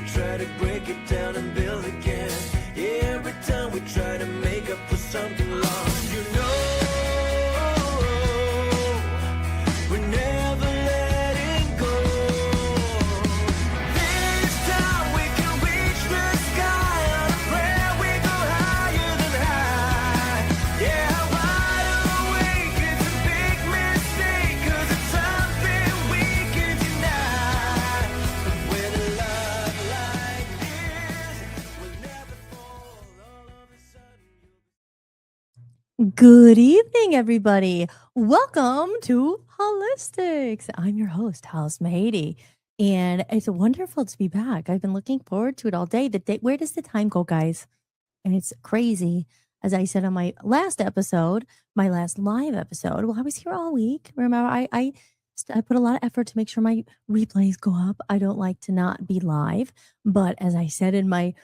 try to break it down and build again. Yeah, every time we try to make up for something lost, you know, we're never letting go. This time we can reach the sky on a prayer. We go higher than high. Yeah, wide awake, it's a big mistake, 'cause it's something we can deny. But with a love like this, we'll never fall. All of a sudden Good evening, everybody. Welcome to Hollis-tics. I'm your host, Hollis-tics, and it's wonderful to be back. I've been looking forward to it all day. Where does the time go, guys? And it's crazy. As I said on my last episode, my last live episode, well, I was here all week. Remember, I put a lot of effort to make sure my replays go up. I don't like to not be live, but as I said in my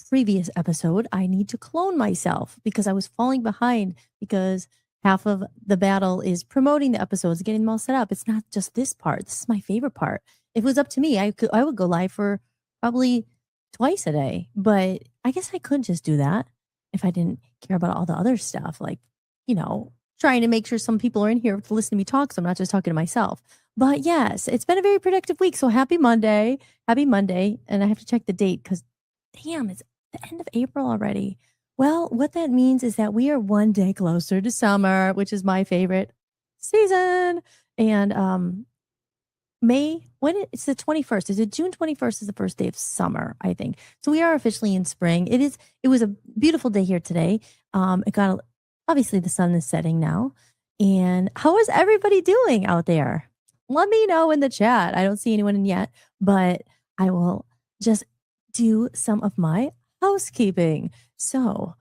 previous episode, I need to clone myself because I was falling behind because half of the battle is promoting the episodes, getting them all set up. It's not just this part. This is my favorite part. If it was up to me, I would go live for probably twice a day, but I guess I could just do that if I didn't care about all the other stuff, like, trying to make sure some people are in here to listen to me talk, so I'm not just talking to myself. But yes, it's been a very productive week. So happy Monday. Happy Monday. And I have to check the date because damn, it's the end of April already. Well, what that means is that we are one day closer to summer, which is my favorite season. And it's the 21st. Is it June 21st is the first day of summer, I think. So we are officially in spring. It was a beautiful day here today. Obviously the sun is setting now. And how is everybody doing out there? Let me know in the chat. I don't see anyone in yet, but I will just do some of my housekeeping. So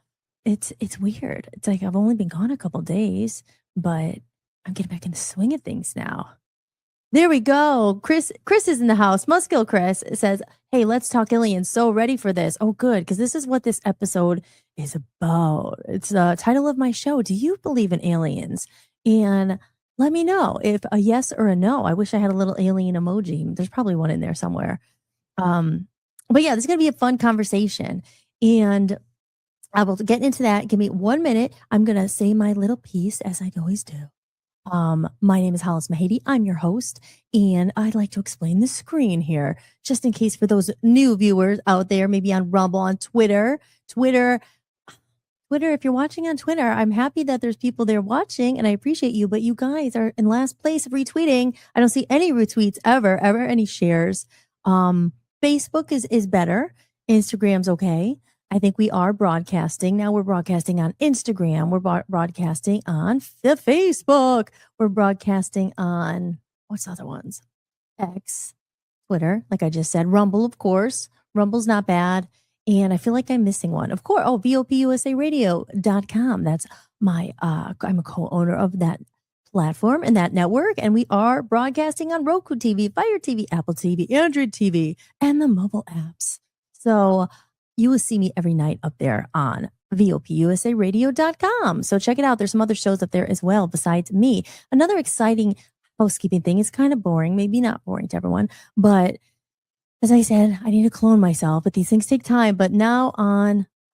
it's weird. It's like I've only been gone a couple days, but I'm getting back in the swing of things now. There we go. Chris is in the house. Muskill Chris says, "Hey, let's talk aliens. So ready for this." Oh, good, because this is what this episode is about. It's the title of my show. Do you believe in aliens? And let me know if a yes or a no. I wish I had a little alien emoji. There's probably one in there somewhere. But yeah, this is going to be a fun conversation. And I will get into that. Give me 1 minute. I'm going to say my little piece as I always do. My name is Hollis-tics. I'm your host, and I'd like to explain the screen here, just in case for those new viewers out there, maybe on Rumble, on Twitter, if you're watching on Twitter, I'm happy that there's people there watching, and I appreciate you, but you guys are in last place of retweeting. I don't see any retweets ever, any shares. Facebook is better. Instagram's okay. I think we are broadcasting. Now we're broadcasting on Instagram. We're broadcasting on the Facebook. We're broadcasting on, what's the other ones? X, Twitter, like I just said. Rumble, of course. Rumble's not bad. And I feel like I'm missing one. Of course. Oh, VOPUSARadio.com. That's I'm a co-owner of that platform and that network. And we are broadcasting on Roku TV, Fire TV, Apple TV, Android TV, and the mobile apps. So you will see me every night up there on VOPUSARadio.com. So check it out. There's some other shows up there as well besides me. Another exciting housekeeping thing is kind of boring, maybe not boring to everyone, but as I said, I need to clone myself, but these things take time. But now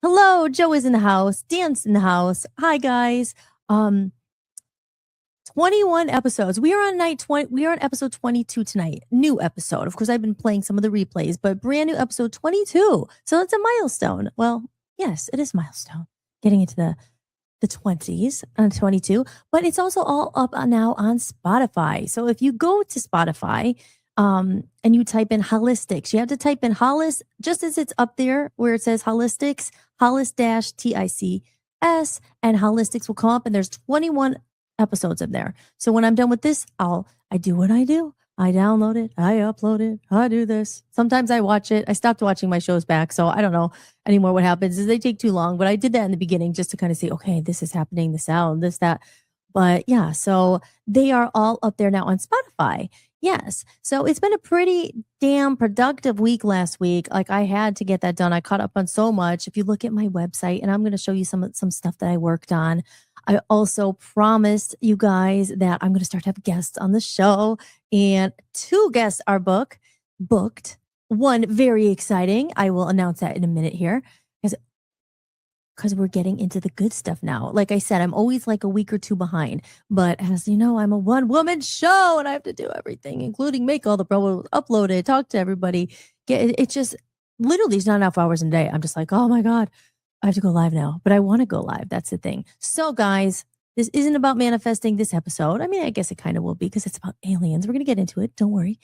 hello, Joe is in the house, Dan's in the house. Hi, guys. 21 episodes. We are on episode 22 tonight. New episode. Of course, I've been playing some of the replays, but brand new episode 22. So it's a milestone. Well, yes, it is a milestone. Getting into the 20s on 22, but it's also all up now on Spotify. So if you go to Spotify, and you type in Hollis-tics, you have to type in Hollis, just as it's up there where it says Hollis-tics, Hollis-TICS, and Hollis-tics will come up, and there's 21 episodes in there. So when I'm done with this, I do what I do. I download it, I upload it, I do this. Sometimes I watch it. I stopped watching my shows back, so I don't know anymore what happens. Is they take too long, but I did that in the beginning just to kind of say, okay, this is happening, the sound, this, that. But yeah, so they are all up there now on Spotify. Yes. So it's been a pretty damn productive week last week. Like I had to get that done. I caught up on so much. If you look at my website, and I'm going to show you some stuff that I worked on. I also promised you guys that I'm going to start to have guests on the show, and 2 guests are booked. one, very exciting. I will announce that in a minute here because we're getting into the good stuff now. Like I said, I'm always like a week or two behind. But as you know, I'm a one-woman show and I have to do everything, including make all the promos, upload it, talk to everybody. It's just literally there's not enough hours in a day. I'm just like, oh my God, I have to go live now. But I want to go live. That's the thing. So guys, this isn't about manifesting this episode. I mean, I guess it kind of will be because it's about aliens. We're going to get into it. Don't worry.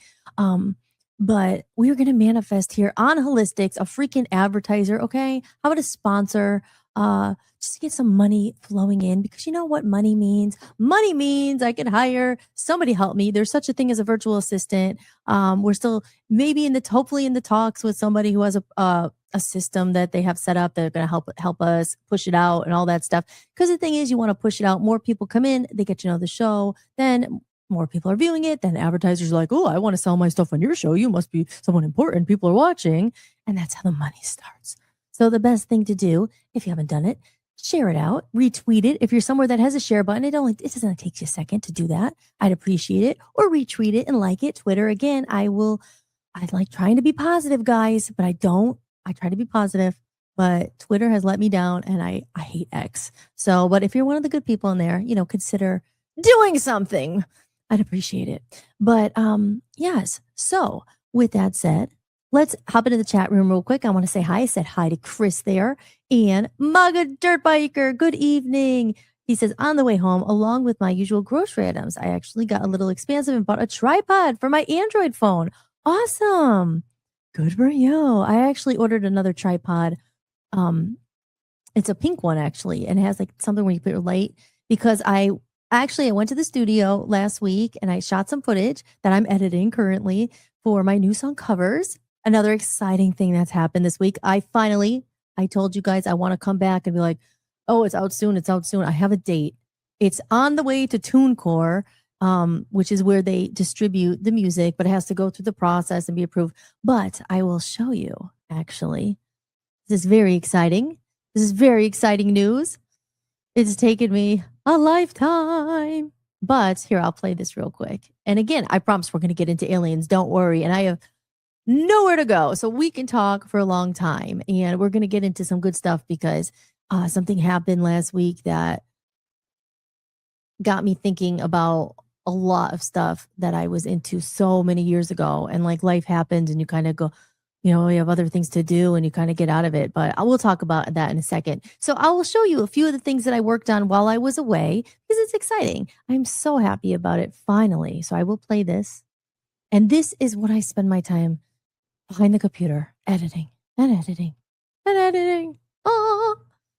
But we're going to manifest here on Hollis-tics, a freaking advertiser. Okay. How about a sponsor? Just to get some money flowing in, because you know what money means? Money means I can hire somebody help me. There's such a thing as a virtual assistant. We're still maybe hopefully in the talks with somebody who has a system that they have set up that are going to help us push it out and all that stuff. Because the thing is, you want to push it out. More people come in, they get to know the show. Then more people are viewing it. Then advertisers are like, oh, I want to sell my stuff on your show. You must be someone important. People are watching. And that's how the money starts. So the best thing to do, if you haven't done it, share it out, retweet it. If you're somewhere that has a share button, it doesn't take you a second to do that. I'd appreciate it. Or retweet it and like it. Twitter, again, I like trying to be positive, guys, but I try to be positive, but Twitter has let me down and I hate X. So, but if you're one of the good people in there, consider doing something. I'd appreciate it. But yes. So with that said, let's hop into the chat room real quick. I want to say hi. I said hi to Chris there and Maga Dirt Biker. Good evening. He says, on the way home, along with my usual grocery items, I actually got a little expansive and bought a tripod for my Android phone. Awesome. Good for you. I actually ordered another tripod. It's a pink one actually, and it has like something where you put your light, because I went to the studio last week and I shot some footage that I'm editing currently for my new song covers. Another exciting thing that's happened this week. I told you guys I want to come back and be like, oh, it's out soon. It's out soon. I have a date. It's on the way to TuneCore, which is where they distribute the music, but it has to go through the process and be approved. But I will show you, actually. This is very exciting. This is very exciting news. It's taken me a lifetime. But here, I'll play this real quick. And again, I promise we're going to get into aliens. Don't worry. And I have nowhere to go, so we can talk for a long time, and we're going to get into some good stuff because something happened last week that got me thinking about a lot of stuff that I was into so many years ago, and like life happens and you kind of go, you have other things to do and you kind of get out of it. But I will talk about that in a second. So I will show you a few of the things that I worked on while I was away because it's exciting. I'm so happy about it finally. So I will play this, and this is what I spend my time behind the computer, editing and editing and editing. Oh,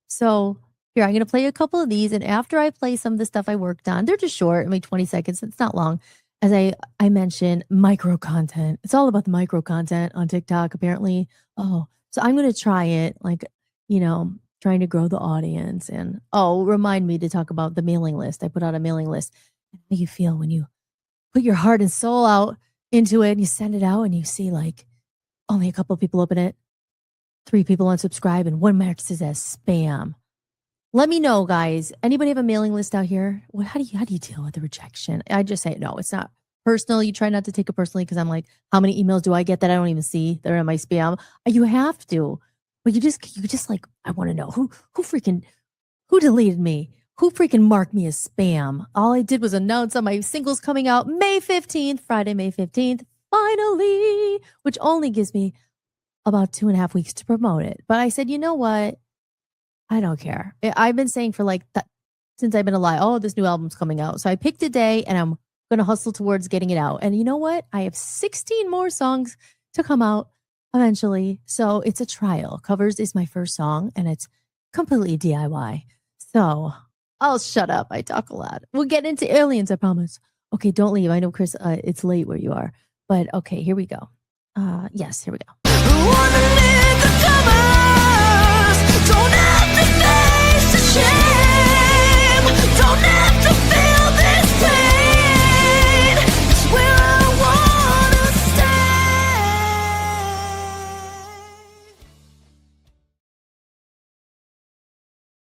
so here, I'm going to play a couple of these. And after I play some of the stuff I worked on, they're just short, 20 seconds. It's not long. As I mentioned, micro content. It's all about the micro content on TikTok, apparently. Oh, so I'm going to try it, trying to grow the audience. And remind me to talk about the mailing list. I put out a mailing list. How do you feel when you put your heart and soul out into it and you send it out and you see like only a couple of people open it, 3 people unsubscribe, and 1 marks it as spam? Let me know, guys. Anybody have a mailing list out here? How do you deal with the rejection? I just say no. It's not personal. You try not to take it personally, because I'm like, how many emails do I get that I don't even see that are in my spam? You have to, but you just like, I want to know who deleted me, who freaking marked me as spam. All I did was announce on my singles coming out May 15th, Friday, May 15th. Finally, which only gives me about 2.5 weeks to promote it. But I said, you know what? I don't care. I've been saying for since I've been alive, oh, this new album's coming out. So I picked a day and I'm going to hustle towards getting it out. And you know what? I have 16 more songs to come out eventually. So it's a trial. Covers is my first song and it's completely DIY. So I'll shut up. I talk a lot. We'll get into aliens, I promise. Okay, don't leave. I know, Chris, it's late where you are. But okay, here we go. Yes, here we go. Underneath the covers, don't have to face the shame, don't have to feel this pain. It's where I wanna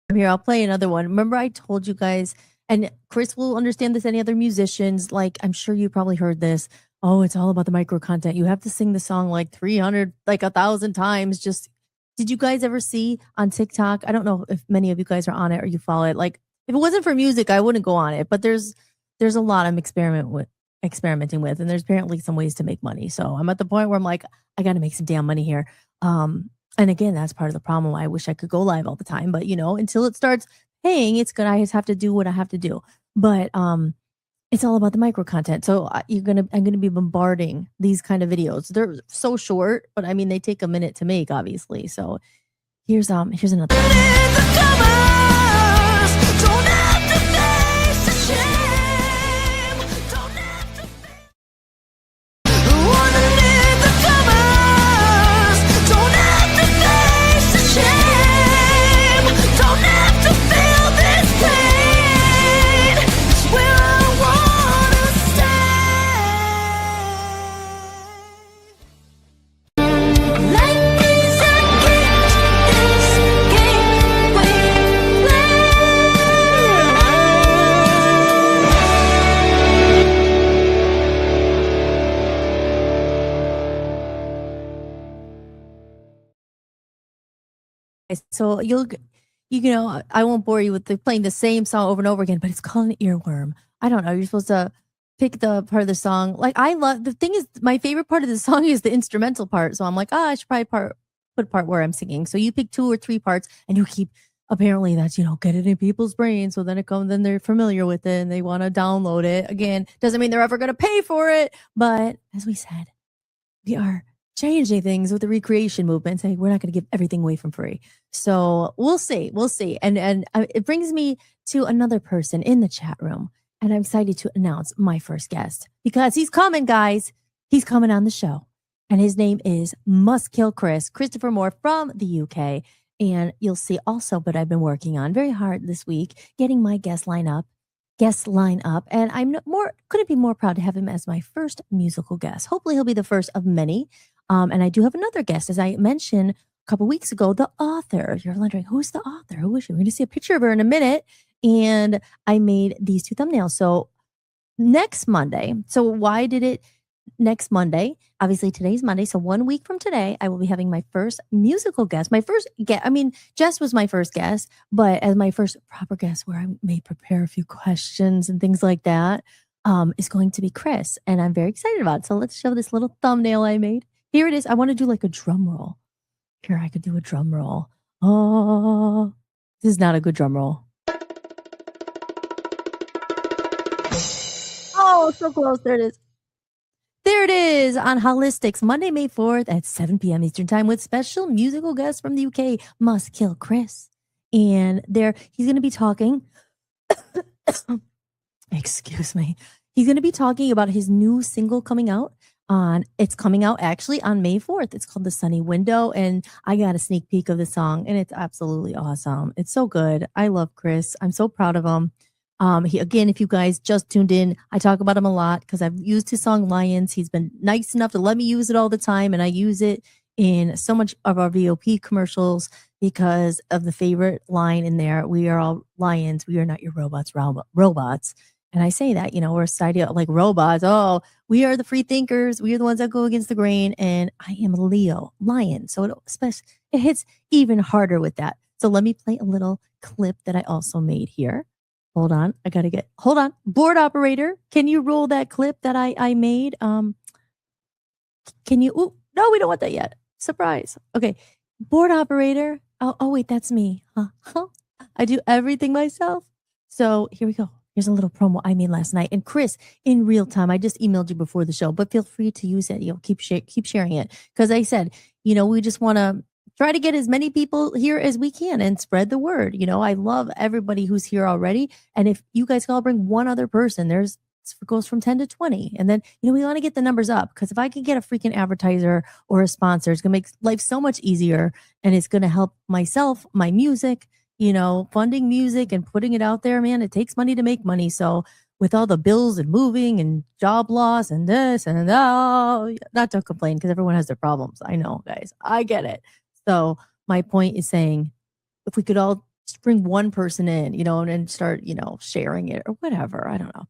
stay. Here, I'll play another one. Remember, I told you guys, and Chris will understand this, any other musicians, like I'm sure you probably heard this. Oh, it's all about the micro content. You have to sing the song like 300, like 1,000 times. Just did you guys ever see on TikTok? I don't know if many of you guys are on it or you follow it. Like if it wasn't for music, I wouldn't go on it. But there's a lot I'm experimenting with, and there's apparently some ways to make money. So I'm at the point where I'm like, I got to make some damn money here. And again, that's part of the problem. I wish I could go live all the time, but until it starts paying, it's gonna. I just have to do what I have to do. But it's all about the micro content. So I'm gonna be bombarding these kind of videos. They're so short, but I mean they take a minute to make, obviously. So here's another one. So I won't bore you with playing the same song over and over again, but it's called an earworm. I don't know. You're supposed to pick the part of the song. Like I love the thing is my favorite part of the song is the instrumental part. So I'm like, I should probably put a part where I'm singing. So you pick 2 or 3 parts and you keep apparently that's get it in people's brains. So then they're familiar with it and they want to download it. Again, doesn't mean they're ever gonna pay for it. But as we said, we are changing things with the recreation movement, saying we're not going to give everything away from free. So we'll see, and it brings me to another person in the chat room, and I'm excited to announce my first guest because he's coming, guys. He's coming on the show, and his name is Must Kill Christopher Moore from the UK, and you'll see also. But I've been working on very hard this week getting my guest line up, and couldn't be more proud to have him as my first musical guest. Hopefully he'll be the first of many. And I do have another guest, as I mentioned a couple weeks ago, the author. You're wondering, who's the author? Who is she? We're going to see a picture of her in a minute. And I made these 2 thumbnails. So next Monday. So why did it next Monday? Obviously, today's Monday. So 1 week from today, I will be having my first musical guest. My first guest, Jess was my first guest, but as my first proper guest, where I may prepare a few questions and things like that, is going to be Chris. And I'm very excited about it. So let's show this little thumbnail I made. Here it is. I want to do like a drum roll. Here, I could do a drum roll. Oh, this is not a good drum roll. Oh, so close. There it is. There it is on Hollis-tics, Monday, May 4th at 7 p.m. Eastern Time with special musical guest from the UK, Must Kill Chris. And he's going to be talking. Excuse me. He's going to be talking about his new single coming out. It's coming out actually on May 4th. It's called The Sunny Window, and I got a sneak peek of the song, and it's absolutely awesome. It's so good. I love Chris. I'm so proud of him. If you guys just tuned in, I talk about him a lot because I've used his song Lions. He's been nice enough to let me use it all the time, and I use it in so much of our VOP commercials because of the favorite line in there. We are all lions. We are not your robots. And I say that, we're a society like robots. Oh, we are the free thinkers. We are the ones that go against the grain. And I am a Leo, lion. So it hits even harder with that. So let me play a little clip that I also made here. Hold on. Hold on. Board operator, can you roll that clip that I made? Can you? Oh, no, we don't want that yet. Surprise. Okay. Board operator. Oh wait, that's me. Huh? I do everything myself. So here we go. Here's a little promo I made last night. And Chris, in real time, I just emailed you before the show, but feel free to use it. Keep sharing it. Because I said, we just want to try to get as many people here as we can and spread the word. I love everybody who's here already. And if you guys can all bring one other person, it goes from 10 to 20. And then, we want to get the numbers up because if I could get a freaking advertiser or a sponsor, it's going to make life so much easier. And it's going to help myself, my music, funding music and putting it out there, man. It takes money to make money. So with all the bills and moving and job loss and this and that, not to complain because everyone has their problems. I know, guys. I get it. So my point is saying if we could all just bring one person in, and start, sharing it or whatever. I don't know.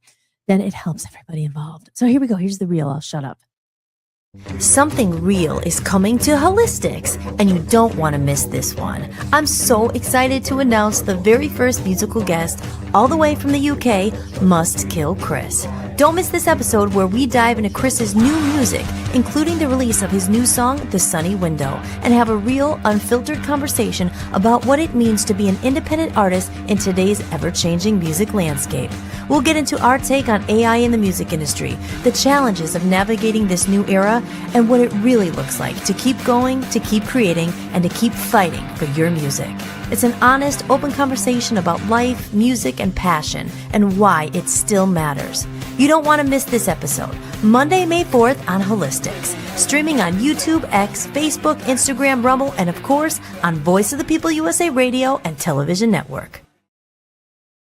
then it helps everybody involved. So here we go. Here's the reel. I'll shut up. Something real is coming to Hollis-tics, and you don't want to miss this one. I'm so excited to announce the very first musical guest, all the way from the UK, Must Kill Chris. Don't miss this episode where we dive into Chris's new music, including the release of his new song, The Sunny Window, and have a real, unfiltered conversation about what it means to be an independent artist in today's ever-changing music landscape. We'll get into our take on AI in the music industry, the challenges of navigating this new era, and what it really looks like to keep going, to keep creating, and to keep fighting for your music. It's an honest, open conversation about life, music, and passion, and why it still matters. You don't want to miss this episode, Monday, May 4th on Hollis-tics, streaming on YouTube, X, Facebook, Instagram, Rumble, and of course, on Voice of the People USA Radio and Television Network.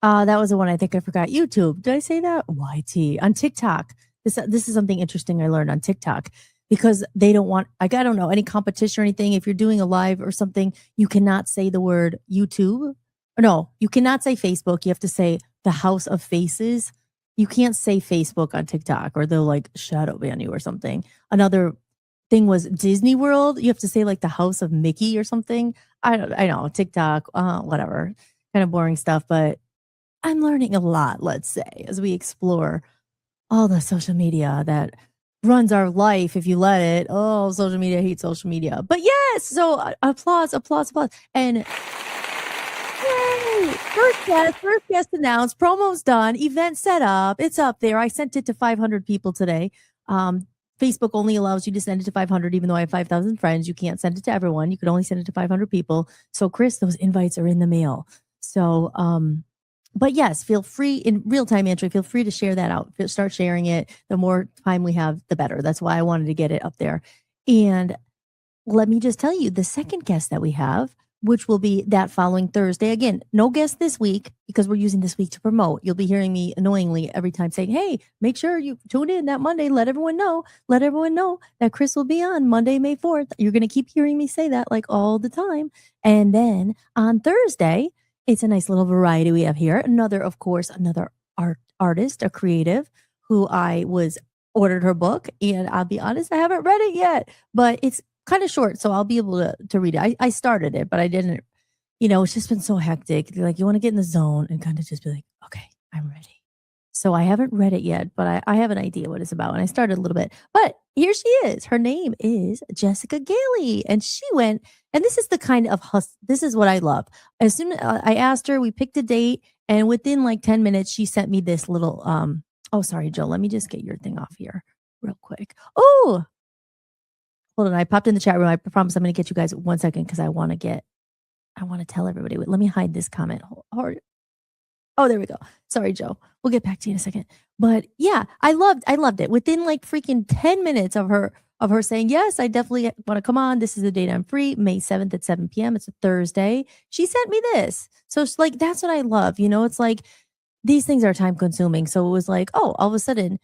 That was the one I think I forgot. YouTube. Did I say that? YT. On TikTok. This is something interesting I learned on TikTok, because they don't want, I don't know, any competition or anything. If you're doing a live or something, you cannot say the word YouTube. Or no, you cannot say Facebook. You have to say the House of Faces. You can't say Facebook on TikTok, or they'll like shadow ban you or something. Another thing was Disney World. You have to say like the House of Mickey or something. I know, TikTok, whatever. Kind of boring stuff, but I'm learning a lot, let's say, as we explore all the social media that runs our life, if you let it. Oh, social media, I hate social media. But yes, so applause. And yay! First guest announced, promo's done, event set up, it's up there. I sent it to 500 people today. Facebook only allows you to send it to 500, even though I have 5,000 friends. You can't send it to everyone. You can only send it to 500 people. So, Chris, those invites are in the mail. So, but yes, feel free in real time, Andrew. Feel free to share that out. Start sharing it. The more time we have, the better. That's why I wanted to get it up there. And let me just tell you, the second guest that we have, which will be that following Thursday. Again, no guest this week because we're using this week to promote. You'll be hearing me annoyingly every time saying, hey, make sure you tune in that Monday. Let everyone know that Chris will be on Monday, May 4th. You're going to keep hearing me say that like all the time. And then on Thursday, it's a nice little variety we have here. Another artist, a creative, who I ordered her book, and I'll be honest, I haven't read it yet, but it's kind of short, so I'll be able to read it. I started it, but I didn't, it's just been so hectic. Like, you want to get in the zone and kind of just be like, okay, I'm ready. So I haven't read it yet, but I have an idea what it's about, and I started a little bit. But here she is. Her name is Jessica Gailey, and she went, and this is the kind of this is what I love. As soon as I asked her, we picked a date, and within like 10 minutes, she sent me this little, oh, sorry, Joe, let me just get your thing off here real quick. Oh, hold on. I popped in the chat room. I promise I'm going to get you guys 1 second because I want to tell everybody. Let me hide this comment. Oh, there we go. Sorry, Joe. We'll get back to you in a second. But yeah, I loved it. Within like freaking 10 minutes of her saying, yes, I definitely want to come on. This is the date I'm free, May 7th at 7 p.m. It's a Thursday. She sent me this. So it's like, that's what I love. It's like, these things are time consuming. So it was like, oh, all of a sudden,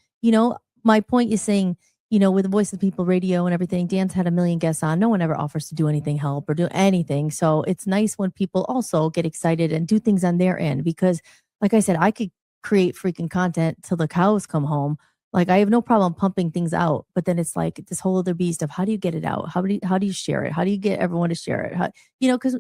my point is saying, with the Voice of the People radio and everything, Dan's had a million guests on. No one ever offers to do anything, help or do anything. So it's nice when people also get excited and do things on their end, because like I said, I could create freaking content till the cows come home. Like, I have no problem pumping things out, but then it's like this whole other beast of how do you get it out? How do you share it? How do you get everyone to share it? Because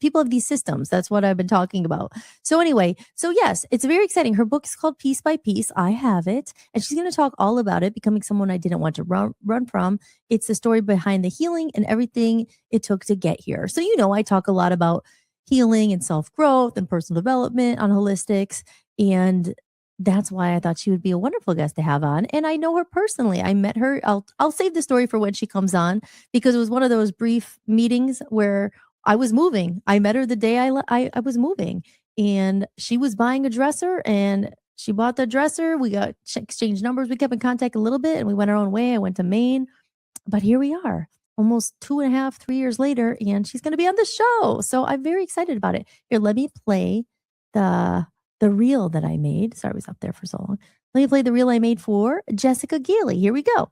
people have these systems. That's what I've been talking about. So anyway, so yes, it's very exciting. Her book is called Piece by Piece. I have it. And she's going to talk all about it, becoming someone I didn't want to run from. It's the story behind the healing and everything it took to get here. So, I talk a lot about healing and self-growth and personal development on Hollis-tics. And that's why I thought she would be a wonderful guest to have on. And I know her personally. I met her. I'll save the story for when she comes on, because it was one of those brief meetings where I was moving. I met her the day I was moving, and she was buying a dresser, and she bought the dresser. We got exchanged numbers. We kept in contact a little bit, and we went our own way. I went to Maine, but here we are almost 2.5, 3 years later, and she's going to be on the show. So I'm very excited about it. Here, let me play the reel that I made. Sorry, I was up there for so long. Let me play the reel I made for Jessica Gailey. Here we go.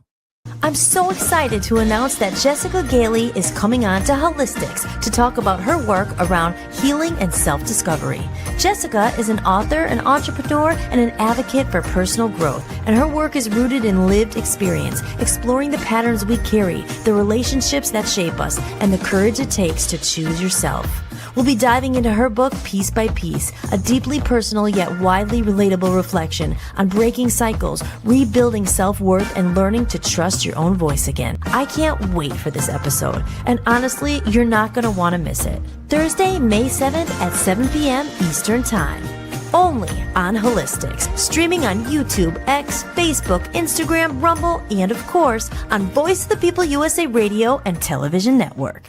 I'm so excited to announce that Jessica Gailey is coming on to Hollis-tics to talk about her work around healing and self-discovery. Jessica is an author, an entrepreneur, and an advocate for personal growth, and her work is rooted in lived experience, exploring the patterns we carry, the relationships that shape us, and the courage it takes to choose yourself. We'll be diving into her book, Piece by Piece, a deeply personal yet widely relatable reflection on breaking cycles, rebuilding self-worth, and learning to trust your own voice again. I can't wait for this episode, and honestly, you're not going to want to miss it. Thursday, May 7th at 7 p.m. Eastern Time. Only on Hollis-tics, streaming on YouTube, X, Facebook, Instagram, Rumble, and of course, on Voice of the People USA Radio and Television Network.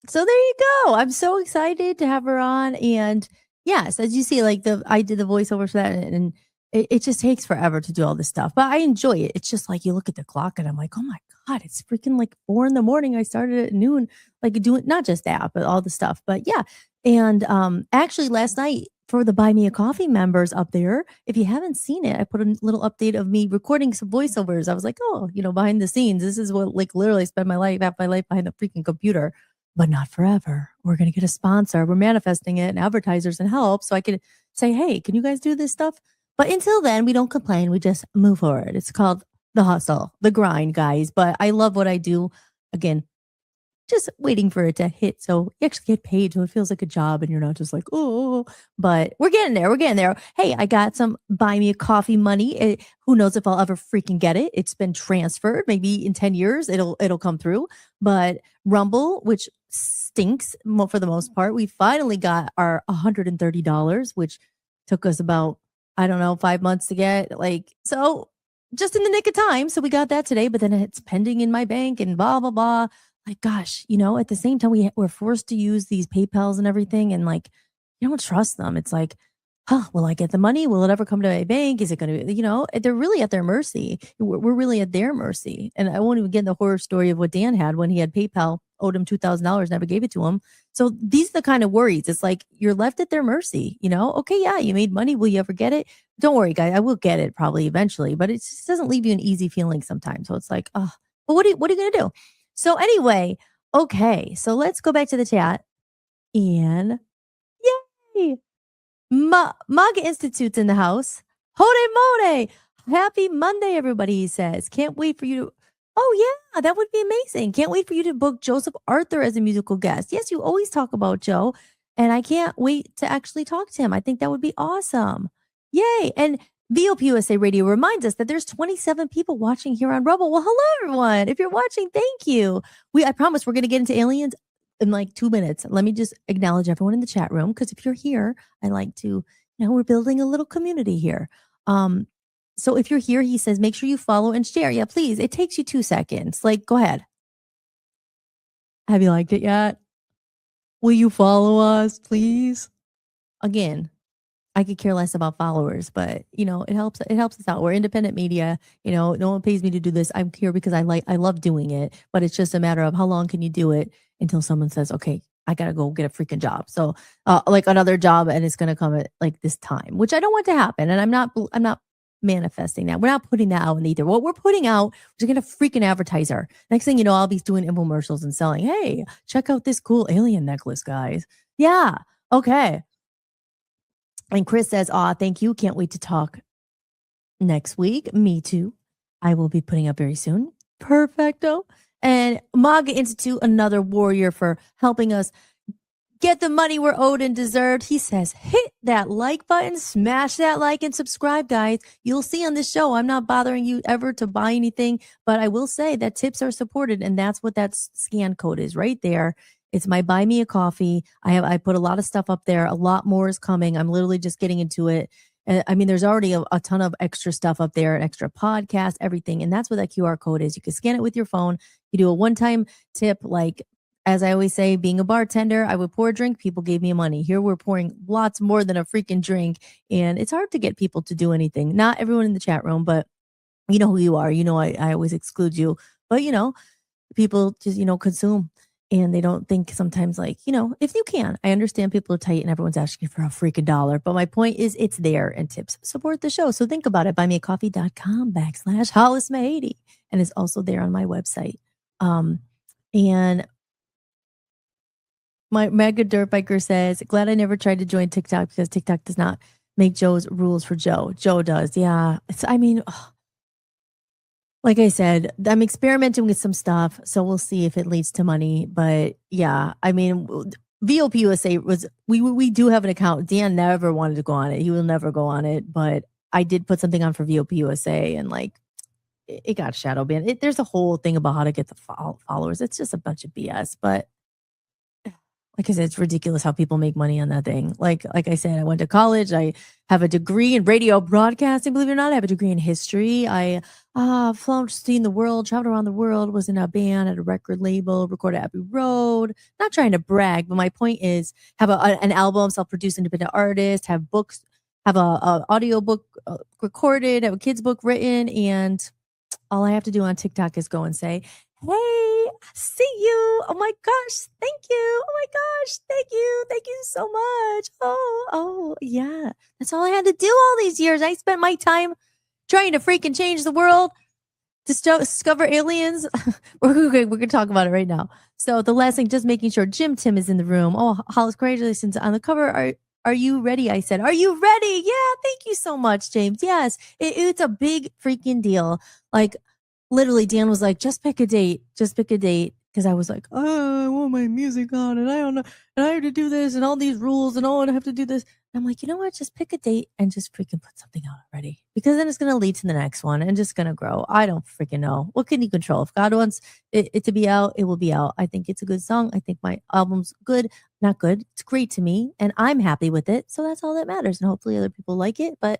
So there you go. I'm so excited to have her on. And yes, as you see, like I did the voiceover for that, and it just takes forever to do all this stuff. But I enjoy it. It's just like you look at the clock and I'm like, oh my God, it's freaking like 4 a.m. I started at noon, like doing not just that, but all the stuff. But yeah. And actually last night for the Buy Me a Coffee members up there, if you haven't seen it, I put a little update of me recording some voiceovers. I was like, oh, behind the scenes, this is what like literally spend half my life behind the freaking computer. But not forever. We're going to get a sponsor. We're manifesting it and advertisers and help. So I can say, hey, can you guys do this stuff? But until then, we don't complain. We just move forward. It's called the hustle, the grind, guys. But I love what I do. Again, just waiting for it to hit. So you actually get paid. So it feels like a job and you're not just like, oh, but we're getting there. We're getting there. Hey, I got some Buy Me a Coffee money. Who knows if I'll ever freaking get it. It's been transferred. Maybe in 10 years, it'll come through. But Rumble, which stinks for the most part, we finally got our $130, which took us about, 5 months to get. So just in the nick of time. So we got that today, but then it's pending in my bank and blah, blah, blah. Like, gosh, at the same time, we're forced to use these PayPals and everything. And like, you don't trust them. It's like, will I get the money? Will it ever come to my bank? Is it going to, they're really at their mercy. We're really at their mercy. And I won't even get in the horror story of what Dan had when he had PayPal, owed him $2,000, never gave it to him. So these are the kind of worries. It's like, you're left at their mercy, Okay, yeah, you made money. Will you ever get it? Don't worry, guys. I will get it probably eventually, but it just doesn't leave you an easy feeling sometimes. So it's like, but what are you going to do? So anyway, okay, so let's go back to the chat. And yay! Maga Institute's in the house. Hode Mode! Happy Monday, everybody, he says. Can't wait for you to... Oh, yeah, that would be amazing. Can't wait for you to book Joseph Arthur as a musical guest. Yes, you always talk about Joe, and I can't wait to actually talk to him. I think that would be awesome. Yay! And VOP USA Radio reminds us that there's 27 people watching here on Rumble. Well, hello, everyone. If you're watching, thank you. I promise we're going to get into aliens in like 2 minutes. Let me just acknowledge everyone in the chat room, because if you're here, I like to, we're building a little community here. So if you're here, he says, make sure you follow and share. Yeah, please. It takes you 2 seconds. Like, go ahead. Have you liked it yet? Will you follow us, please? Again, I could care less about followers, but it helps us out. We're independent media. No one pays me to do this. I'm here because I love doing it, but it's just a matter of how long can you do it until someone says, okay, I got to go get a freaking job. So like another job, and it's going to come at like this time, which I don't want to happen. And I'm not manifesting that. We're not putting that out in either. What we're putting out, we're going to freaking advertiser. Next thing you know, I'll be doing infomercials and selling, hey, check out this cool alien necklace, guys. Yeah. Okay. And Chris says, thank you. Can't wait to talk next week. Me too. I will be putting up very soon. Perfecto. And Maga Institute, another warrior for helping us get the money we're owed and deserved. He says, hit that like button, smash that like and subscribe, guys. You'll see on this show, I'm not bothering you ever to buy anything, but I will say that tips are supported. And that's what that scan code is right there. It's my Buy Me a Coffee. I put a lot of stuff up there. A lot more is coming. I'm literally just getting into it. I mean, there's already a ton of extra stuff up there, an extra podcast, everything. And that's what that QR code is. You can scan it with your phone. You do a one-time tip. Like, as I always say, being a bartender, I would pour a drink. People gave me money. Here we're pouring lots more than a freaking drink. And it's hard to get people to do anything. Not everyone in the chat room, but you know who you are. I always exclude you. But, people just, consume. And they don't think sometimes like, if you can. I understand people are tight and everyone's asking for a freaking dollar. But my point is it's there, and tips support the show. So think about it. Buymeacoffee.com/Hollis-tics. and it's also there on my website. Um, and my Mega Dirt Biker says, glad I never tried to join TikTok because TikTok does not make Joe's rules for Joe. Joe does. Yeah. I mean, like I said, I'm experimenting with some stuff, so we'll see if it leads to money. But yeah, I mean, VOP USA was we do have an account. Dan never wanted to go on it. He will never go on it. But I did put something on for VOP USA, and like it got shadow banned. There's a whole thing about how to get the followers. It's just a bunch of BS. But like I said, it's ridiculous how people make money on that thing. Like I said, I went to college. I have a degree in radio broadcasting. Believe it or not, I have a degree in history. I flown, seen the world, traveled around the world, was in a band at a record label, recorded Abbey Road. Not trying to brag, but my point is, have an album, self-produced independent artist, have books, have a audio book recorded, have a kid's book written, and all I have to do on TikTok is go and say, hey, I see you. Oh my gosh, thank you. Oh my gosh, thank you. Thank you so much. Oh, yeah. That's all I had to do all these years. I spent my time trying to freaking change the world, discover aliens. We're going to talk about it right now. So the last thing, just making sure Jim Tim is in the room. Oh, Hollis, congratulations on the cover. Are you ready? I said, are you ready? Yeah, thank you so much, James. Yes, it's a big freaking deal. Like, literally, Dan was like, just pick a date. Just pick a date. Because I was like, oh, I want my music on, and I don't know, and I have to do this, and all these rules, and I have to do this. And I'm like, you know what? Just pick a date and just freaking put something out already. Because then it's going to lead to the next one and just going to grow. I don't freaking know. What can you control? If God wants it to be out, it will be out. I think it's a good song. I think my album's good. Not good. It's great to me, and I'm happy with it. So that's all that matters. And hopefully other people like it. But,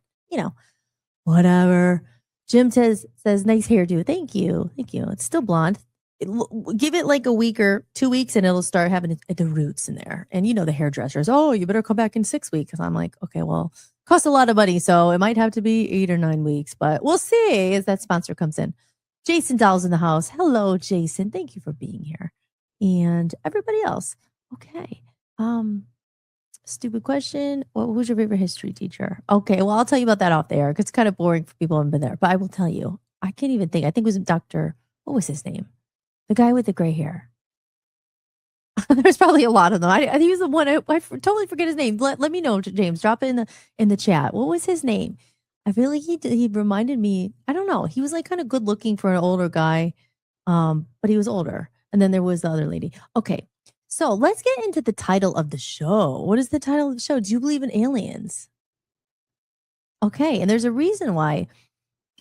whatever. Jim says, nice hairdo. Thank you. Thank you. It's still blonde. Give it like a week or 2 weeks and it'll start having the roots in there. And the hairdressers, oh, you better come back in 6 weeks. I'm like, okay, well, costs a lot of money. So it might have to be 8 or 9 weeks, but we'll see as that sponsor comes in. Jason Doll's in the house. Hello, Jason. Thank you for being here. And everybody else. Okay. Stupid question. Who's your favorite history teacher? Okay, well, I'll tell you about that off the air because it's kind of boring for people who haven't been there. But I will tell you. I can't even think. I think it was Dr. What was his name? The guy with the gray hair. There's probably a lot of them. I think he was the one. I totally forget his name. Let me know, James. Drop it in the chat. What was his name? I feel like he reminded me. I don't know. He was like kind of good looking for an older guy, but he was older. And then there was the other lady. Okay, so let's get into the title of the show. What is the title of the show? Do you believe in aliens? Okay, and there's a reason why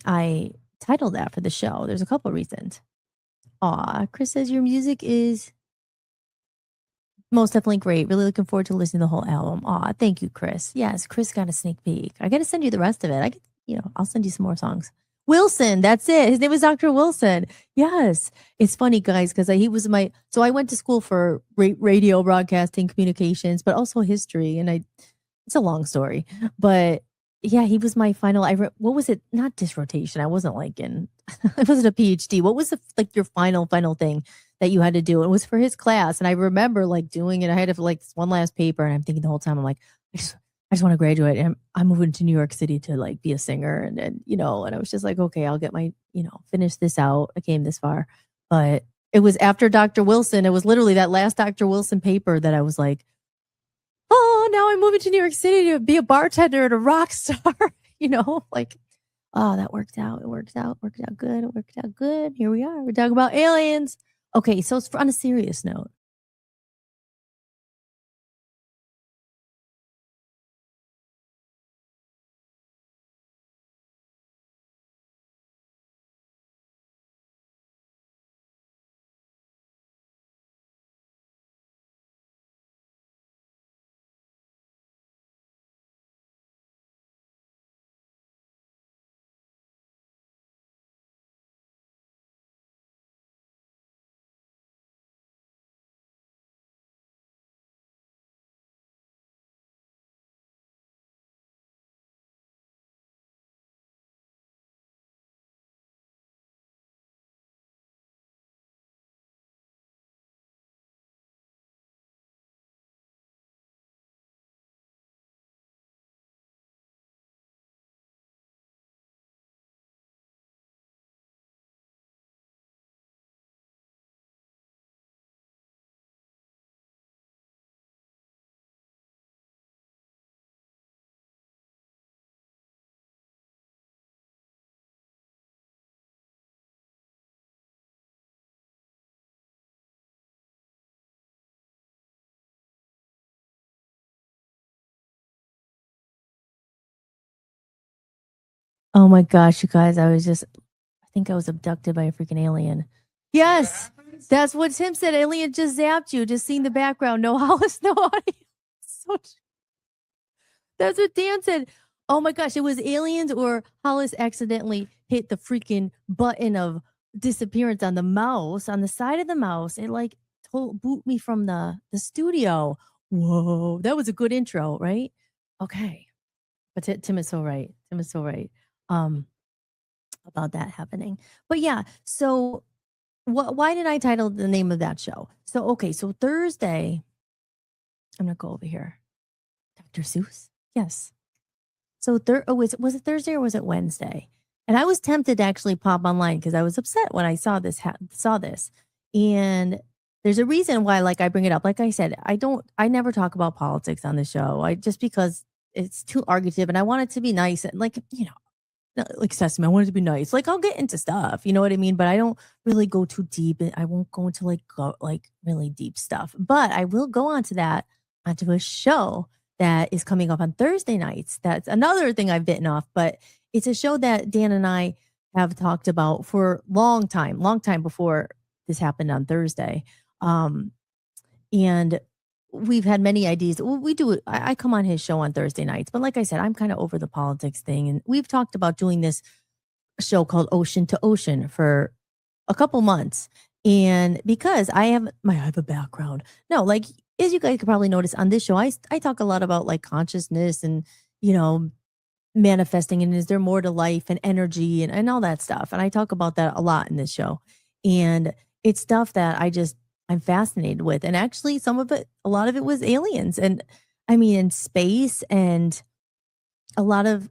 I titled that for the show. There's a couple of reasons. Aw, Chris says your music is most definitely great. Really looking forward to listening to the whole album. Aw, thank you, Chris. Yes, Chris got a sneak peek. I got to send you the rest of it. I'll send you some more songs. Wilson, that's it. His name was Dr. Wilson. Yes. It's funny, guys, because he was so I went to school for radio, broadcasting, communications, but also history. And it's a long story, but yeah, he was my final. What was it? Not disrotation. I wasn't it wasn't a PhD. What was your final thing that you had to do? It was for his class. And I remember doing it. I had to this one last paper. And I'm thinking the whole time, I'm like, I just want to graduate. And I'm moving to New York City to be a singer. And then, and I was just like, okay, I'll get my, finish this out. I came this far. But it was after Dr. Wilson. It was literally that last Dr. Wilson paper that I was like, oh, now I'm moving to New York City to be a bartender and a rock star, oh, that worked out. It worked out good. It worked out good. Here we are. We're talking about aliens. Okay, so it's on a serious note. Oh my gosh, you guys, I think I was abducted by a freaking alien. Yes, that's what Tim said. Alien just zapped you. Just seeing the background. No Hollis, no audio. So that's what Dan said. Oh my gosh, it was aliens or Hollis accidentally hit the freaking button of disappearance on the mouse, on the side of the mouse. It like boot me from the studio. Whoa, that was a good intro, right? Okay. But Tim is so right. Tim is so right. Um, about that happening. But yeah, so why did I title the name of that show? So okay, so Thursday, I'm gonna go over here. Dr. Seuss? Yes. So was it Thursday or was it Wednesday? And I was tempted to actually pop online because I was upset when I saw this. And there's a reason why like I bring it up. Like I said, I never talk about politics on the show. I just because it's too argumentative and I want it to be nice and like, like Sesame, I want it to be nice. Like I'll get into stuff, you know what I mean? But I don't really go too deep. I won't go into like really deep stuff. But I will go onto a show that is coming up on Thursday nights. That's another thing I've bitten off, but it's a show that Dan and I have talked about for long time before this happened on Thursday. And we've had many ideas. We do. I come on his show on Thursday nights, but like I said, I'm kind of over the politics thing, and we've talked about doing this show called Ocean to Ocean for a couple months. And because I have a background. No, like as you guys could probably notice on this show, I talk a lot about like consciousness and you know manifesting and is there more to life and energy and all that stuff. And I talk about that a lot in this show. And it's stuff that I'm fascinated with. And actually a lot of it was aliens and I mean in space and a lot of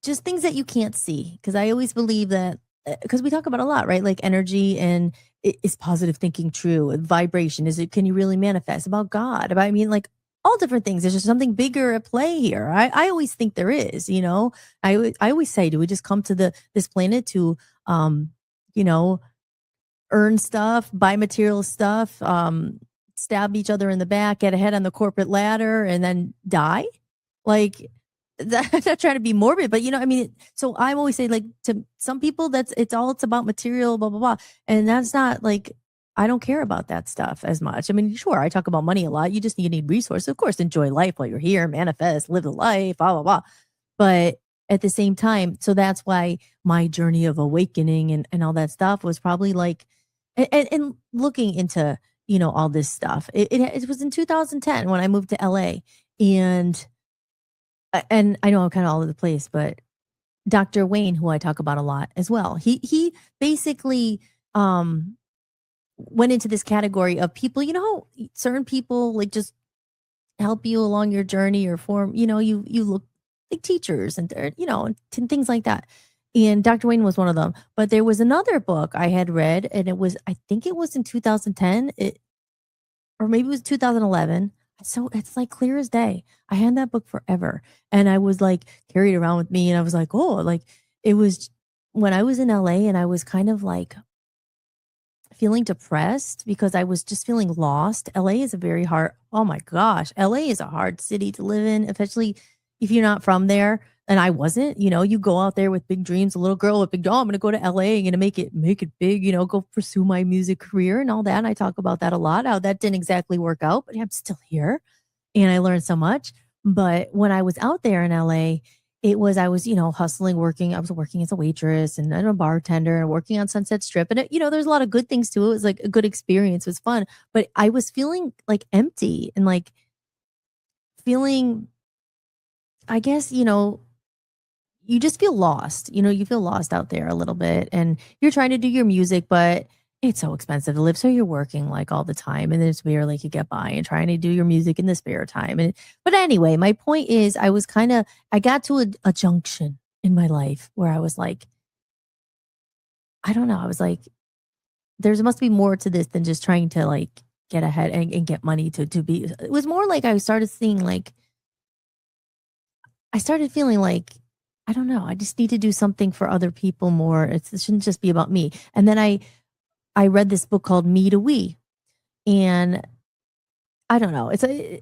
just things that you can't see. Cause I always believe that because we talk about a lot, right? Like energy and is positive thinking true? Vibration, can you really manifest about God? I mean, like all different things. There's just something bigger at play here. I always think there is, I always say, do we just come to this planet to, you know, earn stuff, buy material stuff, stab each other in the back, get ahead on the corporate ladder, and then die? Like, I'm not trying to be morbid, but I mean, so I always say, like, to some people, it's about material, blah blah blah, and that's not like I don't care about that stuff as much. I mean, sure, I talk about money a lot. You need resources, of course. Enjoy life while you're here, manifest, live the life, blah blah blah. But at the same time, so that's why my journey of awakening and all that stuff was probably like, and looking into all this stuff. It was in 2010 when I moved to LA, and I know I'm kind of all over the place, but Dr. Wayne, who I talk about a lot as well, he basically went into this category of people. You know how certain people like just help you along your journey or form. You look like teachers and things like that. And Dr. Wayne was one of them. But there was another book I had read, and I think it was in 2010, or maybe it was 2011. So it's like clear as day. I had that book forever. And I was like carried around with me. And I was like, oh, like it was when I was in LA and I was kind of like feeling depressed because I was just feeling lost. LA is oh my gosh, LA is a hard city to live in, especially if you're not from there. And I wasn't, you go out there with big dreams, a little girl with big, I'm going to go to LA, I'm going to make it big, go pursue my music career and all that. And I talk about that a lot, how that didn't exactly work out, but I'm still here and I learned so much. But when I was out there in LA, I was, hustling, working. I was working as a waitress and a bartender and working on Sunset Strip. And, there's a lot of good things to it. It was like a good experience. It was fun. But I was feeling like empty and like feeling, I guess, you just feel lost. You feel lost out there a little bit and you're trying to do your music, but it's so expensive to live. So you're working like all the time and it's barely could get by and trying to do your music in the spare time. But anyway, my point is I got to a junction in my life where I was like, I don't know. I was like, there must be more to this than just trying to like get ahead and get money to be. It was more like I started seeing like, I started feeling like, I don't know. I just need to do something for other people more. It shouldn't just be about me. And then I read this book called Me to We. And I don't know.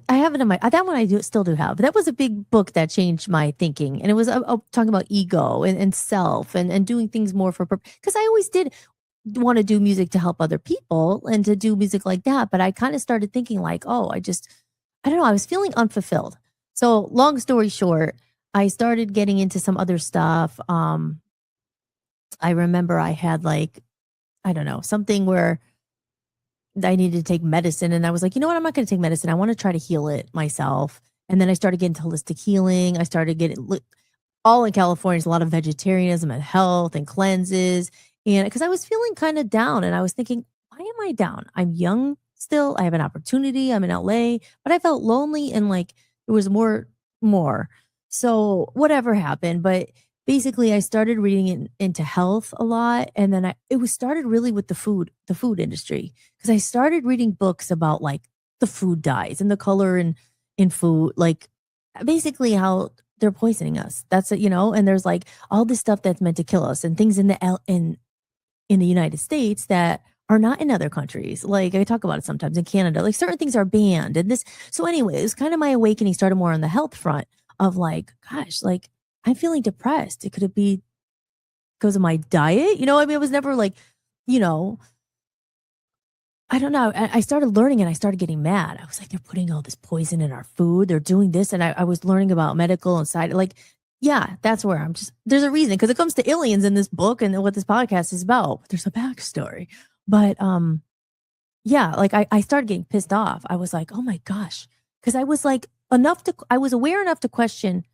I have it in my that one I still do have. But that was a big book that changed my thinking, and it was talking about ego and self and doing things more for purpose. Because I always did want to do music to help other people and to do music like that. But I kind of started thinking like, oh, I don't know. I was feeling unfulfilled. So long story short, I started getting into some other stuff. I remember I had like, I don't know, something where I needed to take medicine. And I was like, you know what? I'm not going to take medicine. I want to try to heal it myself. And then I started getting into holistic healing. I started getting all in California. There's a lot of vegetarianism and health and cleanses. And because I was feeling kind of down and I was thinking, why am I down? I'm young still. I have an opportunity. I'm in LA, but I felt lonely and like there was more. So whatever happened, but basically I started reading into health a lot. And then it was started really with the food industry. Cause I started reading books about like the food dyes and the color in food, like basically how they're poisoning us. That's it, and there's like all this stuff that's meant to kill us and things in the United States that are not in other countries. Like I talk about it sometimes in Canada, like certain things are banned and this. So anyway, it was kind of my awakening started more on the health front of like, gosh, like I'm feeling depressed. It could be because of my diet. I mean, it was never like, you know, I don't know. I started learning and I started getting mad. I was like, they're putting all this poison in our food. They're doing this. And I was learning about medical and side. Like, yeah, that's where there's a reason. Because it comes to aliens in this book and what this podcast is about. There's a backstory. But yeah, like I started getting pissed off. I was like, oh my gosh. Because I was like I was aware enough to question,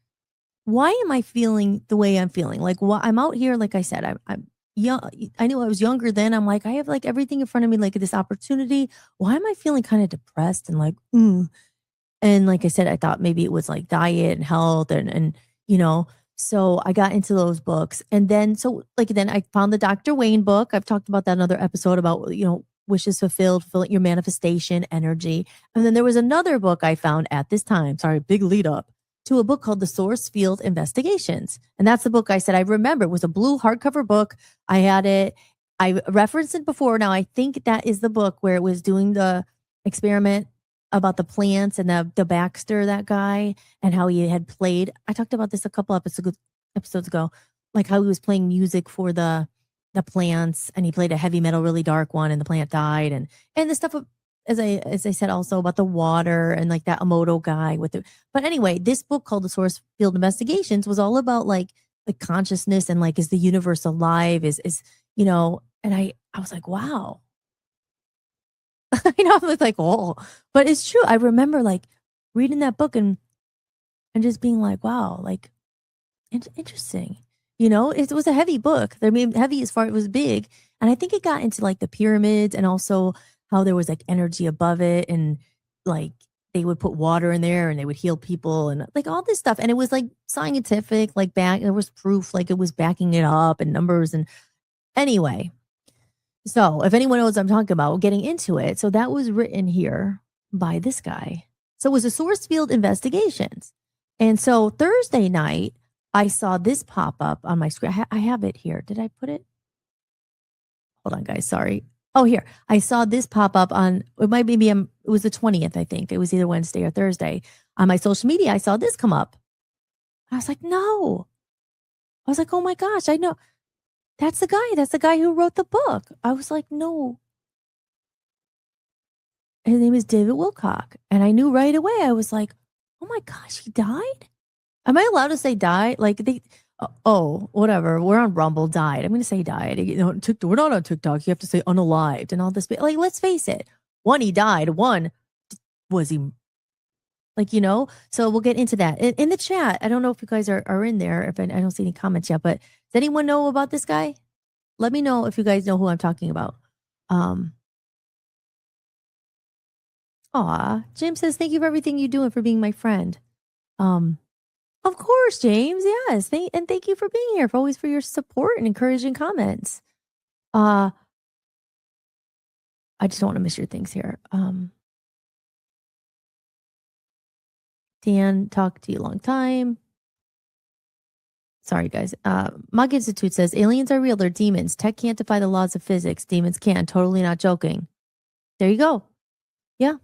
why am I feeling the way I'm feeling? Like, I'm out here, like I said, I'm young. I knew I was younger then. I'm like, I have like everything in front of me, like this opportunity. Why am I feeling kind of depressed and like, And like I said, I thought maybe it was like diet and health and so I got into those books. And then, then I found the Dr. Wayne book. I've talked about that in another episode about, wishes fulfilled, fulfilling your manifestation energy. And then there was another book I found at this time. Sorry, big lead up to a book called The Source Field Investigations. And that's the book I said I remember. It was a blue hardcover book. I had it. I referenced it before. Now, I think that is the book where it was doing the experiment about the plants and the Baxter, that guy, and how he had played. I talked about this a couple episodes ago, like how he was playing music for the plants and he played a heavy metal, really dark one and the plant died. And the stuff as I said also about the water and like that Emoto guy but anyway, this book called The Source Field Investigations was all about like the consciousness and like, is the universe alive? Is and I was like, wow. I was like, oh, but it's true. I remember like reading that book and just being like, wow, like interesting. It was a heavy book. I mean, heavy as far it was big. And I think it got into like the pyramids and also how there was like energy above it and like they would put water in there and they would heal people and like all this stuff. And it was like scientific, like there was proof, like it was backing it up and numbers. And anyway, so if anyone knows what I'm talking about, getting into it. So that was written here by this guy. So it was a Source Field Investigations. And so Thursday night, I saw this pop up on my screen. I have it here. Did I put it? Hold on, guys. Sorry. Oh, here. I saw this pop up on, it was the 20th, I think. It was either Wednesday or Thursday. On my social media, I saw this come up. I was like, no. I was like, oh my gosh, I know. That's the guy. That's the guy who wrote the book. I was like, no. His name is David Wilcock. And I knew right away. I was like, oh my gosh, he died? Am I allowed to say died? Like whatever. We're on Rumble, died. I'm going to say died. We're not on TikTok. You have to say unalived and all this. Like, let's face it. One, he died. One, was he like, so we'll get into that in the chat. I don't know if you guys are in there. If I don't see any comments yet, but does anyone know about this guy? Let me know if you guys know who I'm talking about. James says, thank you for everything you do and for being my friend. Of course, James. Yes. Thank you for being here, for your support and encouraging comments. I just don't want to miss your things here. Dan, talk to you a long time. Sorry, guys. Mug Institute says, aliens are real. They're demons. Tech can't defy the laws of physics. Demons can. Totally not joking. There you go. Yeah.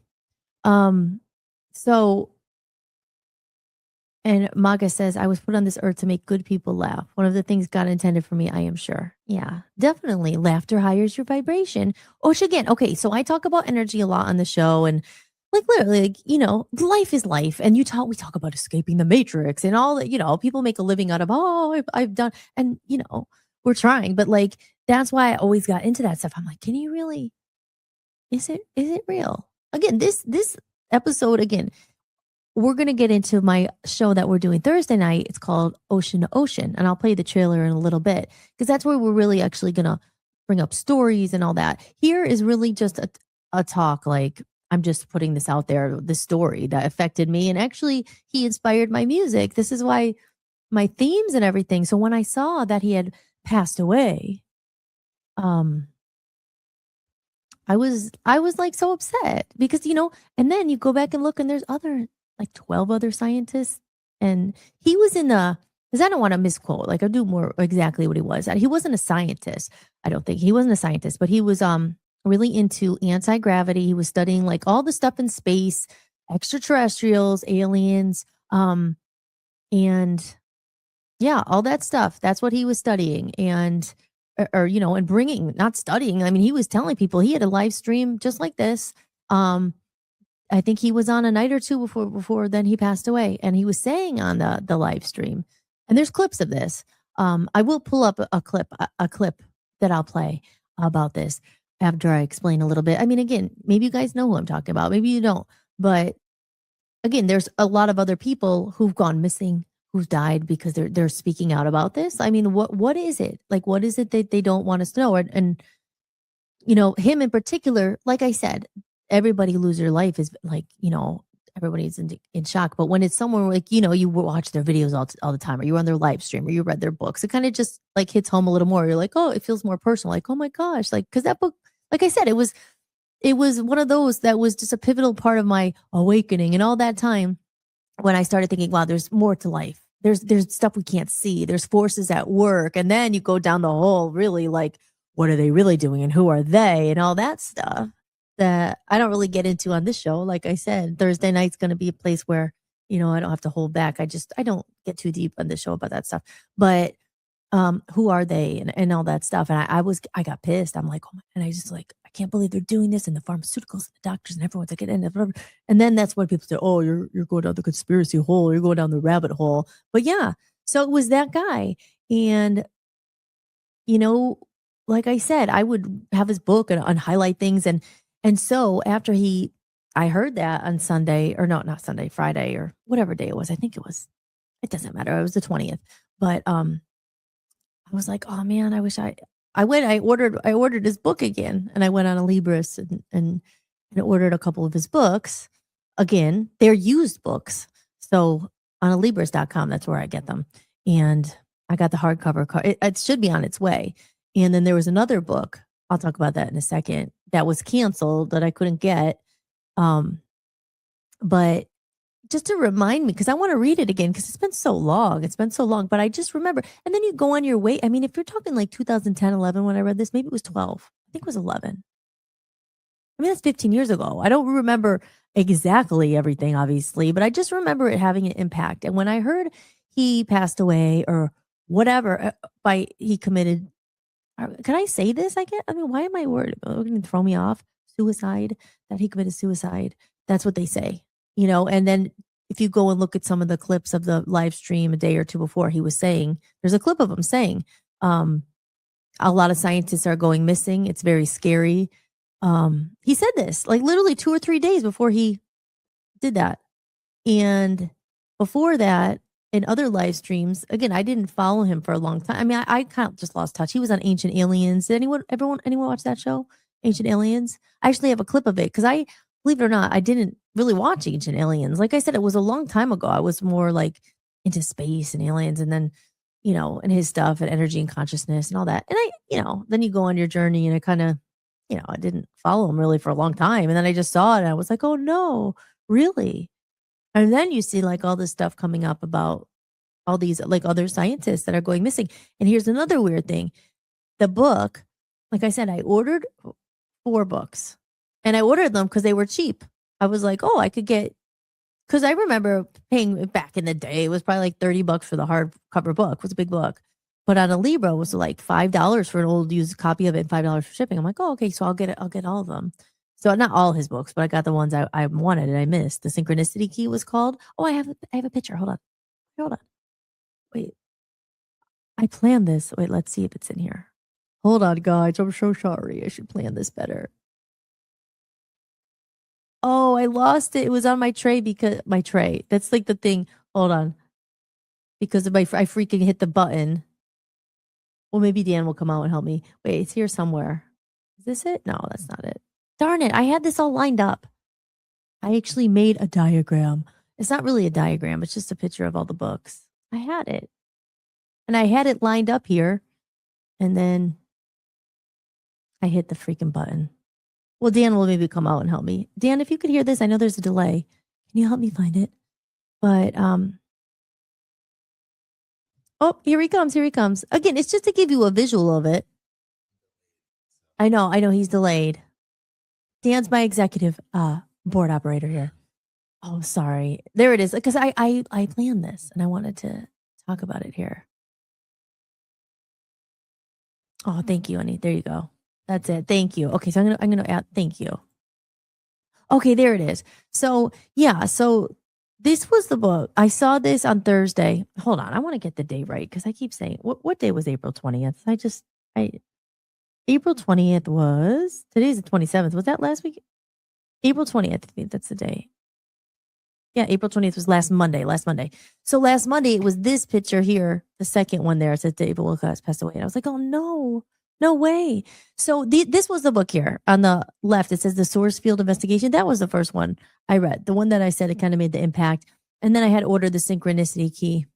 So, and Maga says, I was put on this earth to make good people laugh. One of the things God intended for me, I am sure. Yeah, definitely. Laughter higher your vibration. Osh again. Okay, so I talk about energy a lot on the show, and like literally, like, life is life. And we talk about escaping the matrix and all that, people make a living out of, oh, I've done, and we're trying, but like that's why I always got into that stuff. I'm like, can you really, is it real? Again, this episode, again, we're going to get into my show that we're doing Thursday night. It's called Ocean to Ocean. And I'll play the trailer in a little bit because that's where we're really actually going to bring up stories and all that. Here is really just a talk. Like, I'm just putting this out there, this story that affected me. And actually, he inspired my music. This is why my themes and everything. So when I saw that he had passed away, I was like so upset because, and then you go back and look and there's like 12 other scientists, and he was in the, because I don't want to misquote, like I do more exactly what he was. He wasn't a scientist. I don't think he wasn't a scientist, but he was really into anti-gravity. He was studying like all the stuff in space, extraterrestrials, aliens, and yeah, all that stuff. That's what he was studying. And and bringing, not studying. I mean, he was telling people, he had a live stream just like this. I think he was on a night or two before then he passed away, and he was saying on the live stream, and there's clips of this. I will pull up a clip that I'll play about this after I explain a little bit. I mean, again, maybe you guys know who I'm talking about, maybe you don't, but again, there's a lot of other people who've gone missing, who've died because they're speaking out about this. I mean, what is it? Like, what is it that they don't want us to know? And him in particular, like I said, everybody lose their life is like, everybody's in shock. But when it's someone like, you watch their videos all the time, or you're on their live stream, or you read their books, it kind of just like hits home a little more. You're like, oh, it feels more personal. Like, oh my gosh, like, because that book, like I said, it was one of those that was just a pivotal part of my awakening. And all that time when I started thinking, wow, there's more to life. There's stuff we can't see. There's forces at work. And then you go down the whole really like, what are they really doing and who are they and all that stuff that I don't really get into on this show. Like I said, Thursday night's going to be a place where, I don't have to hold back. I don't get too deep on the show about that stuff. But who are they and all that stuff. And I got pissed. I'm like, oh my, and I just like, I can't believe they're doing this, and the pharmaceuticals and the doctors and everyone's like, and then that's when people say, oh, you're going down the conspiracy hole, you're going down the rabbit hole. But yeah, so it was that guy. And, like I said, I would have his book and highlight things. And so after I heard that on Sunday, or no, not Sunday, Friday, or whatever day it was. I think it doesn't matter. It was the 20th. But I was like, oh man, I wish I ordered his book again, and I went on a Libris and ordered a couple of his books. Again, they're used books. So on Alibris.com, that's where I get them. And I got the hardcover. It should be on its way. And then there was another book, I'll talk about that in a second, that was canceled that I couldn't get. But just to remind me, because I want to read it again, because it's been so long. But I just remember. And then you go on your way. I mean, if you're talking like 2010, 11, when I read this, maybe it was 12. I think it was 11. I mean, that's 15 years ago. I don't remember exactly everything, obviously, but I just remember it having an impact. And when I heard he passed away or whatever, he committed, can I say this? I mean, why am I worried? Going to throw me off? Suicide, that he committed suicide. That's what they say, and then if you go and look at some of the clips of the live stream a day or two before, he was saying, there's a clip of him saying, a lot of scientists are going missing. It's very scary. He said this like literally 2 or 3 days before he did that. And before that, in other live streams, again, I didn't follow him for a long time. I mean, I kind of just lost touch. He was on Ancient Aliens. Did anyone watch that show? Ancient Aliens? I actually have a clip of it because believe it or not, I didn't really watch Ancient Aliens. Like I said, it was a long time ago. I was more like into space and aliens, and then, and his stuff and energy and consciousness and all that. And then you go on your journey, and I kind of, I didn't follow him really for a long time. And then I just saw it and I was like, oh no, really? And then you see like all this stuff coming up about all these like other scientists that are going missing. And here's another weird thing. The book, like I said, I ordered 4 books, and I ordered them because they were cheap. I was like, oh, I could get, because I remember paying back in the day, it was probably like $30 for the hardcover book. It was a big book. But on a Libra, it was like $5 for an old used copy of it and $5 for shipping. I'm like, oh, okay, so I'll get it. I'll get all of them. So not all his books, but I got the ones I wanted and I missed. The Synchronicity Key was called. Oh, I have a picture. Hold on. Wait, I planned this. Wait, let's see if it's in here. Hold on, guys. I'm so sorry. I should plan this better. Oh, I lost it. It was on my tray because my tray. That's like the thing. Hold on. Because of I freaking hit the button. Well, maybe Dan will come out and help me. Wait, it's here somewhere. Is this it? No, that's not it. Darn it. I had this all lined up. I actually made a diagram. It's not really a diagram. It's just a picture of all the books. I had it. And I had it lined up here. And then I hit the freaking button. Well, Dan will maybe come out and help me. Dan, if you could hear this, I know there's a delay. Can you help me find it? But oh, here he comes. Again, it's just to give you a visual of it. I know he's delayed. Dan's my executive board operator here. Oh, sorry. There it is. Because I planned this and I wanted to talk about it here. Oh, thank you, honey. There you go. That's it. Thank you. Okay, so I'm gonna add. Thank you. Okay, there it is. So yeah, so this was the book. I saw this on Thursday. Hold on, I want to get the day right because I keep saying what day was April 20th? April 20th was today's the 27th. Was that last week? April 20th. I think that's the day. Yeah, April 20th was last Monday. So last Monday it was this picture here, the second one there. It says David Wilcock passed away. And I was like, oh no way. So this was the book here on the left. It says The Source Field Investigation. That was the first one I read. The one that I said it kind of made the impact. And then I had ordered The Synchronicity Key.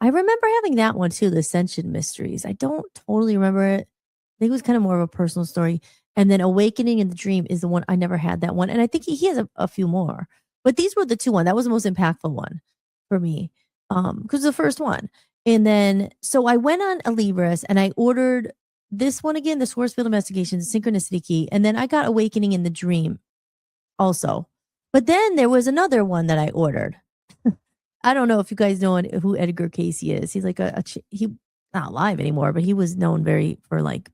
I remember having that one too, The Ascension Mysteries. I don't totally remember it. I think it was kind of more of a personal story. And then Awakening in the Dream is the one. I never had that one. And I think he has a few more. But these were the two one. That was the most impactful one for me. Because the first one. And then, so I went on Alibris and I ordered this one again, The Source Field Investigation, The Synchronicity Key. And then I got Awakening in the Dream also. But then there was another one that I ordered. I don't know if you guys know who Edgar Casey is. He's like he not alive anymore, but he was known for like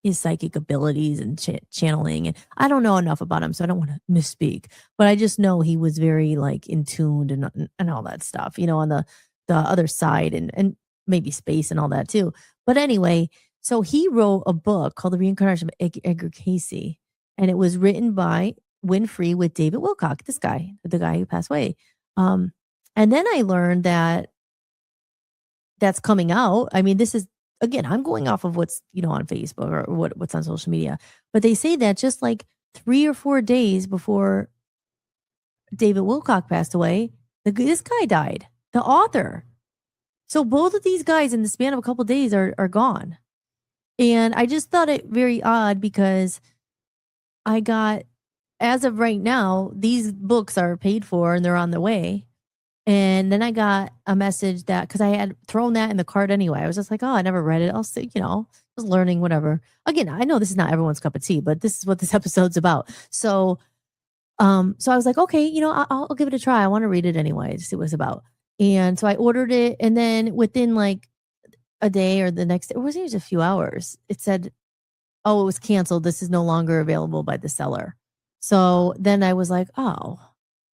his psychic abilities and channeling. And I don't know enough about him, so I don't want to misspeak. But I just know he was very like in tuned and all that stuff, on the other side and maybe space and all that too. But anyway, so he wrote a book called The Reincarnation of Edgar Casey, and it was written by Winfrey with David Wilcock, this guy, the guy who passed away. And then I learned that that's coming out. I mean, this is, again, I'm going off of what's, on Facebook or what's on social media. But they say that just like 3 or 4 days before David Wilcock passed away, this guy died, the author. So both of these guys in the span of a couple of days are gone. And I just thought it very odd because I got, as of right now, these books are paid for and they're on the way. And then I got a message that, because I had thrown that in the cart anyway. I was just like, oh, I never read it. I'll see, I was learning, whatever. Again, I know this is not everyone's cup of tea, but this is what this episode's about. So I was like, okay, I'll give it a try. I want to read it anyway to see what it's about. And so I ordered it. And then within like a day or the next day, it wasn't even a few hours, it said, oh, it was canceled. This is no longer available by the seller. So then I was like, oh.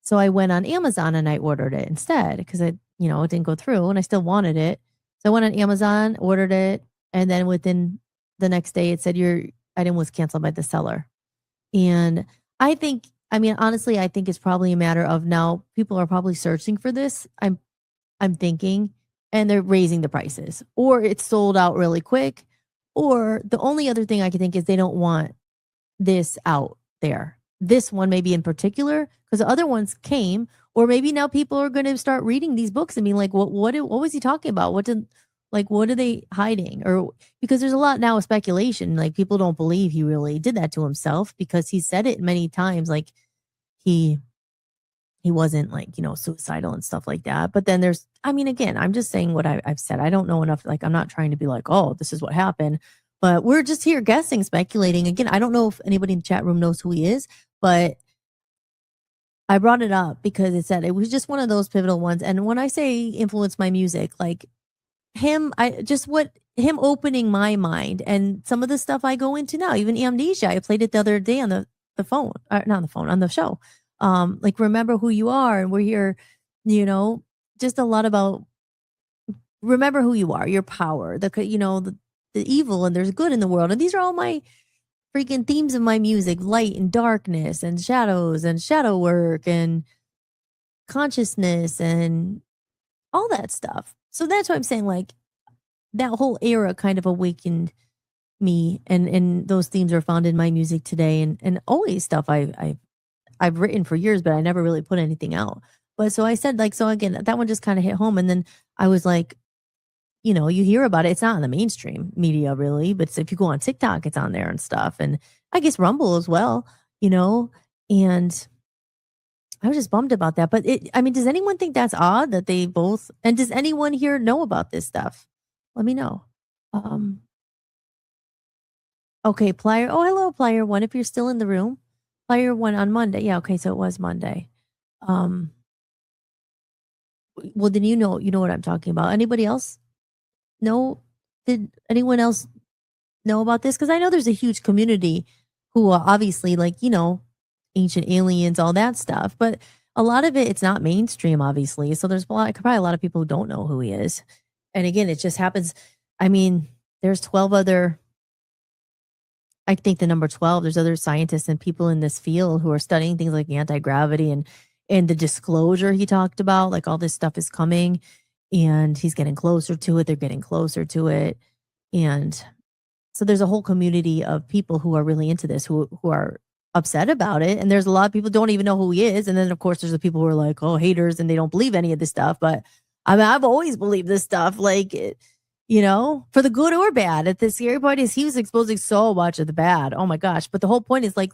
So I went on Amazon and I ordered it instead because it didn't go through and I still wanted it. So I went on Amazon, ordered it, and then within the next day it said your item was canceled by the seller. And honestly, I think it's probably a matter of now people are probably searching for this. I'm thinking, and they're raising the prices, or it's sold out really quick, or the only other thing I can think is they don't want this out there. This one maybe in particular, because the other ones came, or maybe now people are going to start reading these books and being like, what was he talking about? What are they hiding? Or because there's a lot now of speculation, like people don't believe he really did that to himself because he said it many times, like he wasn't like, suicidal and stuff like that. But then again, I'm just saying what I've said. I don't know enough. Like, I'm not trying to be like, oh, this is what happened. But we're just here guessing, speculating. Again, I don't know if anybody in the chat room knows who he is, but I brought it up because it was just one of those pivotal ones. And when I say influence my music, like him opening my mind and some of the stuff I go into now, even Amnesia. I played it the other day on the phone, not on the phone, on the show. Like remember who you are, and we're here, just a lot about remember who you are, your power, the evil, and there's good in the world. And these are all my freaking themes of my music: light and darkness and shadows and shadow work and consciousness and all that stuff. So that's why I'm saying, like, that whole era kind of awakened me, and those themes are found in my music today, and always stuff I've written for years, but I never really put anything out. But so I said, like, so again, that one just kind of hit home. And then I was like, you hear about it. It's not in the mainstream media really, but if you go on TikTok, it's on there and stuff. And I guess Rumble as well, and I was just bummed about that. But does anyone think that's odd that they both, and does anyone here know about this stuff? Let me know. Okay, Plier. Oh, hello, Plier One. If you're still in the room, Plier One on Monday. Yeah, okay, so it was Monday. Well, then you know what I'm talking about. Anybody else? No? Did anyone else know about this? Because I know there's a huge community who are obviously, like, ancient aliens, all that stuff. But a lot of it's not mainstream, obviously. So there's probably a lot of people who don't know who he is. And again, it just happens. I mean, there's 12 other, I think the number 12, there's other scientists and people in this field who are studying things like anti-gravity and the disclosure he talked about, like all this stuff is coming and he's getting closer to it. They're getting closer to it. And so there's a whole community of people who are really into this, who are upset about it. And there's a lot of people who don't even know who he is. And then of course there's the people who are like, oh, haters, and they don't believe any of this stuff. But I mean, I've always believed this stuff, like, for the good or bad. At the scary part is he was exposing so much of the bad. Oh my gosh. But the whole point is, like,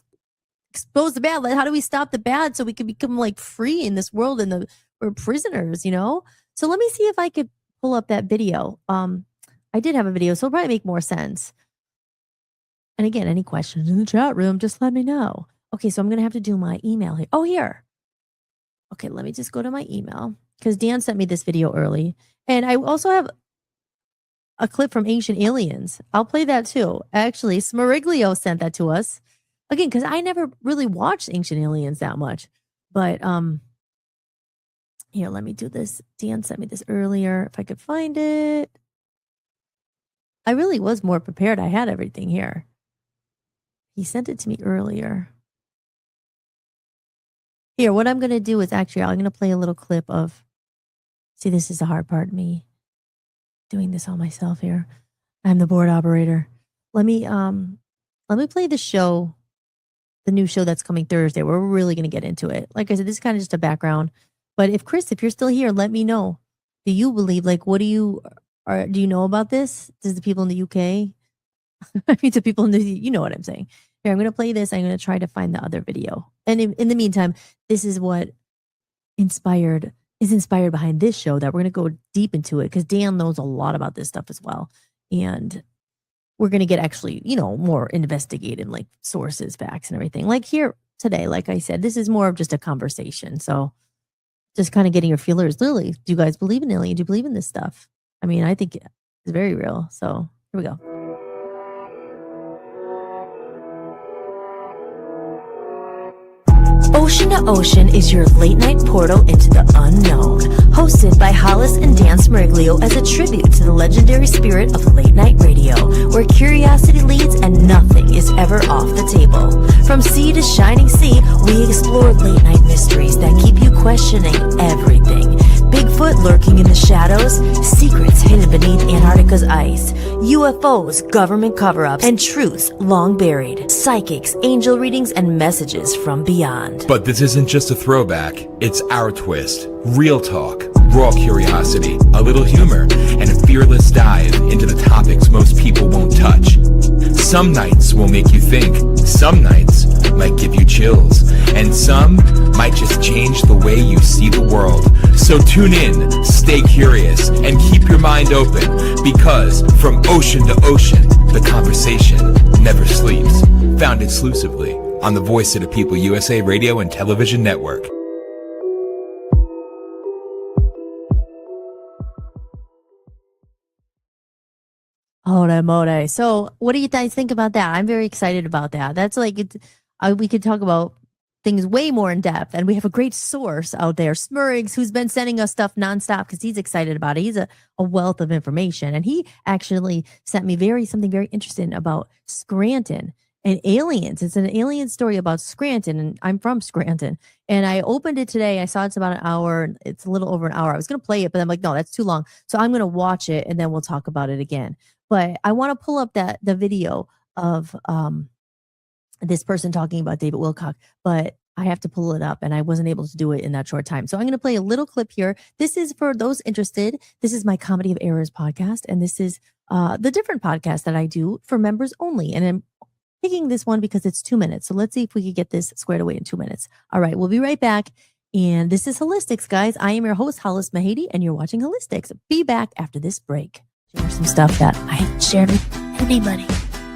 expose the bad. Like, how do we stop the bad so we can become, like, free in this world and we're prisoners, So let me see if I could pull up that video. I did have a video, so it'll probably make more sense. And again, any questions in the chat room, just let me know. Okay, so I'm going to have to do my email here. Oh, here. Okay, let me just go to my email because Dan sent me this video early. And I also have a clip from Ancient Aliens. I'll play that too. Actually, Smeriglio sent that to us. Again, because I never really watched Ancient Aliens that much. But here, let me do this. Dan sent me this earlier. If I could find it. I really was more prepared. I had everything here. He sent it to me earlier. Here, what I'm going to do is I'm going to play a little clip of, see, this is the hard part of me doing this all myself here. I'm the board operator. Let me play the show, the new show that's coming Thursday, where we're really going to get into it. Like I said, this is kind of just a background. But if you're still here, let me know. Do you believe, like, do you know about this? Does the people in the UK? I mean, to people in the, you know what I'm saying. Here, I'm going to play this. I'm going to try to find the other video. And in the meantime, this is what is inspired behind this show, that we're going to go deep into it because Dan knows a lot about this stuff as well. And we're going to get actually, more investigated, like sources, facts, and everything. Like here today, like I said, this is more of just a conversation. So just kind of getting your feelers. Lily, do you guys believe in aliens? Do you believe in this stuff? I mean, I think it's very real. So here we go. Ocean to Ocean is your late-night portal into the unknown. Hosted by Hollis and Dan Smeriglio as a tribute to the legendary spirit of late-night radio, where curiosity leads and nothing is ever off the table. From sea to shining sea, we explore late-night mysteries that keep you questioning everything. Bigfoot lurking in the shadows, secrets hidden beneath Antarctica's ice, UFOs, government cover-ups, and truths long buried, psychics, angel readings, and messages from beyond. But this isn't just a throwback, it's our twist. Real talk, raw curiosity, a little humor, and a fearless dive into the topics most people won't touch. Some nights will make you think, some nights might give you chills, and some might just change the way you see the world. So tune in, stay curious, and keep your mind open, because from ocean to ocean, the conversation never sleeps. Found exclusively on the Voice of the People USA Radio and Television Network. Holy moly. So, what do you guys think about that? I'm very excited about that. That's like, we could talk about things way more in depth. And we have a great source out there, Smurrigs, who's been sending us stuff nonstop because he's excited about it. He's a wealth of information. And he actually sent me something very interesting about Scranton and aliens. It's an alien story about Scranton. And I'm from Scranton. And I opened it today. I saw it's about an hour. It's a little over an hour. I was going to play it, but I'm like, no, that's too long. So I'm going to watch it and then we'll talk about it again. But I want to pull up the video of this person talking about David Wilcock, but I have to pull it up and I wasn't able to do it in that short time. So I'm going to play a little clip here. This is for those interested. This is my Comedy of Errors podcast. And this is the different podcast that I do for members only. And I'm picking this one because it's 2 minutes. So let's see if we could get this squared away in 2 minutes. All right, we'll be right back. And this is Hollis-tics, guys. I am your host, Hollis Mahady, and you're watching Hollis-tics. Be back after this break. Share some stuff that I haven't shared with anybody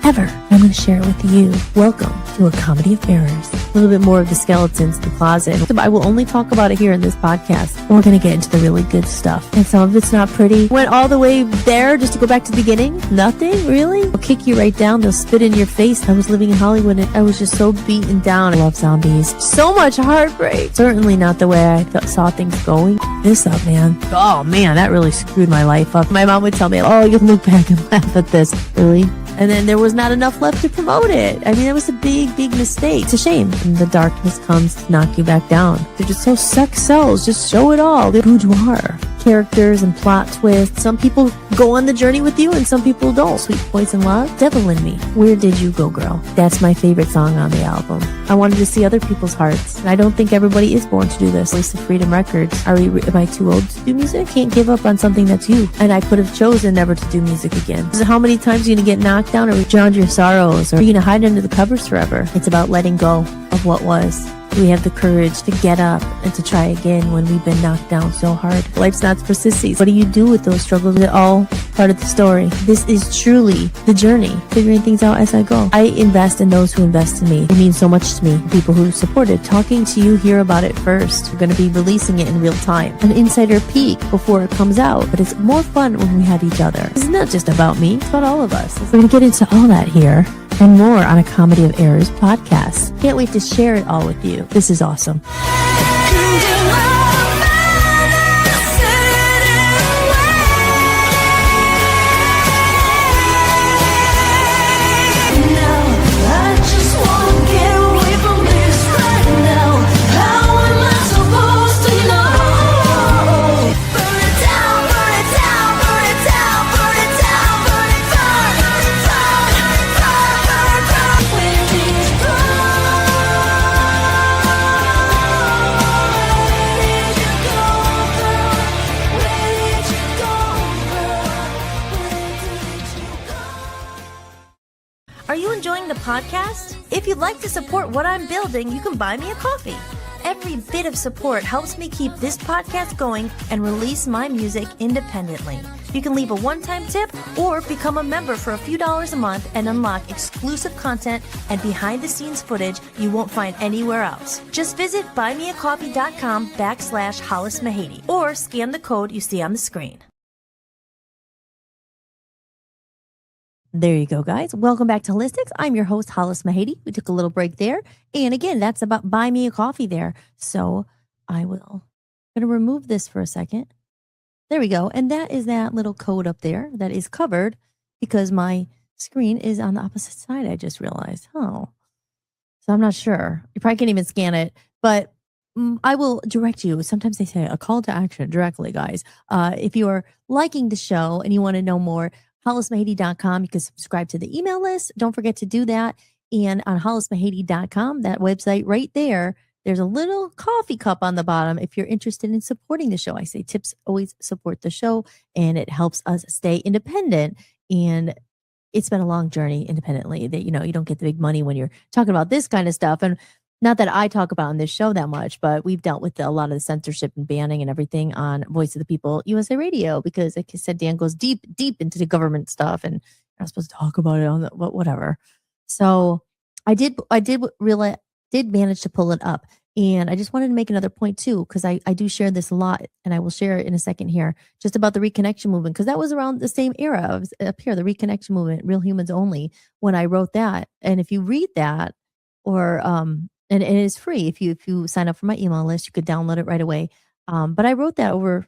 ever. I'm going to share it with you. Welcome to a Comedy of Errors. A little bit more of the skeletons, the closet. I will only talk about it here in this podcast. We're going to get into the really good stuff. And some of it's not pretty. Went all the way there just to go back to the beginning. Nothing, really? They'll kick you right down. They'll spit in your face. I was living in Hollywood and I was just so beaten down. I love zombies. So much heartbreak. Certainly not the way I saw things going. This up, man. Oh, man, that really screwed my life up. My mom would tell me, oh, you can look back and laugh at this. Really? And then there was not enough left to promote it. I mean, it was a big, big mistake. It's a shame. And the darkness comes to knock you back down. They're just so sex sells. Just show it all. They're boudoir. Characters and plot twists. Some people go on the journey with you and some people don't. Sweet Poison Love, Devil in Me. Where Did You Go, Girl? That's my favorite song on the album. I wanted to see other people's hearts. And I don't think everybody is born to do this. At least the Freedom Records. Am I too old to do music? Can't give up on something that's you. And I could have chosen never to do music again. So how many times are you going to get knocked down or drown your sorrows? Or are you going to hide under the covers forever? It's about letting go of what was. We have the courage to get up and to try again when we've been knocked down so hard. Life's not persistence. What do you do with those struggles? They're all part of the story. This is truly the journey, figuring things out as I go. I invest in those who invest in me. It means so much to me. People who support it. Talking to you, hear about it first. We're going to be releasing it in real time. An insider peek before it comes out. But it's more fun when we have each other. It's not just about me. It's about all of us. We're going to get into all that here and more on a Comedy of Errors podcast. Can't wait to share it all with you. This is awesome. Are you enjoying the podcast? If you'd like to support what I'm building, you can buy me a coffee. Every bit of support helps me keep this podcast going and release my music independently. You can leave a one-time tip or become a member for a few dollars a month and unlock exclusive content and behind-the-scenes footage you won't find anywhere else. Just visit buymeacoffee.com/Hollis Mahady or scan the code you see on the screen. There you go, guys. Welcome back to Hollis-tics. I'm your host, Hollis Mahady. We took a little break there. And again, that's about buy me a coffee there. So I'm going to remove this for a second. There we go. And that is that little code up there that is covered because my screen is on the opposite side. I just realized. Oh, so I'm not sure. You probably can't even scan it, but I will direct you. Sometimes they say a call to action directly, guys. If you are liking the show and you want to know more, hollismahady.com. You can subscribe to the email list. Don't forget to do that. And on hollismahady.com, that website right there, there's a little coffee cup on the bottom if you're interested in supporting the show. I say tips always support the show, and it helps us stay independent. And it's been a long journey independently that, you don't get the big money when you're talking about this kind of stuff. And not that I talk about on this show that much, but we've dealt with a lot of the censorship and banning and everything on Voice of the People USA Radio because, like I said, Dan goes deep into the government stuff, and I'm not supposed to talk about it on the whatever. So I did manage to pull it up, And I just wanted to make another point too, because I do share this a lot, and I will share it in a second here, just about the reconnection movement, because that was around the same era of up here, the reconnection movement, real humans only, when I wrote that. And if you read that, or and it is free if you sign up for my email list, you could download it right away. But I wrote that over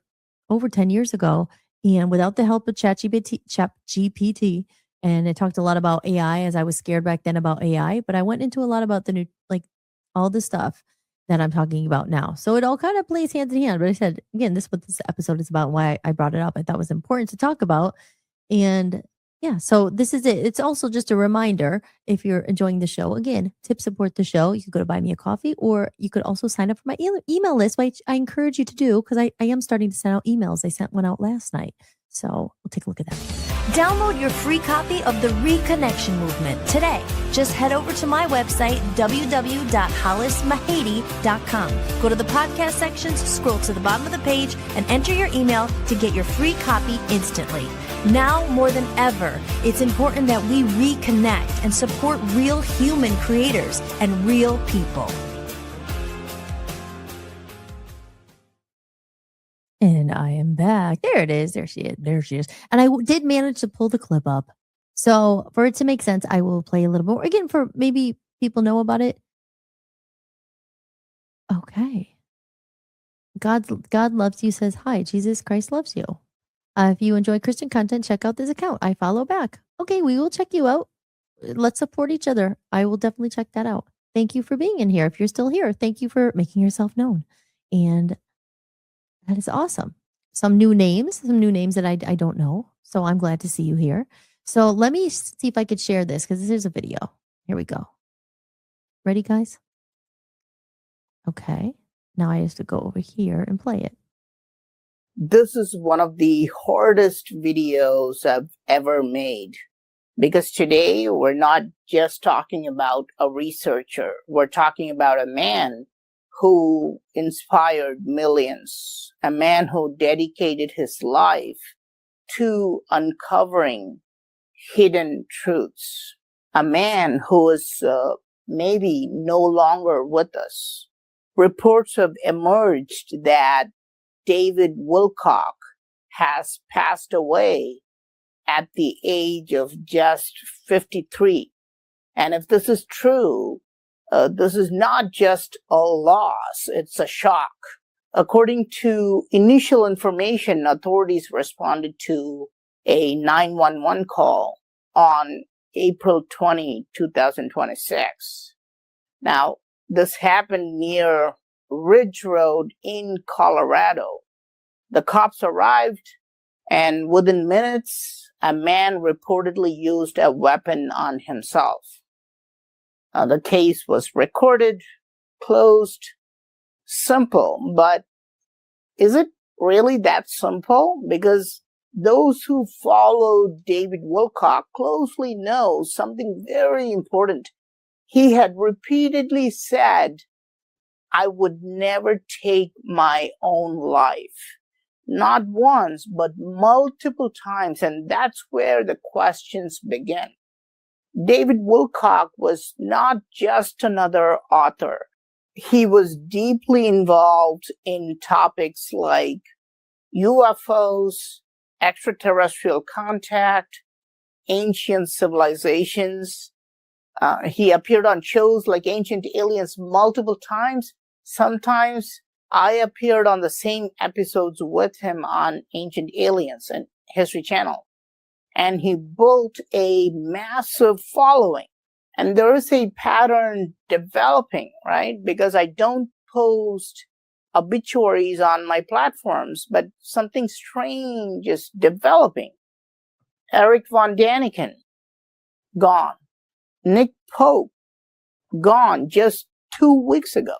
10 years ago, and without the help of ChatGPT, and it talked a lot about AI, as I was scared back then about AI, but I went into a lot about the new, like, all the stuff that I'm talking about now. So it all kind of plays hand in hand. But I said, again, this is what this episode is about, why I brought it up. I thought it was important to talk about. And yeah, so this is it. It's also just a reminder, if you're enjoying the show, again, tip support the show. You can go to buy me a coffee, or you could also sign up for my email list, which I encourage you to do, because I am starting to send out emails. I sent one out last night. So we'll take a look at that. Download your free copy of the Reconnection Movement today. Just head over to my website, www.hollismahady.com. Go to the podcast sections, scroll to the bottom of the page, and enter your email to get your free copy instantly. Now more than ever, it's important that we reconnect and support real human creators and real people. And I am back. There it is. There she is. There she is. And I did manage to pull the clip up. So for it to make sense, I will play a little more. Again, for maybe people know about it. Okay. God loves you, says, hi, Jesus Christ loves you. If you enjoy Christian content, check out this account. I follow back. Okay, we will check you out. Let's support each other. I will definitely check that out. Thank you for being in here. If you're still here, thank you for making yourself known. And that is awesome. Some new names that I don't know. So I'm glad to see you here. So let me see if I could share this, because this is a video. Here we go. Ready, guys? Okay. Now I have to go over here and play it. This is one of the hardest videos I've ever made, because today we're not just talking about a researcher. We're talking about a man who inspired millions, a man who dedicated his life to uncovering hidden truths, a man who is maybe no longer with us. Reports have emerged that David Wilcock has passed away at the age of just 53. And if this is true, this is not just a loss, it's a shock. According to initial information, authorities responded to a 911 call on April 20, 2026. Now, this happened near Ridge Road in Colorado. The cops arrived, and within minutes, a man reportedly used a weapon on himself. The case was recorded, closed, simple, but is it really that simple? Because those who follow David Wilcock closely know something very important. He had repeatedly said, I would never take my own life. Not once, but multiple times, and that's where the questions begin. David Wilcock was not just another author. He was deeply involved in topics like UFOs, extraterrestrial contact, ancient civilizations. He appeared on shows like Ancient Aliens multiple times. Sometimes I appeared on the same episodes with him on Ancient Aliens and History Channel. And he built a massive following. And there is a pattern developing, right? Because I don't post obituaries on my platforms, but something strange is developing. Eric von Daniken, gone. Nick Pope, gone just 2 weeks ago.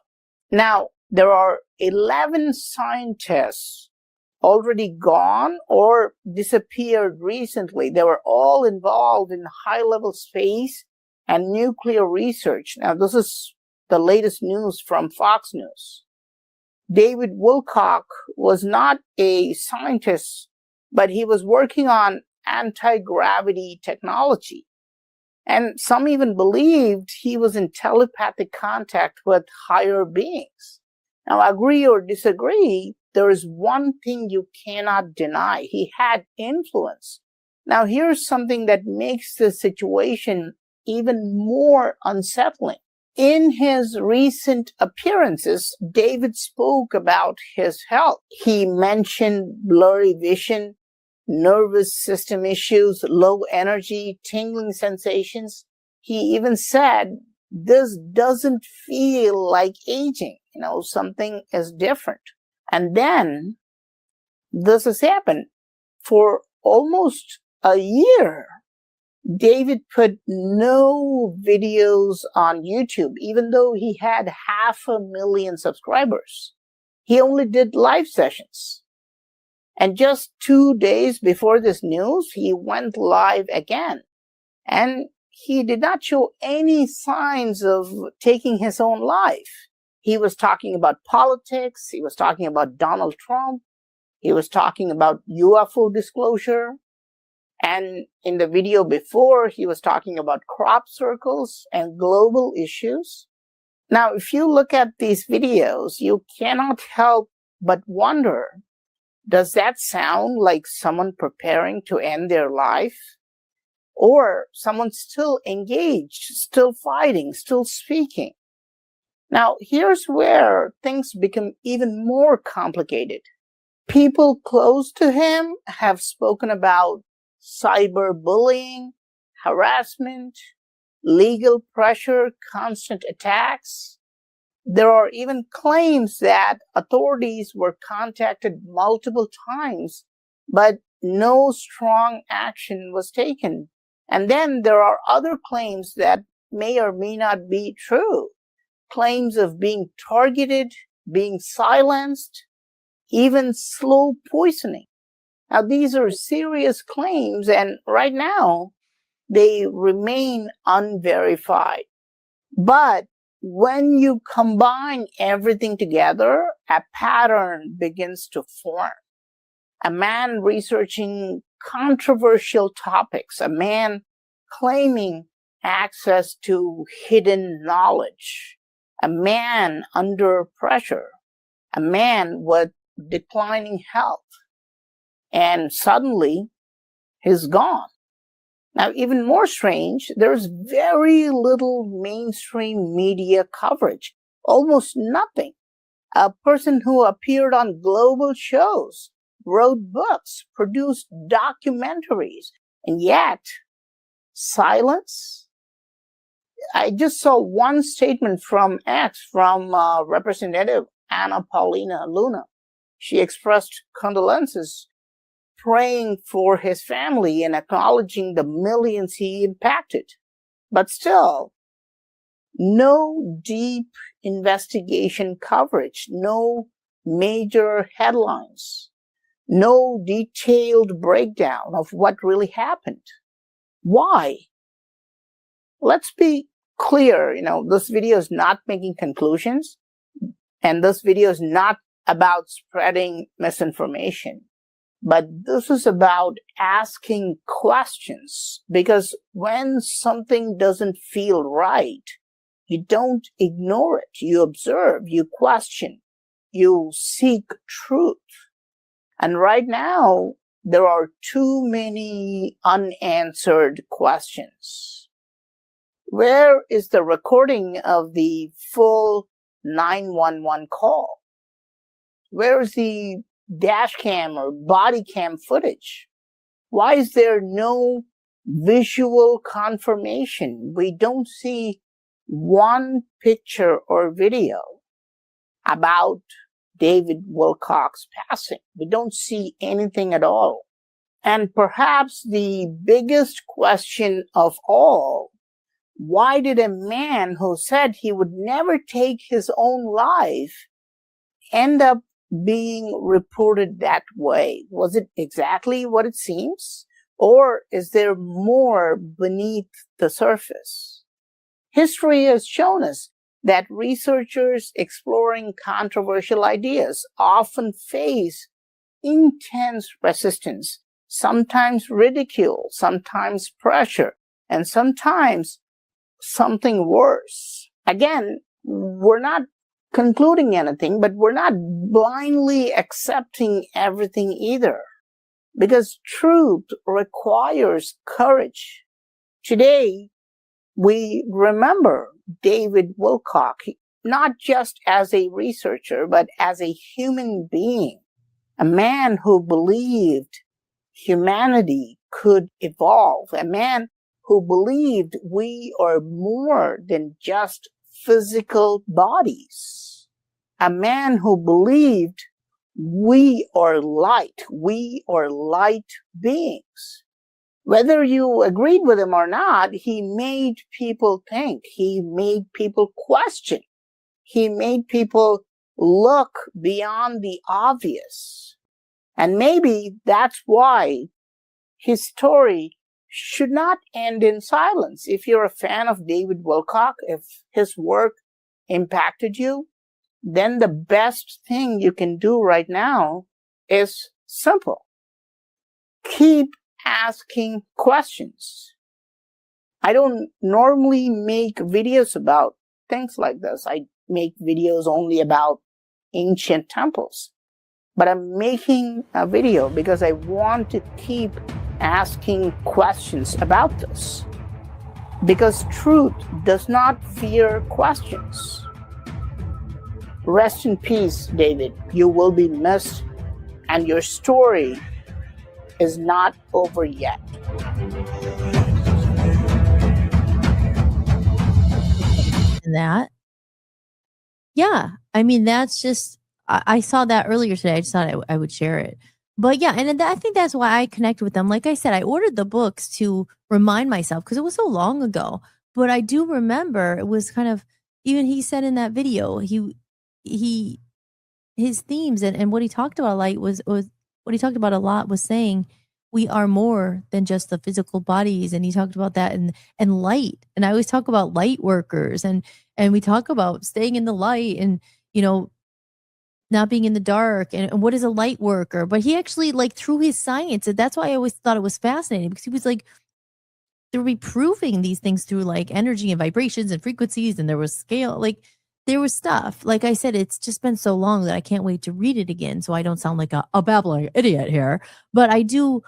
Now, there are 11 scientists already gone or disappeared recently. They were all involved in high-level space and nuclear research. Now, this is the latest news from Fox News. David Wilcock was not a scientist, but he was working on anti-gravity technology. And some even believed he was in telepathic contact with higher beings. Now, agree or disagree, there is one thing you cannot deny. He had influence. Now, here's something that makes the situation even more unsettling. In his recent appearances, David spoke about his health. He mentioned blurry vision, nervous system issues, low energy, tingling sensations. He even said, this doesn't feel like aging. Something is different. And then this has happened. For almost a year, David put no videos on YouTube, even though he had 500,000 subscribers. He only did live sessions. And just 2 days before this news, he went live again. And he did not show any signs of taking his own life. He was talking about politics. He was talking about Donald Trump. He was talking about UFO disclosure. And in the video before, he was talking about crop circles and global issues. Now, if you look at these videos, you cannot help but wonder, does that sound like someone preparing to end their life? Or someone still engaged, still fighting, still speaking? Now, here's where things become even more complicated. People close to him have spoken about cyberbullying, harassment, legal pressure, constant attacks. There are even claims that authorities were contacted multiple times, but no strong action was taken. And then there are other claims that may or may not be true. Claims of being targeted, being silenced, even slow poisoning. Now, these are serious claims, and right now, they remain unverified. But when you combine everything together, a pattern begins to form. A man researching controversial topics, a man claiming access to hidden knowledge, a man under pressure, a man with declining health, and suddenly he's gone. Now, even more strange, there's very little mainstream media coverage, almost nothing. A person who appeared on global shows, wrote books, produced documentaries, and yet silence. I just saw one statement from X, from Representative Anna Paulina Luna. She expressed condolences, praying for his family and acknowledging the millions he impacted. But still, no deep investigation coverage, no major headlines, no detailed breakdown of what really happened. Why? Let's be clear, this video is not making conclusions, and this video is not about spreading misinformation. But this is about asking questions, because when something doesn't feel right, you don't ignore it. You observe, you question, you seek truth. And right now, there are too many unanswered questions. Where is the recording of the full 911 call? Where is the dash cam or body cam footage? Why is there no visual confirmation? We don't see one picture or video about David Wilcock's passing. We don't see anything at all. And perhaps the biggest question of all, why did a man who said he would never take his own life end up being reported that way? Was it exactly what it seems? Or is there more beneath the surface? History has shown us that researchers exploring controversial ideas often face intense resistance, sometimes ridicule, sometimes pressure, and sometimes something worse. Again, we're not concluding anything, but we're not blindly accepting everything either, because truth requires courage. Today, we remember David Wilcock, not just as a researcher, but as a human being, a man who believed humanity could evolve, a man who believed we are more than just physical bodies, a man who believed we are light beings. Whether you agreed with him or not, he made people think, he made people question, he made people look beyond the obvious. And maybe that's why his story should not end in silence. If you're a fan of David Wilcock, if his work impacted you, then the best thing you can do right now is simple. Keep asking questions. I don't normally make videos about things like this. I make videos only about ancient temples. But I'm making a video because I want to keep asking questions about this. Because truth does not fear questions. Rest in peace, David. You will be missed, and your story is not over yet. And that, yeah, I mean, that's just, I saw that earlier today. I just thought I would share it. But yeah, and I think that's why I connect with them. Like I said, I ordered the books to remind myself because it was so long ago. But I do remember it was kind of, even he said in that video, his themes and what he talked about was what he talked about a lot was saying we are more than just the physical bodies. And he talked about that and light. And I always talk about light workers and we talk about staying in the light and, you know, not being in the dark and what is a light worker. But he actually, like, through his science, and that's why I always thought it was fascinating, because he was like, they're reproving these things through like energy and vibrations and frequencies, and there was scale, like there was stuff. Like I said, it's just been so long that I can't wait to read it again, so I don't sound like a babbling idiot here. But I do.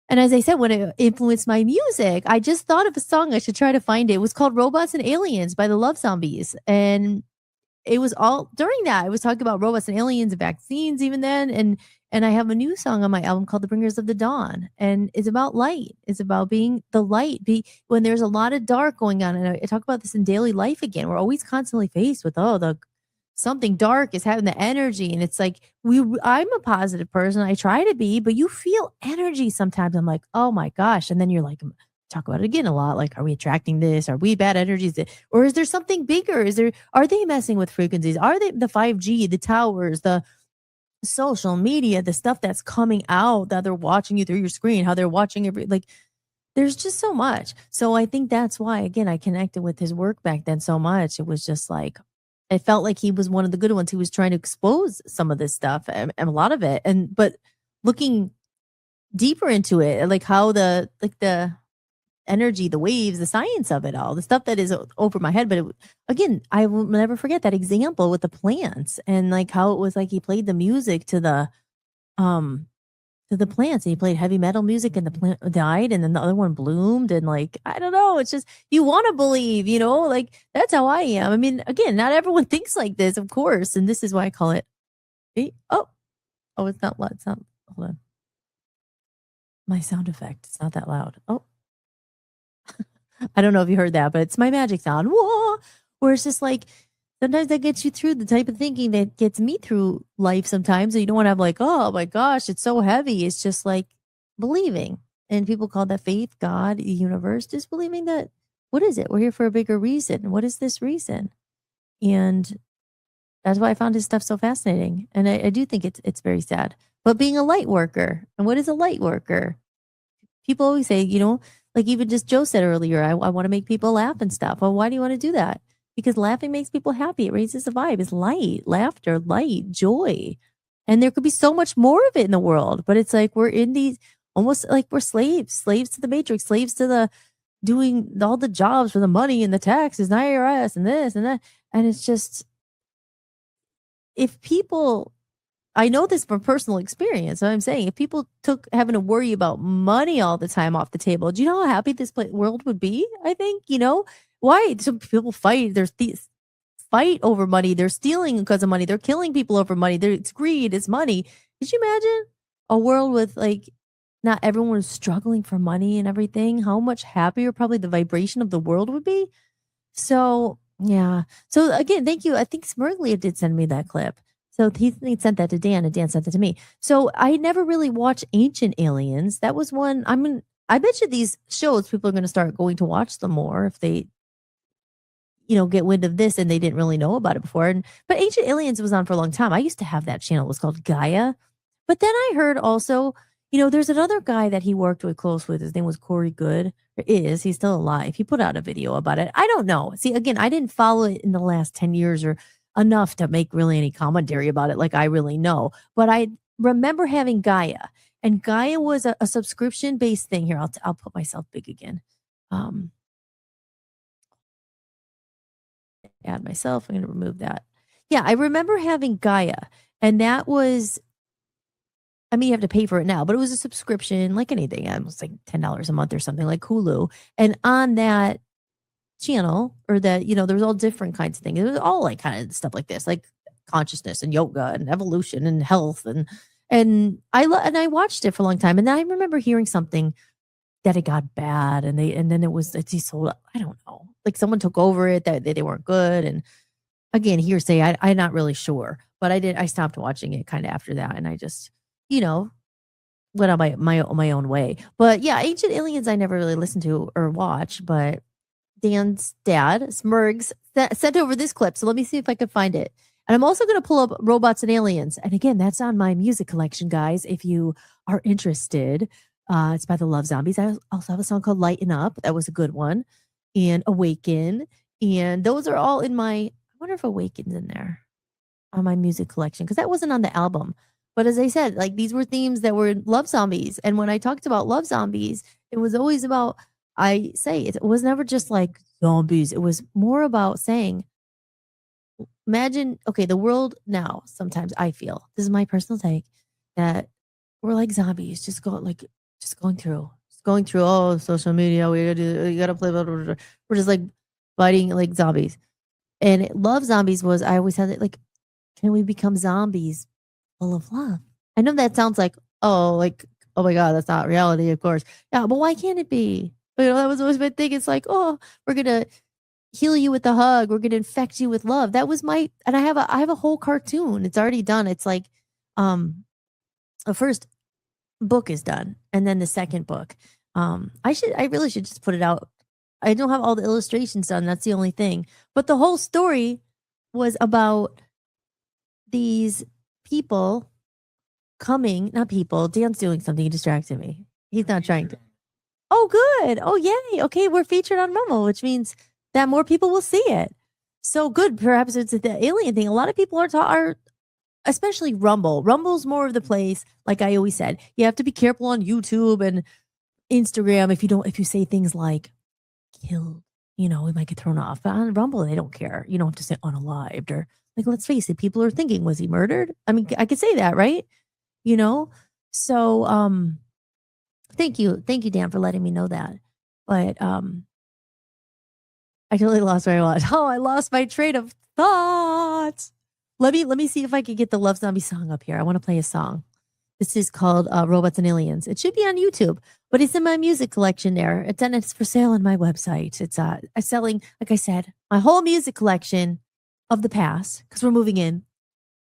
And as I said, when it influenced my music, I just thought of a song. I should try to find it. It was called Robots and Aliens by the Love Zombies. And it was all during that. I was talking about robots and aliens and vaccines even then. And I have a new song on my album called The Bringers of the Dawn. And it's about light. It's about being the light. When there's a lot of dark going on. And I talk about this in daily life again. We're always constantly faced with, something dark is having the energy. And it's like, I'm a positive person. I try to be, but you feel energy sometimes. I'm like, oh my gosh. And then you're like, talk about it again a lot. Like, are we attracting this? Are we bad energies? Or is there something bigger? Are they messing with frequencies? Are they the 5G, the towers, the social media, the stuff that's coming out that they're watching you through your screen, how they're watching there's just so much. So I think that's why, again, I connected with his work back then so much. It was just like, it felt like he was one of the good ones. He was trying to expose some of this stuff and a lot of it. But looking deeper into it, like how the energy, the waves, the science of it all, the stuff that is over my head. But again, I will never forget that example with the plants and like how it was like he played the music to the plants, and he played heavy metal music and the plant died and then the other one bloomed, and like, I don't know, it's just, you want to believe, like that's how I am. I mean, again, not everyone thinks like this, of course, and this is why I call it it's not loud. It's not, hold on, my sound effect, it's not that loud. I don't know if you heard that, but it's my magic sound. Whoa! Where it's just like, sometimes that gets you through the type of thinking that gets me through life sometimes. And you don't want to have like, oh my gosh, it's so heavy. It's just like believing. And people call that faith, God, the universe, just believing that, what is it? We're here for a bigger reason. What is this reason? And that's why I found his stuff so fascinating. And I do think it's very sad. But being a light worker, and what is a light worker? People always say, like even just Joe said earlier, I want to make people laugh and stuff. Well, why do you want to do that? Because laughing makes people happy. It raises the vibe. It's light, laughter, light, joy. And there could be so much more of it in the world. But it's like we're in these, almost like we're slaves to the matrix, slaves to doing all the jobs for the money and the taxes and IRS and this and that. And it's just, if people, I know this from personal experience. So I'm saying if people took having to worry about money all the time off the table, do you know how happy this world would be? I think, why? Some people fight. There's these fight over money. They're stealing because of money. They're killing people over money. It's greed. It's money. Could you imagine a world with like not everyone was struggling for money and everything? How much happier probably the vibration of the world would be. So yeah. So again, thank you. I think Smurglia did send me that clip. So he sent that to Dan, and Dan sent it to me. So I never really watched Ancient Aliens. That was one. I bet you these shows people are going to start going to watch them more if they, get wind of this and they didn't really know about it before. But Ancient Aliens was on for a long time. I used to have that channel. It was called Gaia. But then I heard also, there's another guy that he worked with close with. His name was Corey Good. He's still alive. He put out a video about it. I don't know. See, again, I didn't follow it in the last 10 years or enough to make really any commentary about it like I really know. But I remember having Gaia. And Gaia was a subscription-based thing. Here, I'll put myself big again. Add myself. I'm going to remove that. Yeah, I remember having Gaia. And that was, you have to pay for it now, but it was a subscription like anything. It was like $10 a month or something like Hulu. And on that channel, or that, there was all different kinds of things. It was all like kind of stuff like this, like consciousness and yoga and evolution and health. And I watched it for a long time. And then I remember hearing something that it got bad, and then he sold, I don't know, like someone took over it, that they weren't good. And again, hearsay, I'm not really sure, but I stopped watching it kind of after that. And I just, went on my own way. But yeah, Ancient Aliens, I never really listened to or watch, but Dan's dad, Smurgs, sent over this clip. So let me see if I can find it. And I'm also going to pull up Robots and Aliens. And again, that's on my music collection, guys, if you are interested. It's by the Love Zombies. I also have a song called Lighten Up. That was a good one. And Awaken. And those are all in my, I wonder if Awaken's in there on my music collection, because that wasn't on the album. But as I said, like these were themes that were Love Zombies. And when I talked about Love Zombies, it was always about, it was never just like zombies. It was more about saying, imagine, okay, the world now, sometimes I feel, this is my personal take, that we're like zombies, just going through, social media, we gotta play, blah, blah, blah. We're just like biting like zombies. And Love Zombies was, I always had it like, can we become zombies full of love? I know that sounds like, oh my God, that's not reality, of course. Yeah, but why can't it be? But that was always my thing. It's like, oh, we're gonna heal you with a hug. We're gonna infect you with love. That was and I have a whole cartoon. It's already done. It's like, the first book is done, and then the second book. I really should just put it out. I don't have all the illustrations done. That's the only thing. But the whole story was about these people not people. Dan's doing something. He distracted me. He's not trying to. Oh, good. Oh, yay. Okay, we're featured on Rumble, which means that more people will see it. So good. Perhaps it's the alien thing. A lot of people are especially Rumble. Rumble's more of the place, like I always said. You have to be careful on YouTube and Instagram if you say things like killed, we might get thrown off. But on Rumble, they don't care. You don't have to say unalived, or like, let's face it, people are thinking, was he murdered? I could say that, right? So thank you, Dan, for letting me know that. But I totally lost where I was. Oh, I lost my train of thought. Let me see if I can get the Love Zombie song up here. I want to play a song. This is called Robots and Aliens. It should be on YouTube, but it's in my music collection there. It's for sale on my website. It's I'm selling, like I said, my whole music collection of the past, because we're moving in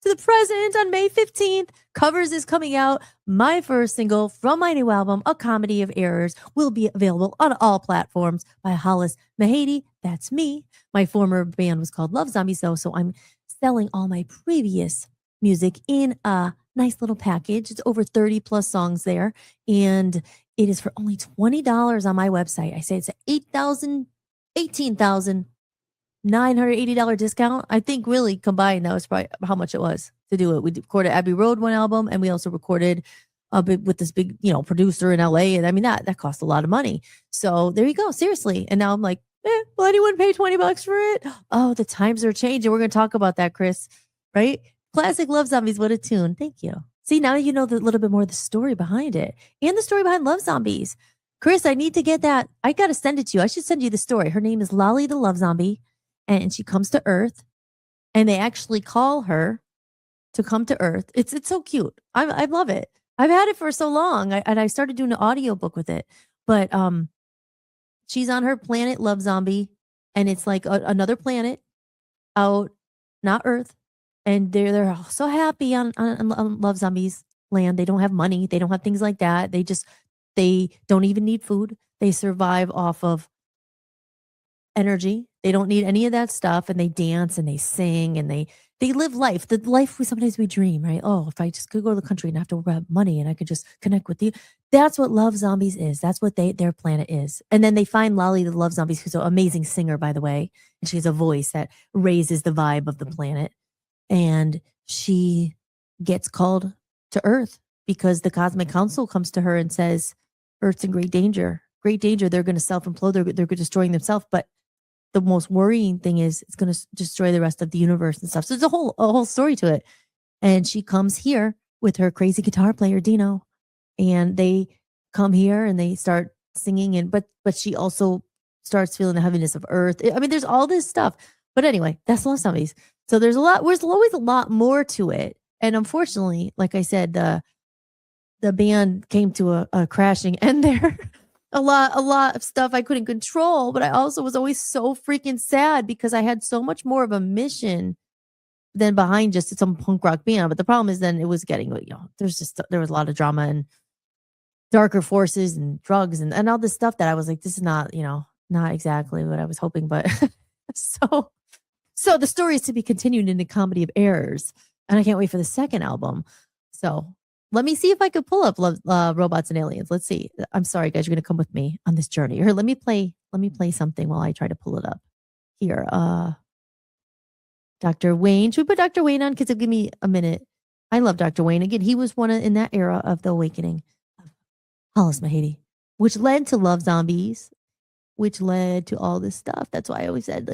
to the present on May 15th. Covers is coming out. My first single from my new album, A Comedy of Errors, will be available on all platforms by Hollis-tics. That's me. My former band was called Love Zombies, though, so I'm selling all my previous music in a nice little package. It's over 30 plus songs there, and it is for only $20 on my website. I say it's an $18,980 discount. I think really combined, that was probably how much it was to do it. We recorded Abbey Road one album, and we also recorded with this big, producer in LA. And I mean, that cost a lot of money. So there you go. Seriously. And now I'm like, will anyone pay $20 for it? Oh, the times are changing. We're going to talk about that, Chris, right? Classic Love Zombies. What a tune. Thank you. See, now you know a little bit more of the story behind it and the story behind Love Zombies. Chris, I need to get that. I got to send it to you. I should send you the story. Her name is Lolly the Love Zombie, and she comes to Earth, and they actually call her to come to Earth. It's so cute. I love it. I've had it for so long, and I started doing an audiobook with it. But she's on her planet Love Zombie, and it's like another planet out, not Earth. And they're all so happy on Love Zombies land. They don't have money. They don't have things like that. They don't even need food. They survive off of energy. They don't need any of that stuff. And they dance and they sing and they live life. The life sometimes we dream, right? Oh, if I just could go to the country and have to have money and I could just connect with you. That's what Love Zombies is. That's what their planet is. And then they find Lolly the Love Zombies, who's an amazing singer, by the way. And she has a voice that raises the vibe of the planet. And she gets called to Earth because the Cosmic Council comes to her and says, Earth's in great danger. Great danger. They're going to self-implode. They're destroying themselves. But the most worrying thing is it's going to destroy the rest of the universe and stuff. So there's a whole story to it. And she comes here with her crazy guitar player, Dino. And they come here and they start singing. But she also starts feeling the heaviness of Earth. I mean, there's all this stuff. But anyway, that's Love Zombies. So there's always a lot more to it. And unfortunately, like I said, the band came to a crashing end there. a lot of stuff I couldn't control, but I also was always so freaking sad because I had so much more of a mission than behind just some punk rock band. But the problem is then it was getting, there was a lot of drama and darker forces and drugs and all this stuff that I was like, this is not, not exactly what I was hoping. But so the story is to be continued in the comedy of errors. And I can't wait for the second album. So let me see if I could pull up Robots and Aliens. Let's see. I'm sorry, guys. You're going to come with me on this journey. Here, let me play something while I try to pull it up. Here, Dr. Wayne. Should we put Dr. Wayne on? Because it'll give me a minute. I love Dr. Wayne. Again, he was one in that era of the awakening of Hollis-tics, which led to Love Zombies, which led to all this stuff. That's why I always said,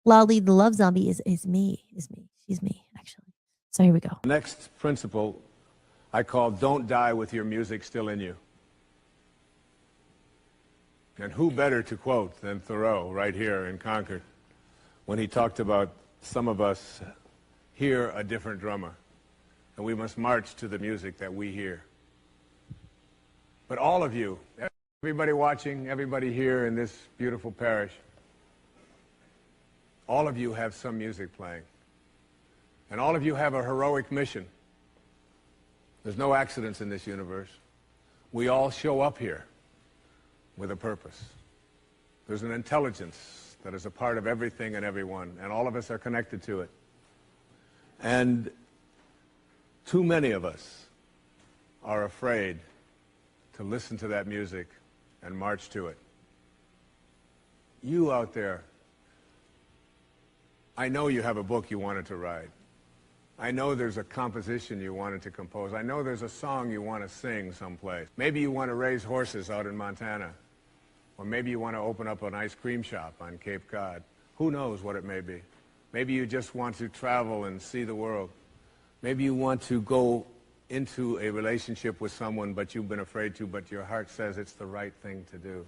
Lolly the Love Zombie is me. She's me, actually. So here we go. Next principle I call don't die with your music still in you. And who better to quote than Thoreau right here in Concord when he talked about some of us hear a different drummer and we must march to the music that we hear. But all of you, everybody watching, everybody here in this beautiful parish, all of you have some music playing. And all of you have a heroic mission. There's no accidents in this universe. We all show up here with a purpose. There's an intelligence that is a part of everything and everyone, and all of us are connected to it. And too many of us are afraid to listen to that music and march to it. You out there, I know you have a book you wanted to write. I know there's a composition you wanted to compose. I know there's a song you want to sing someplace. Maybe you want to raise horses out in Montana. Or maybe you want to open up an ice cream shop on Cape Cod. Who knows what it may be. Maybe you just want to travel and see the world. Maybe you want to go into a relationship with someone but you've been afraid to, but your heart says it's the right thing to do.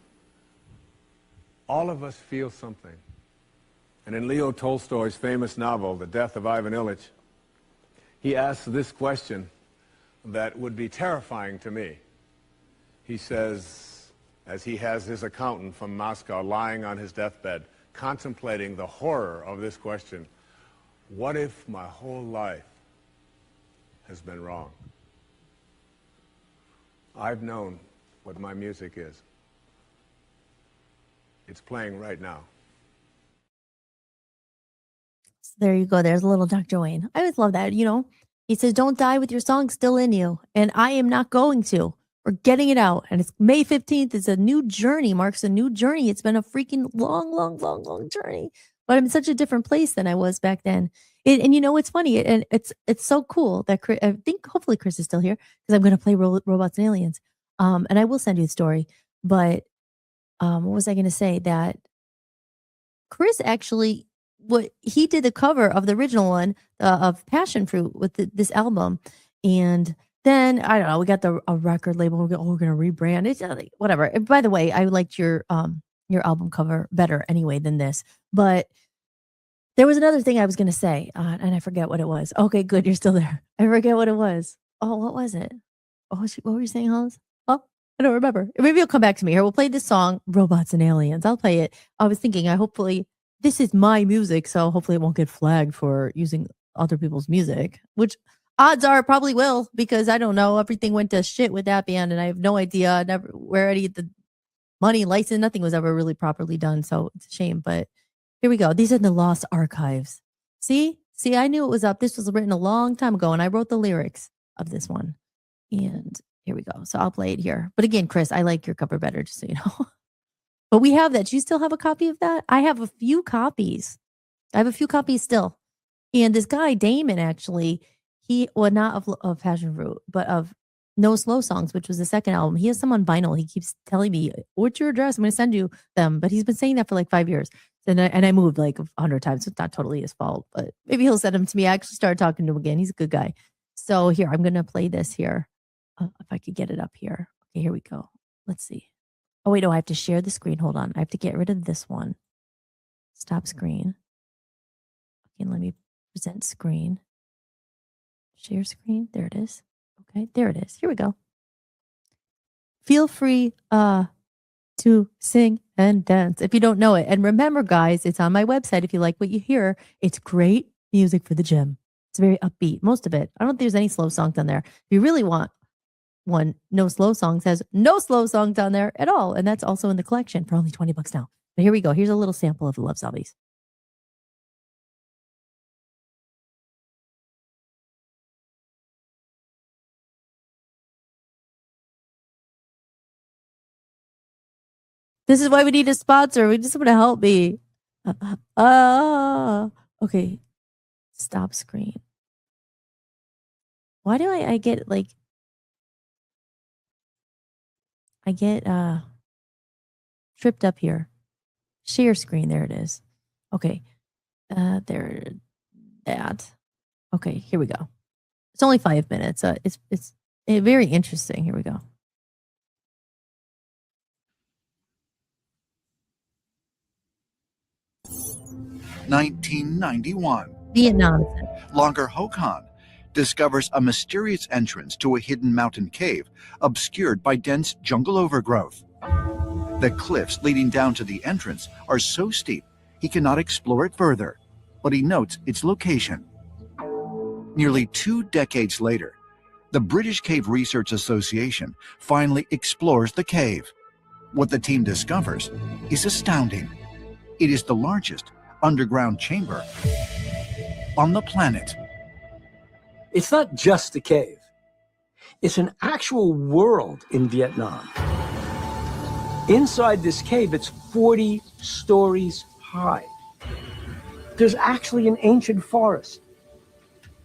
All of us feel something. And in Leo Tolstoy's famous novel, The Death of Ivan Ilyich, he asks this question that would be terrifying to me. He says, as he has his accountant from Moscow lying on his deathbed, contemplating the horror of this question, what if my whole life has been wrong? I've known what my music is. It's playing right now. There you go. There's a little Dr. Wayne. I always love that. He says, don't die with your song still in you. And I am not going to. We're getting it out. And it's May 15th. It's a new journey, marks a new journey. It's been a freaking long journey. But I'm in such a different place than I was back then. And you know what's funny? And it's so cool that I think hopefully Chris is still here because I'm going to play Robots and Aliens. And I will send you the story. But what was I going to say? That Chris actually, what he did the cover of the original one of Passion Fruit with this album, and then I don't know, we got a record label. We're going to rebrand it, whatever. And by the way, I liked your album cover better anyway than this. But there was another thing I was going to say, and I forget what it was. Okay, good, you're still there. I forget what it was. Oh, what was it? Oh, what were you saying, Hollis? Oh, I don't remember. Maybe it'll come back to me. Here, we'll play this song, Robots and Aliens. I'll play it. I was thinking, hopefully, this is my music, so hopefully it won't get flagged for using other people's music, which odds are it probably will, because I don't know. Everything went to shit with that band, and I have no idea where any of the money, license, nothing was ever really properly done, so it's a shame, but here we go. These are the lost archives. See, I knew it was up. This was written a long time ago, and I wrote the lyrics of this one. And here we go. So I'll play it here. But again, Chris, I like your cover better, just so you know. But we have that. Do you still have a copy of that? I have a few copies. I have a few copies still. And this guy, Damon, actually, not of Passion Fruit, but of No Slow Songs, which was the second album. He has some on vinyl. He keeps telling me, what's your address? I'm going to send you them. But he's been saying that for like 5 years. And I moved like 100 times. So it's not totally his fault, but maybe he'll send them to me. I actually started talking to him again. He's a good guy. So here, I'm going to play this here. If I could get it up here. Okay, here we go. Let's see. Oh, wait, no, I have to share the screen. Hold on. I have to get rid of this one. Stop screen. Okay, let me present screen. Share screen. There it is. Okay, there it is. Here we go. Feel free to sing and dance if you don't know it. And remember, guys, it's on my website. If you like what you hear, it's great music for the gym. It's very upbeat, most of it. I don't think there's any slow songs on there. If you really want one, No Slow Songs has no slow songs on there at all. And that's also in the collection for only $20 now. But here we go. Here's a little sample of the Love Zombies. This is why we need a sponsor. We just want to help me. Okay. Stop screen. Why do I get like, I get tripped up here. Share screen. There it is. Okay. That. Okay, here we go. It's only 5 minutes. It's very interesting. Here we go. (1991). Vietnam. Langer Hokan discovers a mysterious entrance to a hidden mountain cave obscured by dense jungle overgrowth. The cliffs leading down to the entrance are so steep he cannot explore it further, but he notes its location. Nearly 2 decades later, the British Cave Research Association finally explores the cave. What the team discovers is astounding. It is the largest underground chamber on the planet. It's not just a cave. It's an actual world in Vietnam. Inside this cave, it's 40 stories high. There's actually an ancient forest.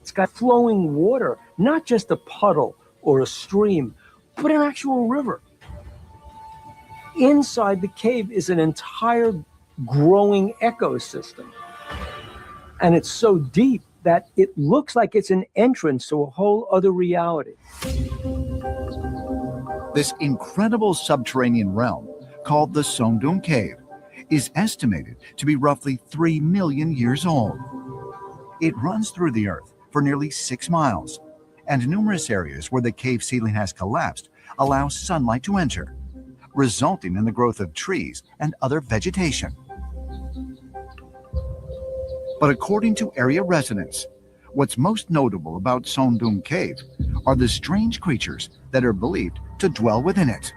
It's got flowing water, not just a puddle or a stream, but an actual river. Inside the cave is an entire growing ecosystem. And it's so deep that it looks like it's an entrance to a whole other reality. This incredible subterranean realm, called the Son Doong Cave, is estimated to be roughly 3 million years old. It runs through the earth for nearly 6 miles, and numerous areas where the cave ceiling has collapsed allow sunlight to enter, resulting in the growth of trees and other vegetation. But according to area residents, what's most notable about Son Doong Cave are the strange creatures that are believed to dwell within it.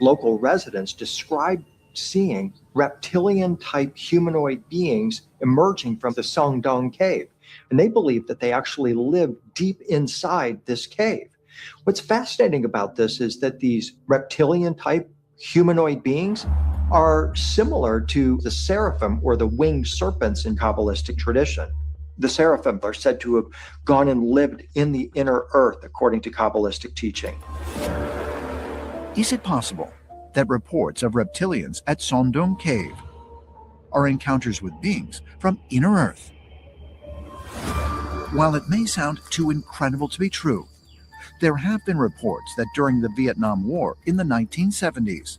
Local residents describe seeing reptilian-type humanoid beings emerging from the Son Doong Cave, and they believe that they actually live deep inside this cave. What's fascinating about this is that these reptilian-type humanoid beings are similar to the seraphim or the winged serpents in Kabbalistic tradition. The seraphim are said to have gone and lived in the inner earth, according to Kabbalistic teaching. Is it possible that reports of reptilians at Sondong Cave are encounters with beings from inner Earth? While it may sound too incredible to be true, there have been reports that during the Vietnam War in the 1970s,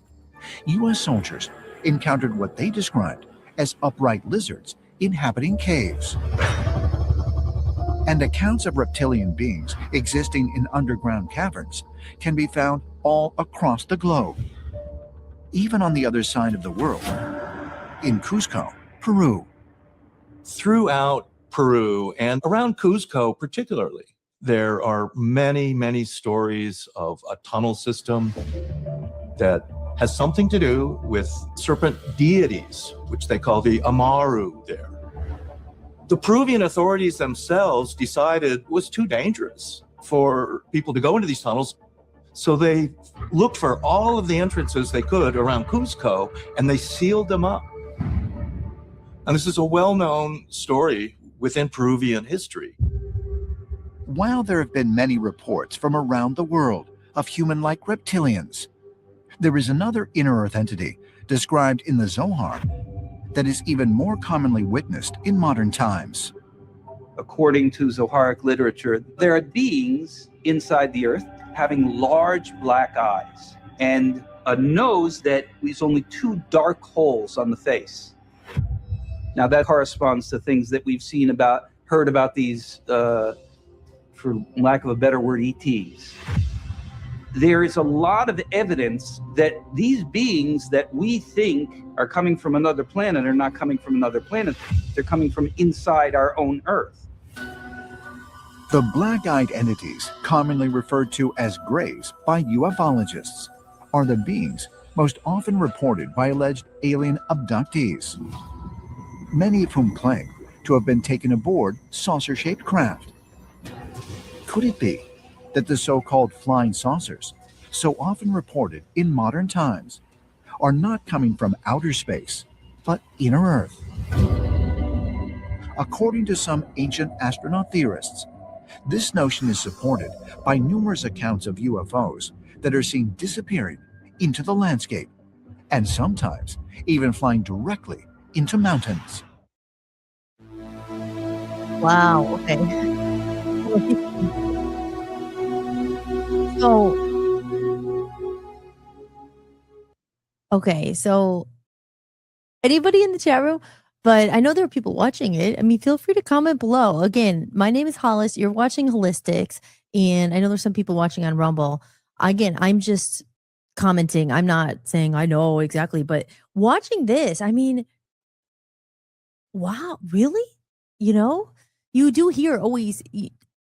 U.S. soldiers encountered what they described as upright lizards inhabiting caves. And accounts of reptilian beings existing in underground caverns can be found all across the globe, even on the other side of the world, in Cusco, Peru. Throughout Peru and around Cusco particularly, there are many, many stories of a tunnel system that has something to do with serpent deities, which they call the Amaru there. The Peruvian authorities themselves decided it was too dangerous for people to go into these tunnels, so they looked for all of the entrances they could around Cusco, and they sealed them up. And this is a well-known story within Peruvian history. While there have been many reports from around the world of human-like reptilians, there is another inner Earth entity described in the Zohar that is even more commonly witnessed in modern times. According to Zoharic literature, there are beings inside the earth having large black eyes and a nose that leaves only 2 dark holes on the face. Now that corresponds to things that we've heard about these, for lack of a better word, ETs. There is a lot of evidence that these beings that we think are coming from another planet are not coming from another planet. They're coming from inside our own Earth. The black-eyed entities, commonly referred to as grays by ufologists, are the beings most often reported by alleged alien abductees, many of whom claim to have been taken aboard saucer-shaped craft. Could it be that the so-called flying saucers, so often reported in modern times, are not coming from outer space, but inner Earth? According to some ancient astronaut theorists, this notion is supported by numerous accounts of UFOs that are seen disappearing into the landscape, and sometimes even flying directly into mountains. Wow. Okay. So anybody in the chat room, but I know there are people watching it. I mean, feel free to comment below. Again, my name is Hollis. You're watching Hollis-tics, and I know there's some people watching on Rumble. Again, I'm just commenting. I'm not saying I know exactly, but watching this, I mean, wow, really? You know, you do hear always,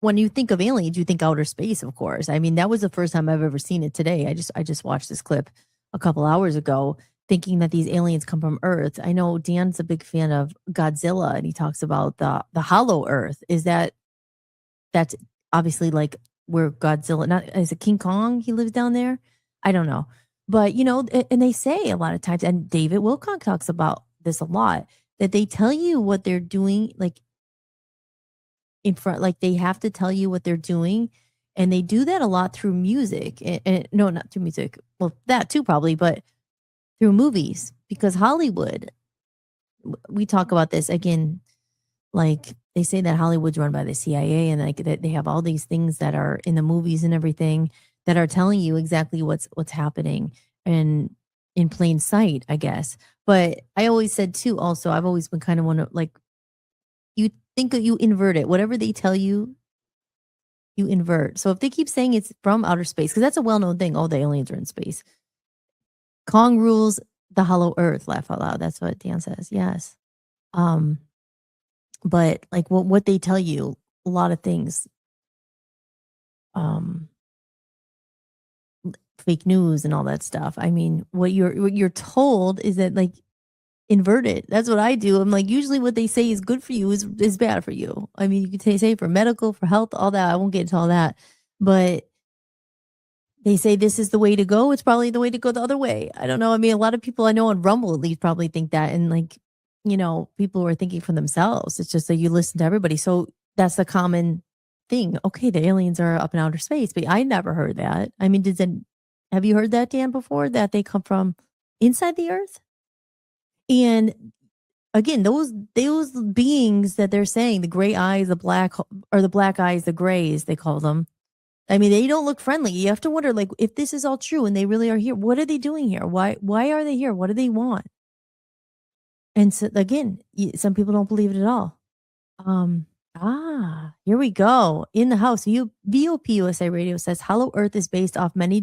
when you think of aliens, you think outer space, of course. I mean, that was the first time I've ever seen it today. I just watched this clip a couple hours ago, thinking that these aliens come from Earth. I know Dan's a big fan of Godzilla, and he talks about the hollow Earth. That's obviously like where Godzilla, not is it King Kong? He lives down there. I don't know, but you know, and they say a lot of times, and David Wilcock talks about this a lot, that they tell you what they're doing, like in front, like they have to tell you what they're doing. And they do that a lot through music. And no, not through music. Well, that too, probably, but through movies. Because Hollywood, we talk about this again, like they say that Hollywood's run by the CIA, and like that they have all these things that are in the movies and everything that are telling you exactly what's happening and in plain sight, I guess. But I always said too, also, I've always been kind of one of like, you think that you invert it. Whatever they tell you, you invert. So if they keep saying it's from outer space, because that's a well-known thing. Oh, the aliens are in space. Kong rules the hollow earth. Laugh out loud. That's what Dan says. Yes. But like what they tell you, a lot of things, fake news and all that stuff. I mean, what you're told is that like invert it. That's what I do. I'm like, usually what they say is good for you is bad for you. I mean, you could say for medical, for health, all that. I won't get into all that, but they say this is the way to go. It's probably the way to go the other way. I don't know. I mean, a lot of people I know on Rumble at least probably think that, and like people were thinking for themselves. It's just that you listen to everybody. So that's the common thing. Okay, the aliens are up in outer space, but I never heard that. I mean, have you heard that, Dan, before, that they come from inside the earth? And again, those beings that they're saying, the gray eyes, the black eyes, the grays, they call them. I mean, they don't look friendly. You have to wonder, like, if this is all true and they really are here, what are they doing here? Why are they here? What do they want? And so again, some people don't believe it at all. Here we go. In the house, VOP USA Radio says Hollow Earth is based off many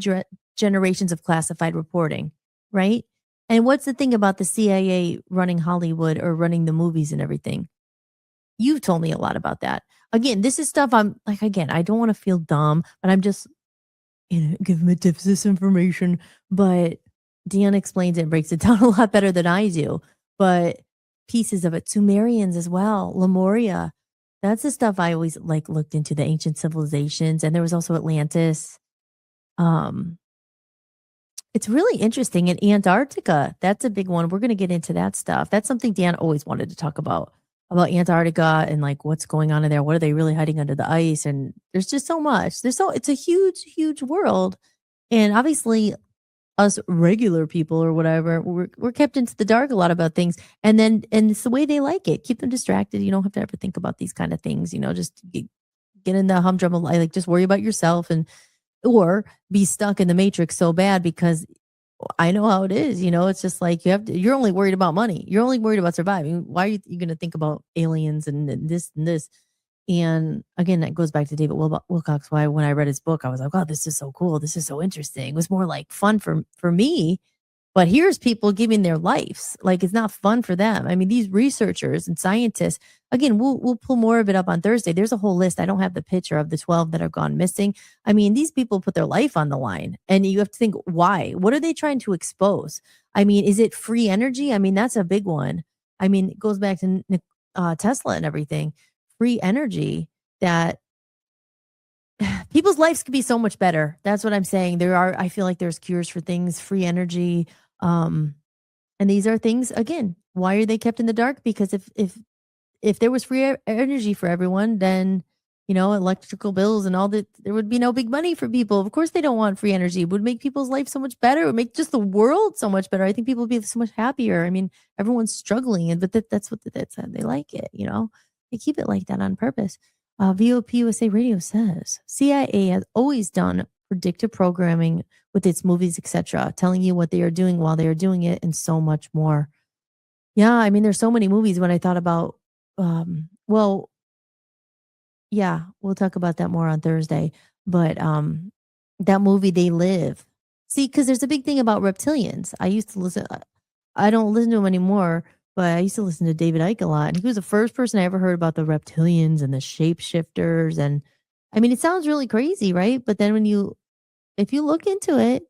generations of classified reporting, right? And what's the thing about the CIA running Hollywood or running the movies and everything? You've told me a lot about that. Again, this is stuff I'm like, again, I don't want to feel dumb, but I'm just, give them this information. But Deanna explains it and breaks it down a lot better than I do. But pieces of it, Sumerians as well, Lemuria. That's the stuff I always looked into, the ancient civilizations. And there was also Atlantis. It's really interesting. In Antarctica, that's a big one. We're going to get into that stuff. That's something Dan always wanted to talk about Antarctica and what's going on in there. What are they really hiding under the ice? And there's just so much. It's a huge, huge world. And obviously us regular people or whatever, we're kept into the dark a lot about things. And it's the way they like it. Keep them distracted. You don't have to ever think about these kind of things, just get in the humdrum of life, just worry about yourself or be stuck in the matrix so bad, because I know how it is. It's just like you're only worried about money. You're only worried about surviving. Why are you going to think about aliens and this and this? And again, that goes back to David Wilcock's. Why, when I read his book, I was like, oh, this is so cool. This is so interesting. It was more like fun for me. But here's people giving their lives. It's not fun for them. I mean, these researchers and scientists, again, we'll pull more of it up on Thursday. There's a whole list. I don't have the picture of the 12 that have gone missing. I mean, these people put their life on the line, and you have to think, why? What are they trying to expose? I mean, is it free energy? I mean, that's a big one. I mean, it goes back to Tesla and everything. Free energy, that people's lives could be so much better. That's what I'm saying. I feel like there's cures for things, free energy. And these are things, again, why are they kept in the dark? Because if there was free energy for everyone, then, electrical bills and all that, there would be no big money for people. Of course, they don't want free energy. It would make people's life so much better. It would make just the world so much better. I think people would be so much happier. I mean, everyone's struggling, but that's they like it, They keep it like that on purpose. VOP USA Radio says CIA has always done predictive programming with its movies, etc., telling you what they are doing while they are doing it, and so much more. Yeah, I mean, there's so many movies. When I thought about, yeah, we'll talk about that more on Thursday. But that movie, They Live. See, because there's a big thing about reptilians. I used to listen. I don't listen to them anymore. But I used to listen to David Icke a lot. And he was the first person I ever heard about the reptilians and the shapeshifters. And I mean, it sounds really crazy, right? But then if you look into it,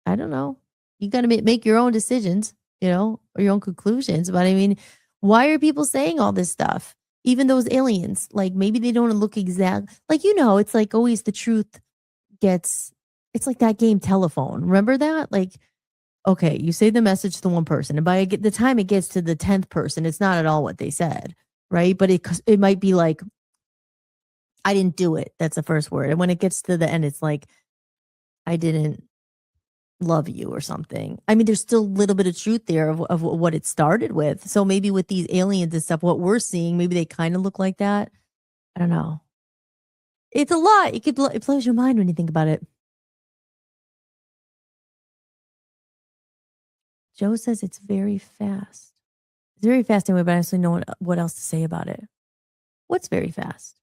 I don't know, you got to make your own decisions, or your own conclusions. But I mean, why are people saying all this stuff? Even those aliens, maybe they don't look exact. It's like always the truth it's like that game Telephone. Remember that? Okay, you say the message to the one person, and by the time it gets to the 10th person, it's not at all what they said, right? But it might be like, I didn't do it. That's the first word. And when it gets to the end, it's like, I didn't love you or something. I mean, there's still a little bit of truth there of what it started with. So maybe with these aliens and stuff, what we're seeing, maybe they kind of look like that. I don't know. It's a lot. It blows your mind when you think about it. Joe says it's very fast. It's very fast anyway, but I actually know what else to say about it. What's very fast?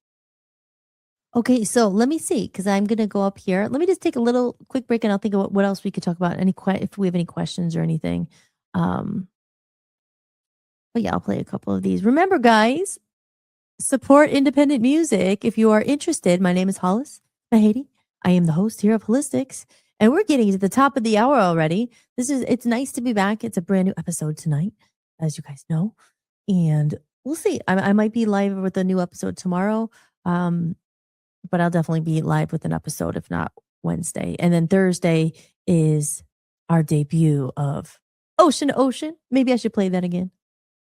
Okay, so let me see, because I'm going to go up here. Let me just take a little quick break, and I'll think of what else we could talk about, if we have any questions or anything. But yeah, I'll play a couple of these. Remember, guys, support independent music. If you are interested, my name is Hollis Mahady. I am the host here of Hollis-tics. And we're getting to the top of the hour already. It's nice to be back. It's a brand new episode tonight, as you guys know. And we'll see. I might be live with a new episode tomorrow. But I'll definitely be live with an episode, if not Wednesday. And then Thursday is our debut of Ocean to Ocean. Maybe I should play that again.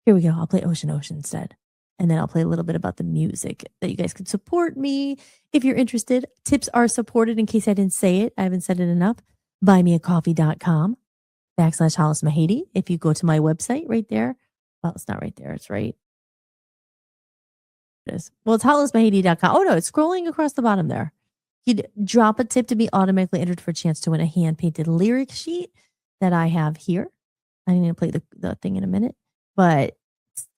Here we go. I'll play Ocean instead. And then I'll play a little bit about the music that you guys could support me if you're interested. Tips are supported in case I didn't say it. I haven't said it enough. buymeacoffee.com/Hollis Mahady. If you go to my website right there. Well, it's not right there. It's right. It is. Well, it's hollismahady.com. Oh, no, it's scrolling across the bottom there. You'd drop a tip to be automatically entered for a chance to win a hand-painted lyric sheet that I have here. I'm going to play the thing in a minute. But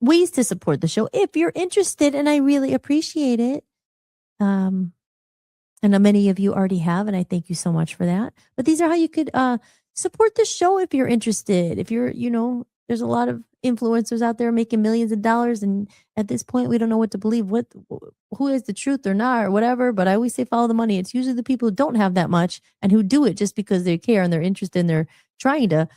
ways to support the show if you're interested, and I really appreciate it. I know many of you already have, and I thank you so much for that. But these are how you could support the show if you're interested. If you're, there's a lot of influencers out there making millions of dollars, and at this point, we don't know what to believe, who is the truth or not, or whatever. But I always say follow the money. It's usually the people who don't have that much and who do it just because they care and they're interested and they're trying to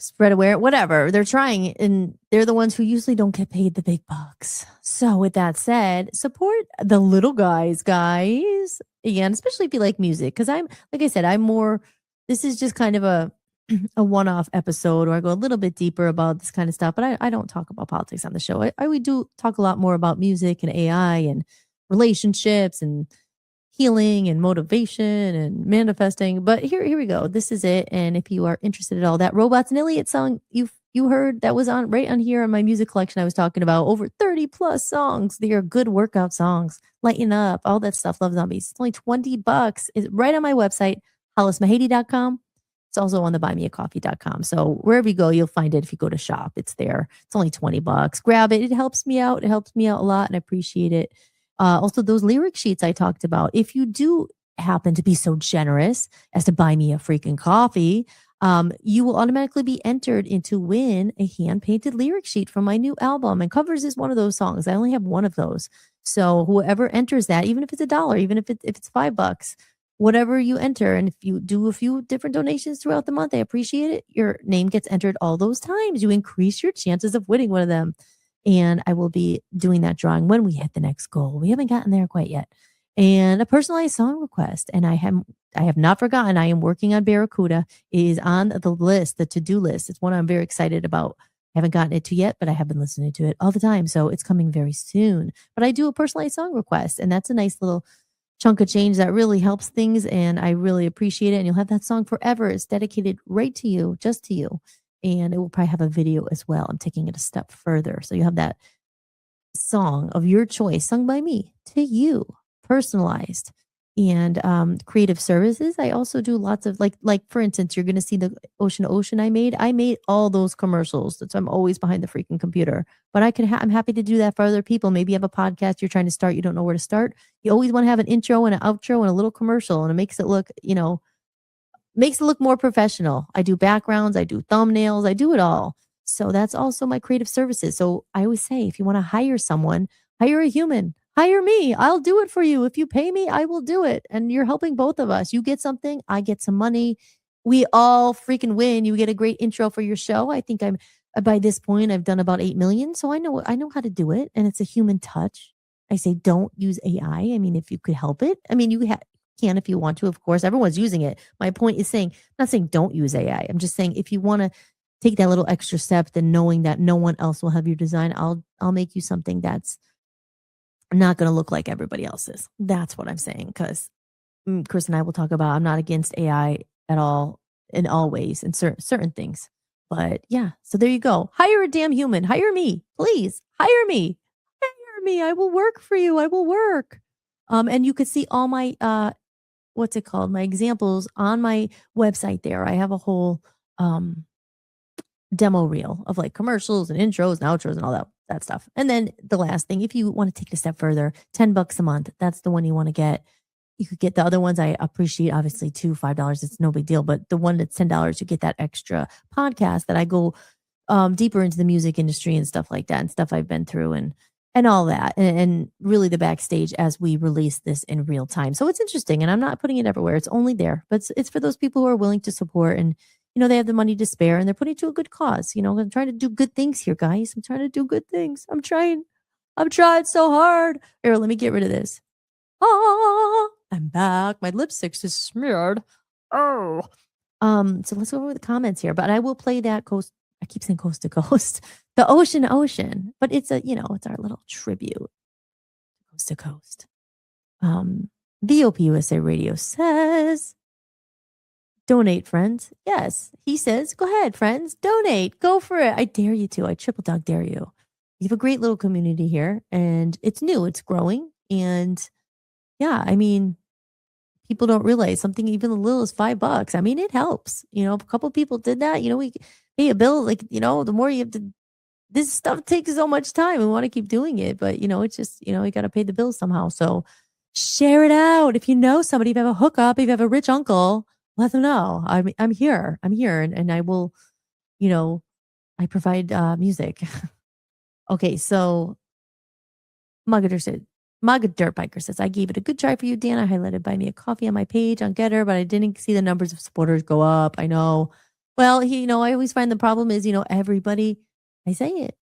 spread awareness, whatever. They're trying, and they're the ones who usually don't get paid the big bucks. So with that said, support the little guys. Again, especially if you like music. Because like I said, this is just kind of a one-off episode where I go a little bit deeper about this kind of stuff. But I don't talk about politics on the show. We do talk a lot more about music and AI and relationships and healing and motivation and manifesting. But here we go. This is it. And if you are interested at all, that Robots and Elliot song you heard, that was right on here on my music collection I was talking about, over 30 plus songs. They are good workout songs. Lighten up, all that stuff. Love Zombies. It's only $20. It's right on my website, hollismahady.com. It's also on the buymeacoffee.com. So wherever you go, you'll find it. If you go to shop, it's there. It's only $20. Grab it. It helps me out. It helps me out a lot, and I appreciate it. Also, those lyric sheets I talked about, if you do happen to be so generous as to buy me a freaking coffee, you will automatically be entered into win a hand-painted lyric sheet from my new album. And Covers is one of those songs. I only have one of those. So whoever enters that, even if it's $1, even if it's $5, whatever you enter, and if you do a few different donations throughout the month, I appreciate it. Your name gets entered all those times. You increase your chances of winning one of them. And I will be doing that drawing when we hit the next goal. We haven't gotten there quite yet. And a personalized song request. And I have not forgotten. I am working on Barracuda. It is on the list, the to-do list. It's one I'm very excited about. I haven't gotten it to yet, but I have been listening to it all the time. So it's coming very soon. But I do a personalized song request. And that's a nice little chunk of change that really helps things. And I really appreciate it. And you'll have that song forever. It's dedicated right to you, just to you. And it will probably have a video as well. I'm taking it a step further. So you have that song of your choice sung by me to you, personalized. And creative services, I also do lots of like for instance, you're going to see the Ocean I made all those commercials. So I'm always behind the freaking computer. But I'm happy to do that for other people. Maybe you have a podcast you're trying to start, you don't know where to start. You always want to have an intro and an outro and a little commercial, and it makes it look, makes it look more professional. I do backgrounds, I do thumbnails, I do it all. So that's also my creative services. So I always say, if you want to hire someone, hire a human, hire me. I'll do it for you. If you pay me, I will do it. And you're helping both of us. You get something, I get some money. We all freaking win. You get a great intro for your show. I think by this point, I've done about 8 million. So I know how to do it. And it's a human touch. I say, don't use AI. I mean, if you could help it. I mean, you can if you want to, of course. Everyone's using it. My point is I'm not saying don't use AI. I'm just saying if you want to take that little extra step, then knowing that no one else will have your design, I'll make you something that's not going to look like everybody else's. That's what I'm saying. Because Chris and I will talk about, I'm not against AI at all in all ways in certain things. But yeah, so there you go. Hire a damn human. Hire me, please. Hire me. Hire me. I will work for you. I will work. And you could see all my my examples on my website there. I have a whole demo reel of like commercials and intros and outros and all that stuff. And then the last thing, if you want to take it a step further, $10 a month, that's the one you want to get. You could get the other ones. I appreciate obviously $5. It's no big deal, but the one that's $10, you get that extra podcast that I go deeper into the music industry and stuff like that, and stuff I've been through and all that, and really the backstage as we release this in real time. So it's interesting, and I'm not putting it everywhere. It's only there, but it's for those people who are willing to support, and they have the money to spare, and they're putting it to a good cause. I'm trying to do good things here, guys. I'm trying to do good things. I'm trying so hard. Here, let me get rid of this. I'm back. My lipstick's just smeared. Oh. So let's go over the comments here, but I will play that I keep saying coast to coast, the ocean, but it's it's our little tribute coast to coast. VOP USA Radio says, donate, friends. Yes, he says, go ahead, friends, donate, go for it. I dare you to. I triple dog dare you. We have a great little community here, and it's new, it's growing, and yeah, I mean, people don't realize something even as little as $5. I mean, it helps. If a couple people did that, we pay a bill. Like, the more you have to, this stuff takes so much time. We want to keep doing it, but it's just, you got to pay the bill somehow. So share it out. If you know somebody, if you have a hookup, if you have a rich uncle, let them know. I'm here. And I will, I provide music. Okay, so Mugga Dirt Biker says, I gave it a good try for you, Dan. I highlighted buy me a coffee on my page on Getter, but I didn't see the numbers of supporters go up. I know. Well, I always find the problem is, everybody, I say it,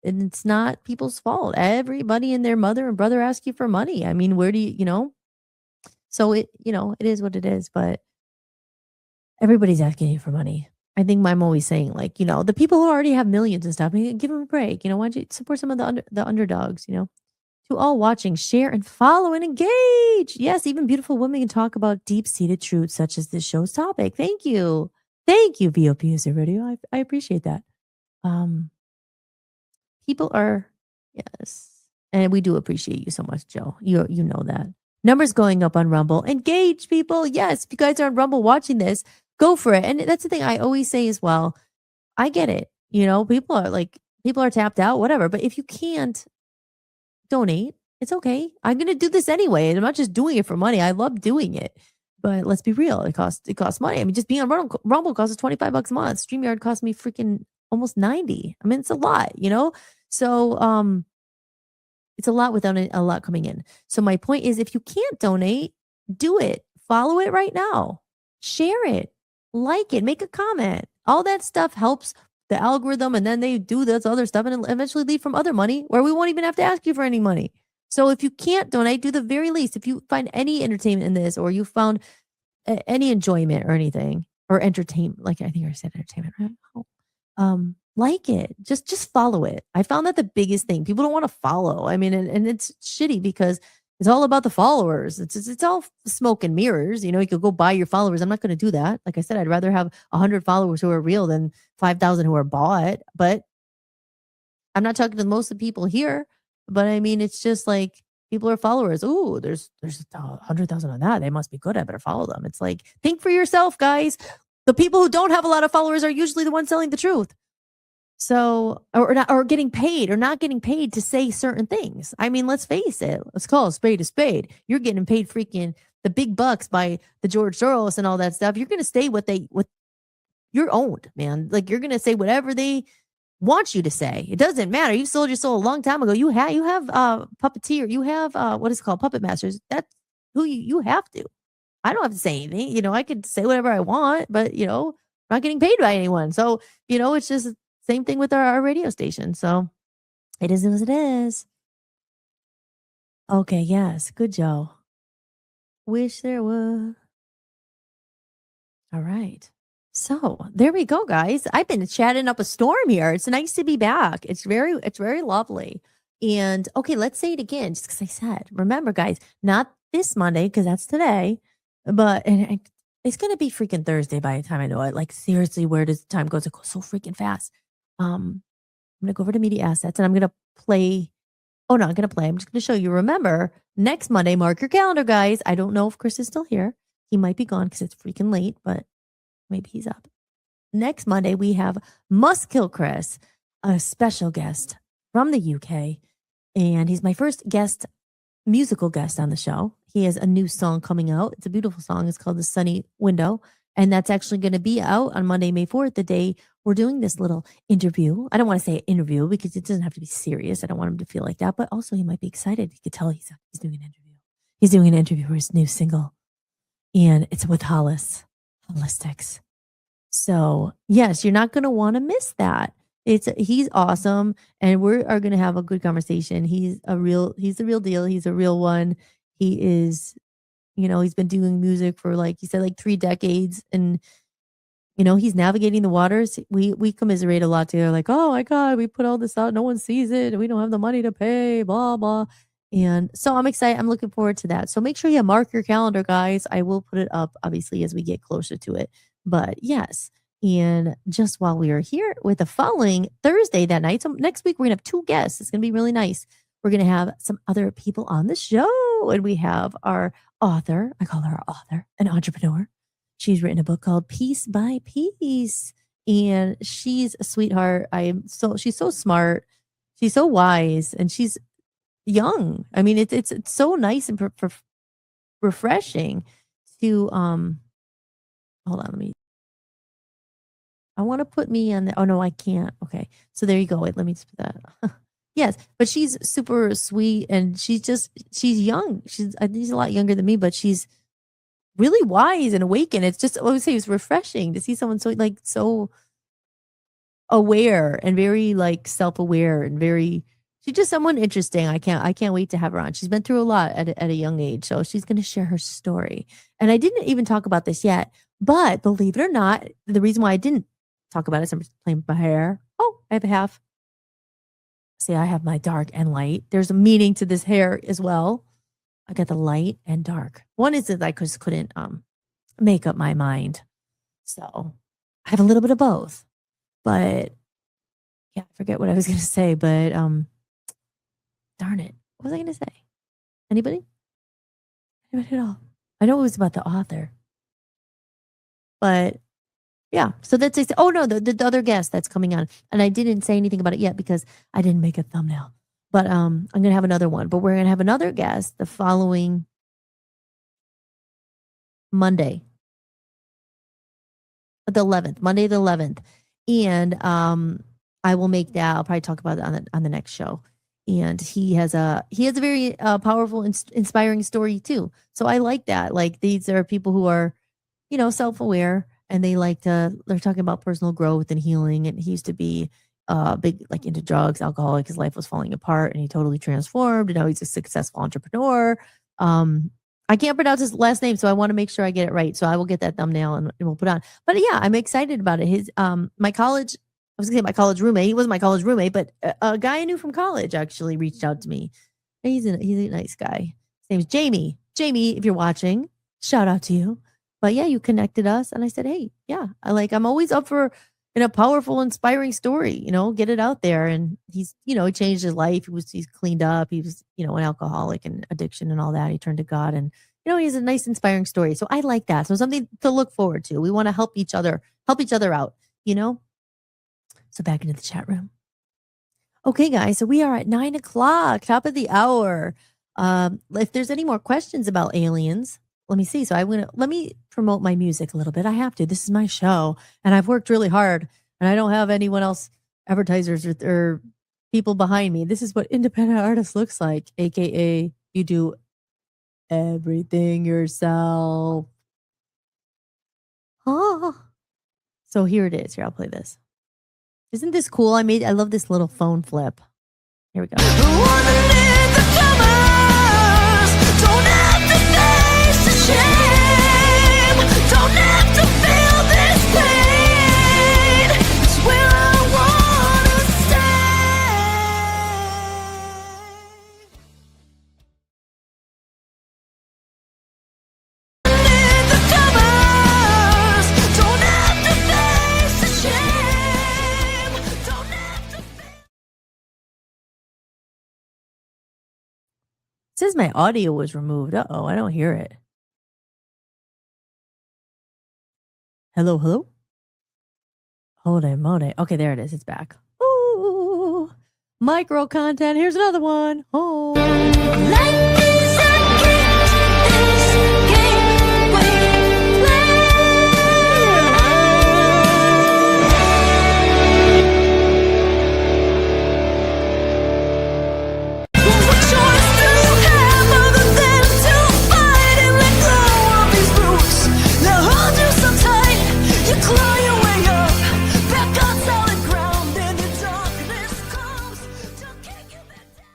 and it's not people's fault. Everybody and their mother and brother ask you for money. I mean, where do you, so it is what it is, but everybody's asking you for money. I think I'm always saying, like, the people who already have millions and stuff, give them a break. Why don't you support some of the underdogs, To all watching, share and follow and engage. Yes, even beautiful women can talk about deep-seated truths such as this show's topic. Thank you. Thank you, VOP User Radio. I appreciate that. People are, yes. And we do appreciate you so much, Joe. You know that. Numbers going up on Rumble. Engage, people. Yes, if you guys are on Rumble watching this, go for it. And that's the thing I always say as well. I get it. People are tapped out, whatever. But if you can't donate, it's okay. I'm going to do this anyway. And I'm not just doing it for money. I love doing it. But let's be real. It costs money. I mean, just being on Rumble costs $25 a month. StreamYard costs me freaking almost 90. I mean, it's a lot, So it's a lot without a lot coming in. So my point is, if you can't donate, do it. Follow it right now. Share it. Like it. Make a comment. All that stuff helps the algorithm, and then they do this other stuff and eventually leave from other money where we won't even have to ask you for any money. So if you can't donate, do the very least. If you find any entertainment in this, or you found any enjoyment or anything, or entertainment, like I think I said entertainment, right? Like it, just follow it. I found that the biggest thing, people don't want to follow. I mean, and it's shitty because it's all about the followers. It's all smoke and mirrors. You could go buy your followers. I'm not going to do that. Like I said, I'd rather have 100 followers who are real than 5,000 who are bought. But I'm not talking to most of the people here. But I mean, it's just like people are followers. Oh, there's 100,000 on that. They must be good. I better follow them. It's like, think for yourself, guys. The people who don't have a lot of followers are usually the ones selling the truth. So, or getting paid or not getting paid to say certain things. I mean, let's face it. Let's call a spade. You're getting paid freaking the big bucks by the George Soros and all that stuff. You're going to stay what you're owned, man. Like, you're going to say whatever they want you to say. It doesn't matter. You sold your soul a long time ago. You have puppeteer. You have what is called puppet masters. That's who you have to. I don't have to say anything. I could say whatever I want, but I'm not getting paid by anyone. So it's just same thing with our radio station. So it is as it is. Okay, yes. Good, Joe. Wish there was. All right. So there we go, guys. I've been chatting up a storm here. It's nice to be back. It's very lovely. And okay, let's say it again, just because I said, remember, guys, not this Monday, because that's today, but it's going to be freaking Thursday by the time I know it. Like, seriously, where does time go? It goes so freaking fast. I'm going to go over to media assets and I'm going to play. Oh, no, I'm going to play. I'm just going to show you. Remember, next Monday, mark your calendar, guys. I don't know if Chris is still here. He might be gone because it's freaking late, but maybe he's up. Next Monday, we have Must Kill Chris, a special guest from the UK. And he's my first musical guest on the show. He has a new song coming out. It's a beautiful song. It's called The Sunny Window. And that's actually going to be out on Monday, May 4th, the day we're doing this little interview. I don't want to say interview because it doesn't have to be serious. I don't want him to feel like that. But also, he might be excited. You could tell he's doing an interview. He's doing an interview for his new single. And it's with Hollis-tics. So, yes, you're not going to want to miss that. He's awesome. And we are going to have a good conversation. He's the real deal. He's a real one. He is, he's been doing music for, like he said, like 3 decades. And He's navigating the waters. We commiserate a lot together, like, oh my God, we put all this out, no one sees it, and we don't have the money to pay, blah, blah. And so I'm excited. I'm looking forward to that. So make sure you mark your calendar, guys. I will put it up, obviously, as we get closer to it. But yes. And just while we are here with the following Thursday that night, so next week we're going to have 2 guests. It's going to be really nice. We're going to have some other people on the show. And we have our author. I call her our author, an entrepreneur. She's written a book called Piece by Piece. And she's a sweetheart. She's so smart. She's so wise. And she's young. I mean, it's so nice and refreshing to hold on, I want to put me on the, oh no, I can't. Okay. So there you go. Wait, let me just put that. Yes, but she's super sweet and she's young. I think she's a lot younger than me, but she's really wise and awakened. It's just, I would say it's refreshing to see someone so aware and very self-aware and she's just someone interesting. I can't wait to have her on. She's been through a lot at a young age. So she's going to share her story. And I didn't even talk about this yet, but believe it or not, the reason why I didn't talk about it is I'm playing with my hair. Oh, I have a half. See, I have my dark and light. There's a meaning to this hair as well. I got the light and dark. One is that I just couldn't make up my mind. So I have a little bit of both. But yeah, I forget what I was going to say, but darn it. What was I going to say? Anybody? Anybody at all? I know it was about the author. But yeah, so that's it. Oh no, the other guest that's coming on. And I didn't say anything about it yet because I didn't make a thumbnail. But I'm going to have another one. But we're going to have another guest the following Monday. Monday the 11th. And I will make that. I'll probably talk about it on the next show. And he has a very powerful, inspiring story too. So I like that. Like these are people who are, self-aware, and they're talking about personal growth and healing. And he used to be big, into drugs, alcoholic. His life was falling apart and he totally transformed. And now he's a successful entrepreneur. I can't pronounce his last name, so I want to make sure I get it right. So I will get that thumbnail and we'll put it on. But yeah, I'm excited about it. My college roommate, he wasn't my college roommate, but a guy I knew from college actually reached out to me. He's a nice guy. His name's Jamie. Jamie, if you're watching, shout out to you. But yeah, you connected us. And I said, hey, yeah, I'm always up for a powerful, inspiring story, get it out there. And he's, he changed his life. He's cleaned up. He was, an alcoholic and addiction and all that. He turned to God and, he has a nice, inspiring story. So I like that. So something to look forward to. We want to help each other out, So back into the chat room. Okay, guys. So we are at 9:00, top of the hour. If there's any more questions about aliens, let me see. So let me promote my music a little bit. I have to. This is my show, and I've worked really hard, and I don't have anyone else, advertisers or people behind me. This is what independent artist looks like, aka you do everything yourself. So here it is. Here, I'll play this. Isn't this cool? I love this little phone flip. Here we go. It says my audio was removed. Uh-oh, I don't hear it. Hello? Hold on. Okay, there it is. It's back. Ooh, micro content. Here's another one. Oh. Life is a gift, this game we play. What choice do you have other than to fight and let go of these roots? They'll hold you so tight, you claw your way up, back on solid ground, and the darkness comes to kick you back down.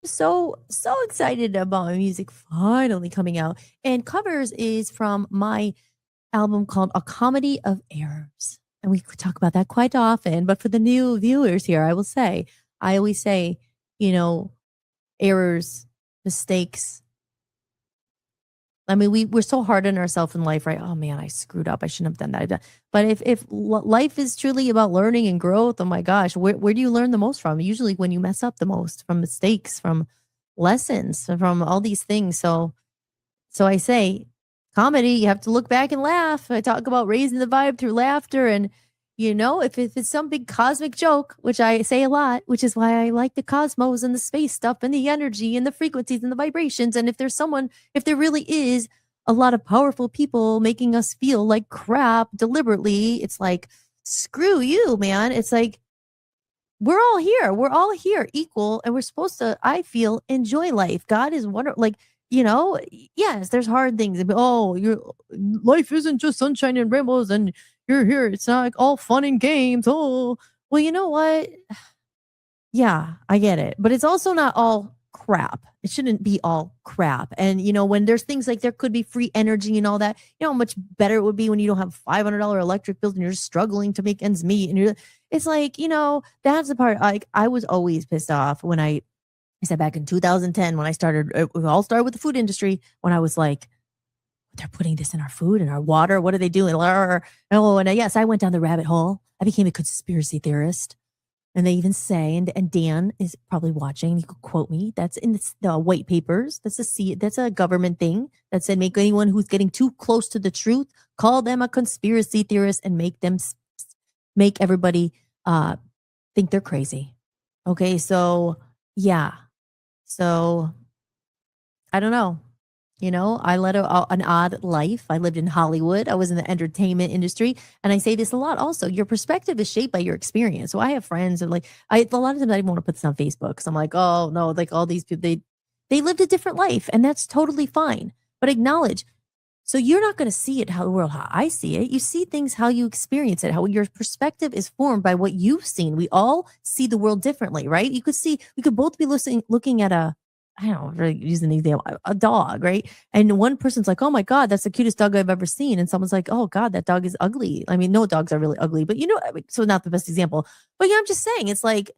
so excited about my music finally coming out. And Covers is from my album called A Comedy of Errors. And we could talk about that quite often. But for the new viewers here, I will say, I always say, you know, errors, mistakes. I mean, we're so hard on ourselves in life, right? Oh man, I screwed up. I shouldn't have done that. But if life is truly about learning and growth, oh my gosh, where do you learn the most from? Usually when you mess up the most, from mistakes, from lessons, from all these things. So I say, comedy, you have to look back and laugh. I talk about raising the vibe through laughter. And, you know, if it's some big cosmic joke, which I say a lot, which is why I like the cosmos and the space stuff and the energy and the frequencies and the vibrations. And if there really is a lot of powerful people making us feel like crap deliberately, it's like, screw you, man. It's like, we're all here equal. And we're supposed to, I feel, enjoy life. God is wonderful. Like, you know, yes, there's hard things. Oh, your life isn't just sunshine and rainbows and you're here. It's not like all fun and games. Oh, well, you know what? Yeah, I get it. But it's also not all crap. It shouldn't be all crap. And, you know, when there's things like there could be free energy and all that, you know how much better it would be when you don't have $500 electric bills and you're struggling to make ends meet. And it's like, you know, that's the part. Like, I was always pissed off when I said back in 2010 when I started, it all started with the food industry, when I was like, they're putting this in our food and our water. What are they doing? Oh, and yes, I went down the rabbit hole. I became a conspiracy theorist. And they even say, and Dan is probably watching, he could quote me, that's in the white papers. That's a government thing that said, make anyone who's getting too close to the truth, call them a conspiracy theorist and make everybody think they're crazy. Okay, so yeah. So I don't know. You know, I led an odd life. I lived in Hollywood. I was in the entertainment industry. And I say this a lot also. Your perspective is shaped by your experience. So I have friends and like, a lot of times I don't want to put this on Facebook because I'm like, oh no, like all these people, they lived a different life and that's totally fine. But acknowledge. So you're not going to see it how I see it. You see things how you experience it, how your perspective is formed by what you've seen. We all see the world differently, right? We could both be looking at I don't know, using the example, a dog, right? And one person's like, oh my God, that's the cutest dog I've ever seen. And someone's like, oh God, that dog is ugly. I mean, no dogs are really ugly, but you know, so not the best example. But yeah, I'm just saying, it's like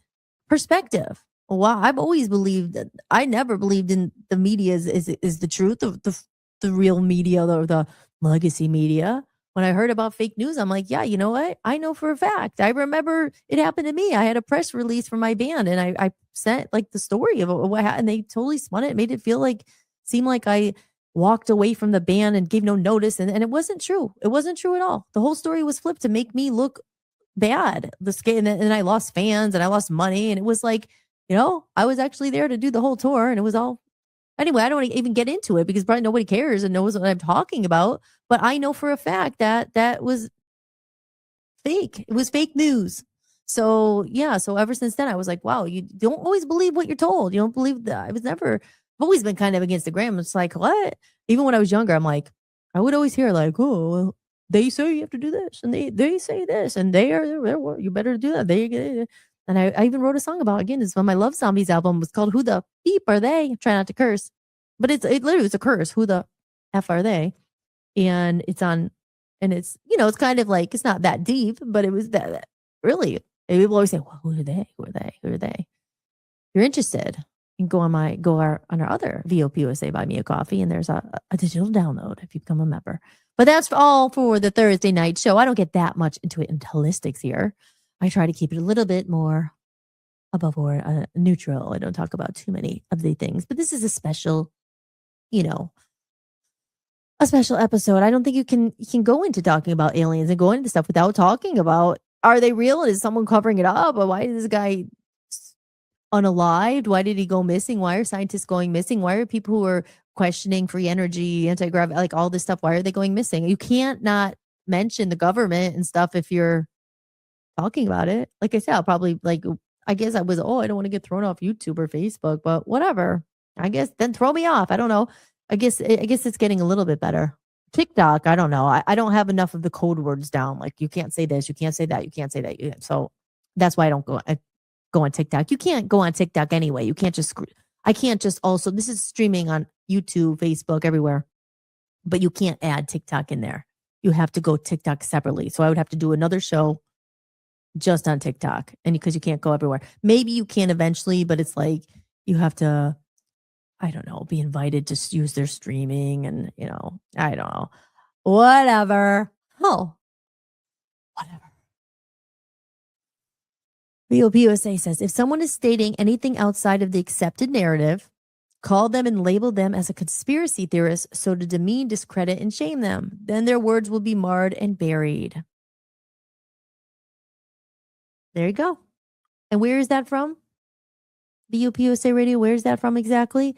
perspective. Wow, I've always believed that I never believed in the media is the truth of the real media or the legacy media. When I heard about fake news, I'm like, yeah, you know what? I know for a fact. I remember it happened to me. I had a press release from my band and I sent like the story of what happened. And they totally spun it, made it seem like I walked away from the band and gave no notice. And it wasn't true. It wasn't true at all. The whole story was flipped to make me look bad. And I lost fans and I lost money. And it was like, you know, I was actually there to do the whole tour and it was all. Anyway, I don't want to even get into it because probably nobody cares and knows what I'm talking about. But I know for a fact that was fake. It was fake news. So yeah. So ever since then, I was like, wow, you don't always believe what you're told. You don't believe that. I've always been kind of against the gram. It's like, what? Even when I was younger, I'm like, I would always hear like, oh, well, they say you have to do this and they say this and they're you better do that. And I even wrote a song about, again, it's on my Love Zombies album. It's called Who the Beep Are They? Try not to curse. But it literally was a curse. Who the F are they? And it's it's, you know, it's kind of like, it's not that deep, but it was that really, people always say, well, who are they? Who are they? Who are they? If you're interested, you can go on our other VOP USA Buy Me a Coffee, and there's a digital download if you become a member. But that's all for the Thursday night show. I don't get that much into it in holistics here. I try to keep it a little bit more above or neutral. I don't talk about too many of the things, but this is a special, you know, a special episode. I don't think you can go into talking about aliens and go into stuff without talking about, are they real? Is someone covering it up? Or why is this guy unalived? Why did he go missing? Why are scientists going missing? Why are people who are questioning free energy, anti-gravity, like all this stuff, why are they going missing? You can't not mention the government and stuff if you're talking about it. Like I said, I'll probably I guess I don't want to get thrown off YouTube or Facebook, but whatever. I guess then throw me off. I don't know. I guess it's getting a little bit better. TikTok, I don't know. I don't have enough of the code words down. Like you can't say this, you can't say that, you can't say that. So that's why I don't go on TikTok. You can't go on TikTok anyway. You can't just I can't just also, this is streaming on YouTube, Facebook, everywhere, but you can't add TikTok in there. You have to go TikTok separately. So I would have to do another show just on TikTok, and because you can't go everywhere. Maybe you can eventually, but it's like you have to, I don't know, be invited to use their streaming, and I don't know. Whatever. Oh, whatever. BOPUSA says, if someone is stating anything outside of the accepted narrative, call them and label them as a conspiracy theorist so to demean, discredit, and shame them. Then their words will be marred and buried. There you go. And where is that from? BOPUSA Radio, where is that from exactly?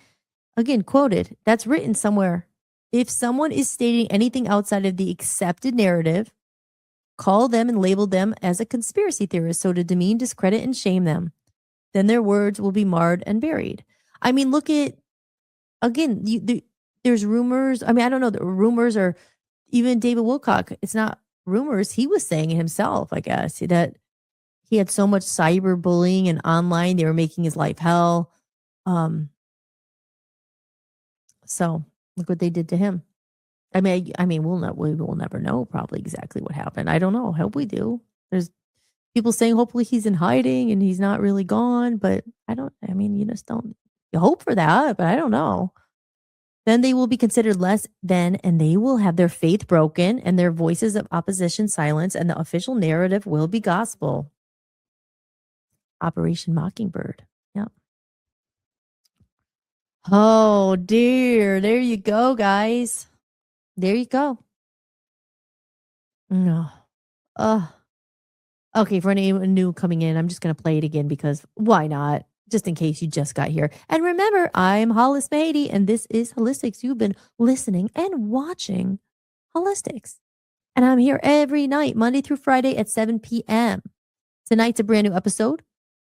Again, quoted. That's written somewhere. If someone is stating anything outside of the accepted narrative, call them and label them as a conspiracy theorist so to demean, discredit, and shame them. Then their words will be marred and buried. I mean, look at, again, there's rumors. I mean, I don't know. The rumors are, even David Wilcock, it's not rumors. He was saying it himself, I guess, that he had so much cyberbullying and online. They were making his life hell. So look what they did to him. I mean, we will never know probably exactly what happened. I don't know. I hope we do. There's people saying hopefully he's in hiding and he's not really gone, but you just don't, you hope for that, but I don't know. Then they will be considered less than, and they will have their faith broken and their voices of opposition silenced, and the official narrative will be gospel. Operation Mockingbird. Yeah. Oh dear. There you go, guys. There you go. No. Okay, for anyone new coming in, I'm just going to play it again because why not? Just in case you just got here. And remember, I'm Hollis-tics, and this is Hollis-tics. You've been listening and watching Hollis-tics. And I'm here every night, Monday through Friday at 7 p.m. Tonight's a brand new episode.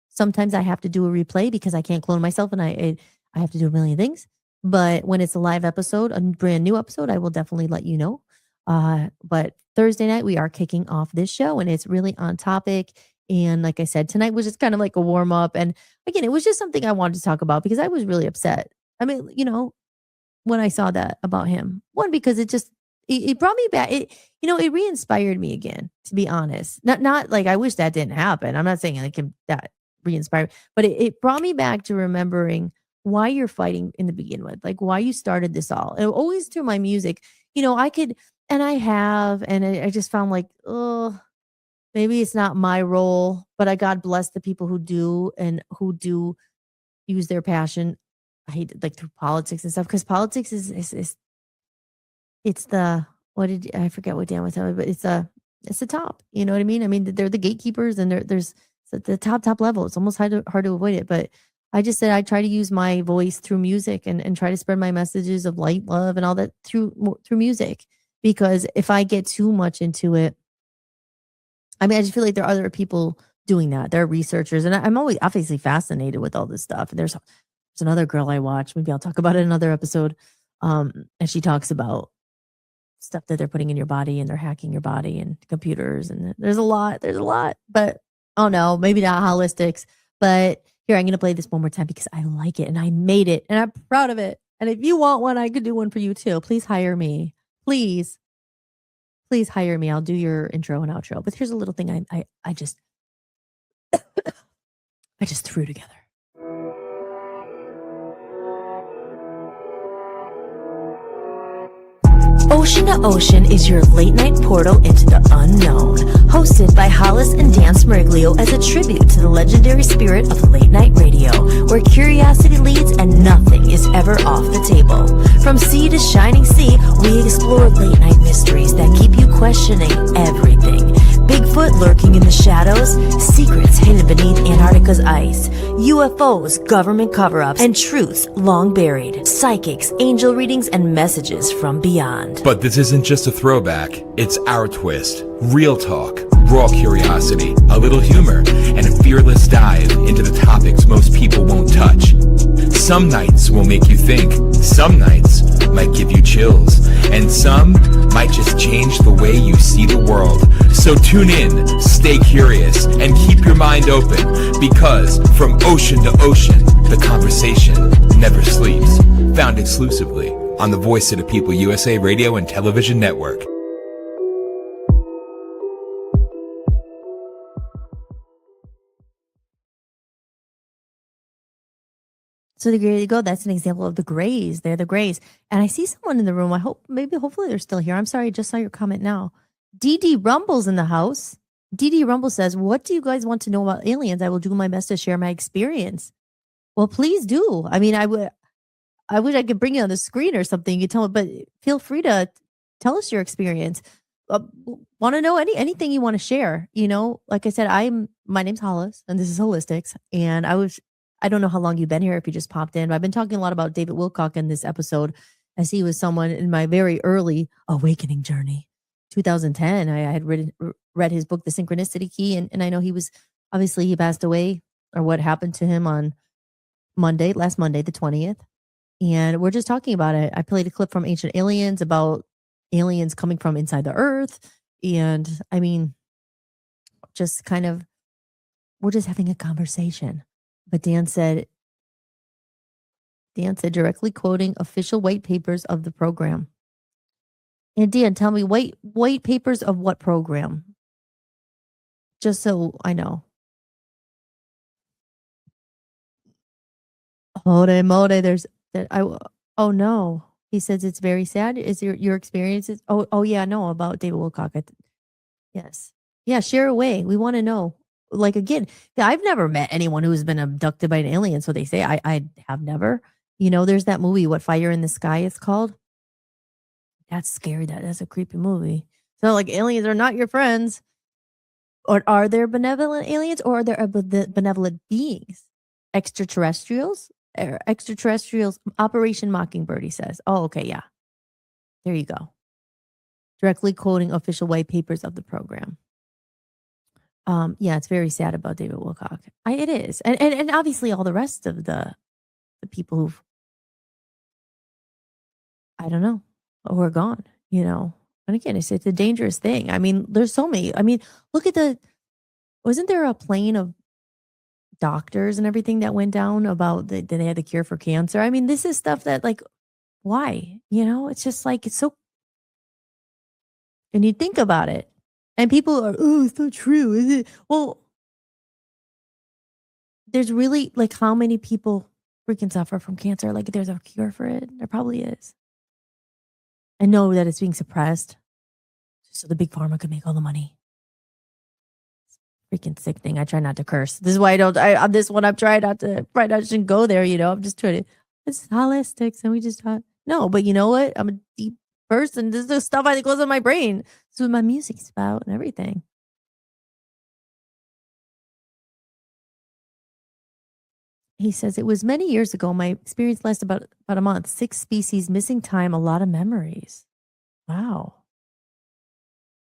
Sometimes I have to do a replay because I can't clone myself and I have to do a million things. But when it's a live episode, a brand new episode, I will definitely let you know. But Thursday night, we are kicking off this show, and it's really on topic. And like I said, tonight was just kind of like a warm up. And again, it was just something I wanted to talk about because I was really upset. I mean, when I saw that about him, one, because it brought me back. It re-inspired me again, to be honest. Not like I wish that didn't happen. I'm not saying like that re-inspired, but it brought me back to remembering why you're fighting in the begin with, like why you started this all. And always through my music, I could, and I have, and I just found like, maybe it's not my role, but God bless the people who do and who do use their passion. I hate it, like through politics and stuff, because politics is it's the, I forget what Dan was telling me, but it's the top. You know what I mean? I mean, they're the gatekeepers, and there's the top level. It's almost hard to avoid it, but I just said I try to use my voice through music and try to spread my messages of light, love, and all that through music. Because if I get too much into it, I mean, I just feel like there are other people doing that. There are researchers, and I'm always obviously fascinated with all this stuff. And there's another girl I watch. Maybe I'll talk about it in another episode. And she talks about stuff that they're putting in your body, and they're hacking your body and computers. And there's a lot. But oh no, maybe not Hollis-tics. But here, I'm going to play this one more time because I like it and I made it and I'm proud of it. And if you want one, I could do one for you too. Please hire me. Please hire me. I'll do your intro and outro. But here's a little thing I just I just threw together. Ocean to Ocean is your late night portal into the unknown. Hosted by Hollis and Dan Smeriglio as a tribute to the legendary spirit of late night radio, where curiosity leads and nothing is ever off the table. From sea to shining sea, we explore late night mysteries that keep you questioning everything. Bigfoot lurking in the shadows, secrets hidden beneath Antarctica's ice, UFOs, government cover-ups, and truths long buried, psychics, angel readings, and messages from beyond. But this isn't just a throwback, it's our twist. Real talk, raw curiosity, a little humor, and a fearless dive into the topics most people won't touch. Some nights will make you think, some nights might give you chills, and some might just change the way you see the world. So tune in, stay curious, and keep your mind open, because from ocean to ocean, The conversation never sleeps. Found exclusively on the Voice of the People USA Radio and Television Network. So there you go. That's an example of the Grays. They're the Grays. And I see someone in the room. Hopefully they're still here. I'm sorry, I just saw your comment now. DD Rumble's in the house. DD Rumble says, what do you guys want to know about aliens? I will do my best to share my experience. Well, please do. I mean, I wish I could bring you on the screen or something. You tell me, but feel free to tell us your experience. Want to know anything you want to share? You know, like I said, my name's Hollis, and this is Hollis-tics, and I don't know how long you've been here if you just popped in, but I've been talking a lot about David Wilcock in this episode, as he was someone in my very early awakening journey. 2010, I had read his book, The Synchronicity Key, and I know he passed away, or what happened to him on last Monday, the 20th. And we're just talking about it. I played a clip from Ancient Aliens about aliens coming from inside the earth. And I mean, we're just having a conversation. But Dan said directly quoting official white papers of the program. And Dan, tell me, white papers of what program? Just so I know. Holy moly, oh no. He says it's very sad. Is your experiences? Oh yeah, no, about David Wilcock. Yes. Yeah, share away. We want to know. Like, again, I've never met anyone who's been abducted by an alien. So they say I have never. You know, there's that movie, What Fire in the Sky it's called. That's scary. That's a creepy movie. So like, aliens are not your friends. Or are there benevolent aliens, or are there benevolent beings? Extraterrestrials? Operation Mockingbird, he says. Oh, okay, yeah. There you go. Directly quoting official white papers of the program. Yeah, it's very sad about David Wilcock. It is. And obviously all the rest of the people who've, I don't know, who are gone, you know. And again, it's a dangerous thing. I mean, there's so many. I mean, look at wasn't there a plane of doctors and everything that went down about that they had the cure for cancer? I mean, this is stuff that, like, why? You know, it's just like, it's so, and you think about it. And people are, oh, it's not true, is it? Well, there's really, like, how many people freaking suffer from cancer? Like, there's a cure for it. There probably is. I know that it's being suppressed so the big pharma could make all the money. It's freaking sickening. I try not to curse. This is why on this one, I'm trying not to, I shouldn't go there, you know. I'm just trying to, it's Hollis-tics, and we just talk. No, but you know what? I'm a deep person. This is the stuff I think goes in my brain. This is what my music's about and everything. He says, it was many years ago. My experience lasted about a month. 6 species, missing time, a lot of memories. Wow.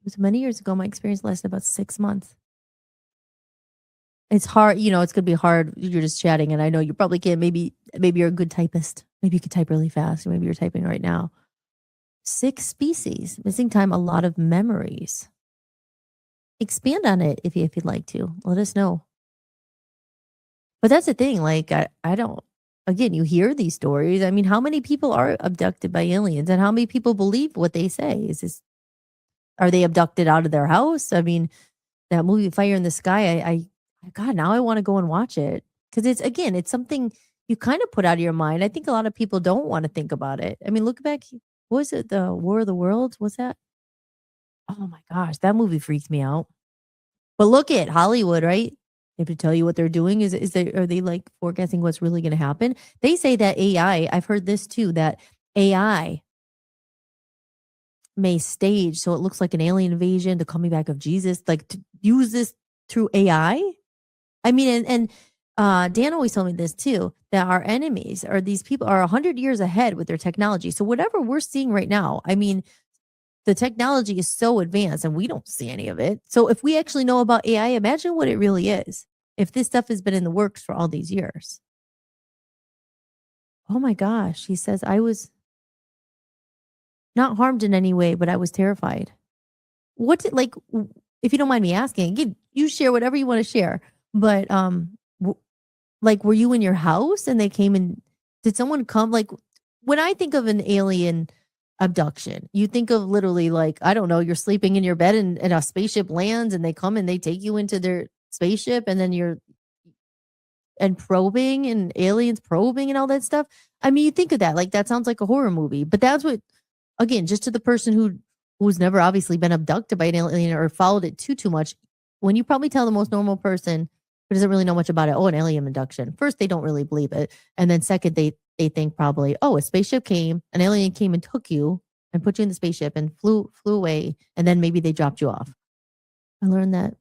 It was many years ago. My experience lasted about 6 months. It's hard, you know, it's going to be hard. You're just chatting, and I know you probably can't. Maybe you're a good typist. Maybe you could type really fast, or maybe you're typing right now. 6 species, missing time, a lot of memories. Expand on it if you'd like to. Let us know. But that's the thing, like, I don't, again, you hear these stories. I mean, how many people are abducted by aliens, and how many people believe what they say? Are they abducted out of their house? I mean, that movie Fire in the Sky, God, now I want to go and watch it. Because it's something you kind of put out of your mind. I think a lot of people don't want to think about it. I mean, look back, what was it, the War of the Worlds? What's that? Oh my gosh, that movie freaked me out. But look at Hollywood, right? They have to tell you what they're doing. Are they like forecasting what's really going to happen? They say that AI, I've heard this too, that AI may stage so it looks like an alien invasion, the coming back of Jesus, like to use this through AI. I mean, and Dan always told me this too, that our enemies or these people are 100 years ahead with their technology. So whatever we're seeing right now, I mean, the technology is so advanced and we don't see any of it. So if we actually know about AI, imagine what it really is. If this stuff has been in the works for all these years. Oh my gosh. He says, I was not harmed in any way, but I was terrified. Like, if you don't mind me asking, you share whatever you want to share. But Like, were you in your house and they came and did someone come? Like, when I think of an alien abduction, you think of literally like, I don't know, you're sleeping in your bed and a spaceship lands and they come and they take you into their spaceship and then and probing and aliens probing and all that stuff. I mean, you think of that, like that sounds like a horror movie, but that's what, again, just to the person who's never obviously been abducted by an alien or followed it too much, when you probably tell the most normal person who doesn't really know much about it, oh, an alien abduction. First, they don't really believe it. And then second, they think probably, oh, a spaceship came, an alien came and took you and put you in the spaceship and flew away. And then maybe they dropped you off. I learned that.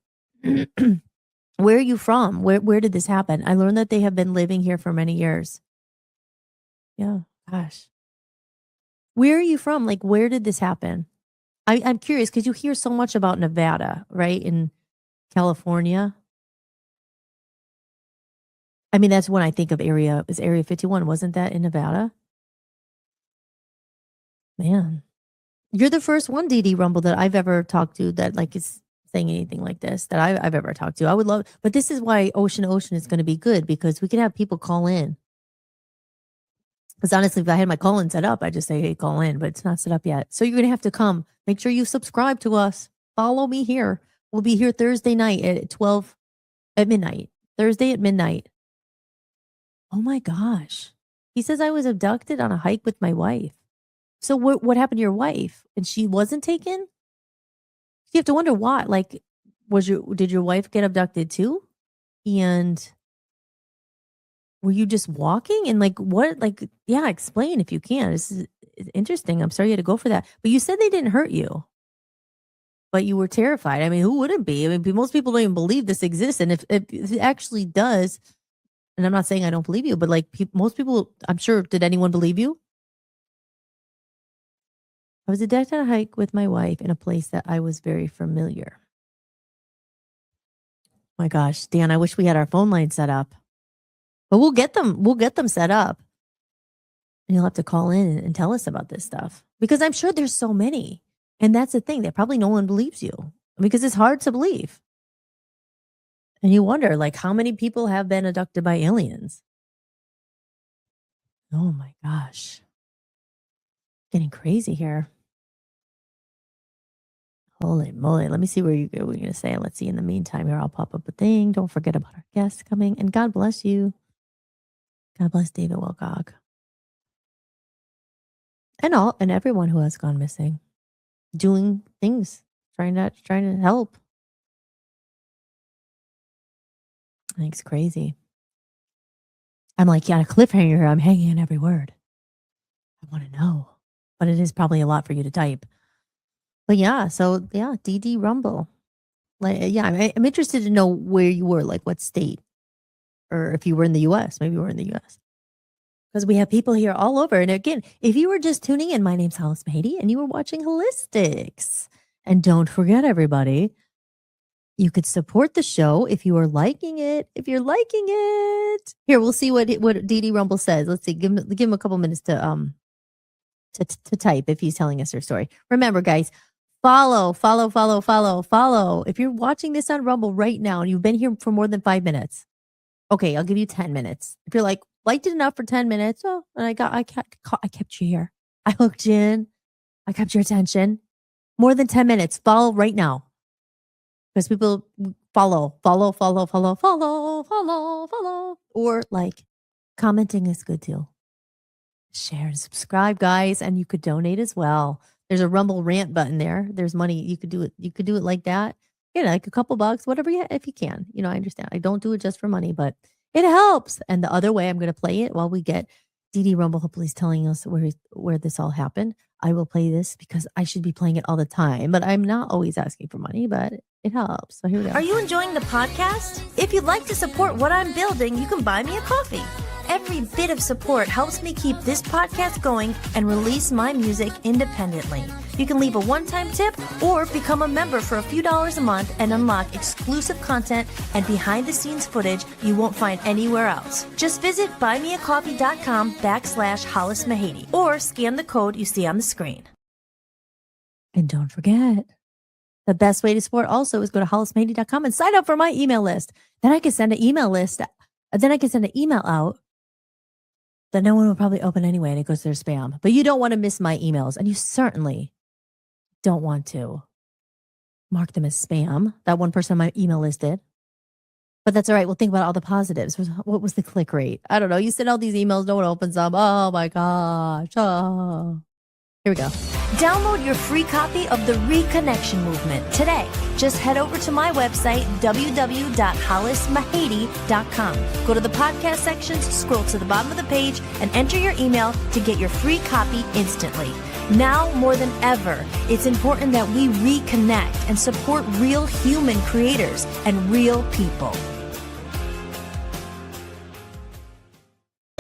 Where are you from? Where did this happen? I learned that they have been living here for many years. Yeah, gosh. Where are you from? Like, where did this happen? I'm curious because you hear so much about Nevada, right? In California. I mean, that's when I think of Area 51. Wasn't that in Nevada? Man. You're the first one, DD Rumble, that I've ever talked to that like is saying anything like this that I've ever talked to. I would love, but this is why Ocean is going to be good because we can have people call in. Because honestly, if I had my call in set up, I'd just say, hey, call in, but it's not set up yet. So you're going to have to come. Make sure you subscribe to us. Follow me here. We'll be here Thursday night at midnight. Thursday at midnight. Oh my gosh. He says I was abducted on a hike with my wife. So what happened to your wife? And she wasn't taken? You have to wonder why. Like, did your wife get abducted too? And were you just walking? And like, what, like, yeah, explain if you can. This is interesting. I'm sorry you had to go for that. But you said they didn't hurt you. But you were terrified. I mean, who wouldn't be? I mean, most people don't even believe this exists. And if it actually does, and I'm not saying I don't believe you, but like most people, I'm sure, did anyone believe you? I was abducted on a hike with my wife in a place that I was very familiar. My gosh, Dan, I wish we had our phone line set up. But we'll get them set up. And you'll have to call in and tell us about this stuff. Because I'm sure there's so many. And that's the thing, that probably no one believes you. Because it's hard to believe. And you wonder, like, how many people have been abducted by aliens? Oh my gosh. Getting crazy here. Holy moly. Let me see what you're going to say. Let's see. In the meantime, here, I'll pop up a thing. Don't forget about our guests coming. And God bless you. God bless David Wilcock. And everyone who has gone missing. Doing things. Trying to help. I think it's crazy. I'm like, yeah, a cliffhanger. I'm hanging on every word. I want to know. But it is probably a lot for you to type. But yeah, so yeah, DD Rumble. Like, yeah, I'm interested to know where you were, like what state. Or if you were in the US. Maybe you were in the US. Because we have people here all over. And again, if you were just tuning in, my name's Hollis Mahady, and you were watching Hollis-tics. And don't forget, everybody, you could support the show if you are liking it. If you're liking it. Here, we'll see what DD Rumble says. Let's see. Give him a couple minutes to type if he's telling us her story. Remember, guys, follow. If you're watching this on Rumble right now and you've been here for more than 5 minutes, okay, I'll give you 10 minutes. If you're like, liked it enough for 10 minutes, oh, and I kept you here. I hooked you in. I kept your attention. More than 10 minutes. Follow right now. Because people follow. Or like, commenting is good too. Share and subscribe, guys, and you could donate as well. There's a Rumble rant button there. There's money. You could do it. You could do it like that. You know, like a couple bucks, whatever if you can. You know, I understand. I don't do it just for money, but it helps. And the other way, I'm going to play it while we get DD Rumble. Hopefully, he's telling us where this all happened. I will play this because I should be playing it all the time, but I'm not always asking for money, but it helps. So here we go. Are you enjoying the podcast? If you'd like to support what I'm building, you can buy me a coffee. Every bit of support helps me keep this podcast going and release my music independently. You can leave a one-time tip or become a member for a few dollars a month and unlock exclusive content and behind-the-scenes footage you won't find anywhere else. Just visit buymeacoffee.com/Hollis Mahady or scan the code you see on the screen. And don't forget, the best way to support also is go to hollismahady.com and sign up for my email list. Then I can send an email list And then I can send an email out that no one will probably open anyway, and it goes to their spam. But you don't want to miss my emails, and you certainly don't want to mark them as spam. That one person on my email list did. But that's all right. We'll think about all the positives. What was the click rate? I don't know. You send all these emails, no one opens them. Oh my gosh. Oh. Here we go. Download your free copy of The Reconnection Movement today. Just head over to my website, www.hollismahady.com. Go to the podcast sections, scroll to the bottom of the page, and enter your email to get your free copy instantly. Now more than ever, it's important that we reconnect and support real human creators and real people.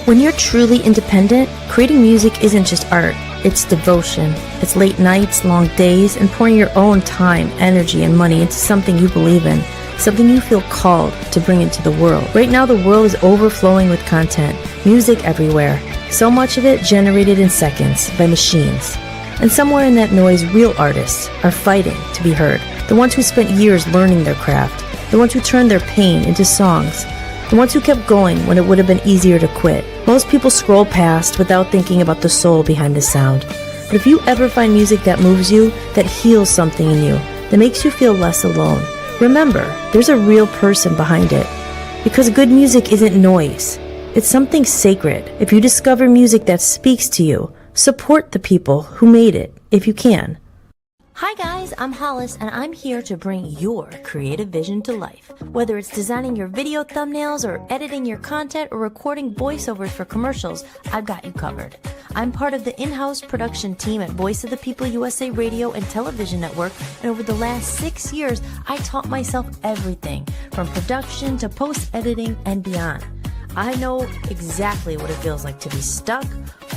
When you're truly independent, creating music isn't just art. It's devotion. It's late nights, long days, and pouring your own time, energy, and money into something you believe in, something you feel called to bring into the world. Right now, the world is overflowing with content, music everywhere, so much of it generated in seconds by machines. And somewhere in that noise, real artists are fighting to be heard. The ones who spent years learning their craft, the ones who turned their pain into songs, the ones who kept going when it would have been easier to quit. Most people scroll past without thinking about the soul behind the sound. But if you ever find music that moves you, that heals something in you, that makes you feel less alone, remember, there's a real person behind it. Because good music isn't noise. It's something sacred. If you discover music that speaks to you, support the people who made it, if you can. Hi guys, I'm Hollis, and I'm here to bring your creative vision to life. Whether it's designing your video thumbnails or editing your content or recording voiceovers for commercials, I've got you covered. I'm part of the in-house production team at Voice of the People USA Radio and Television Network, and over the last 6 years, I taught myself everything from production to post-editing and beyond. I know exactly what it feels like to be stuck,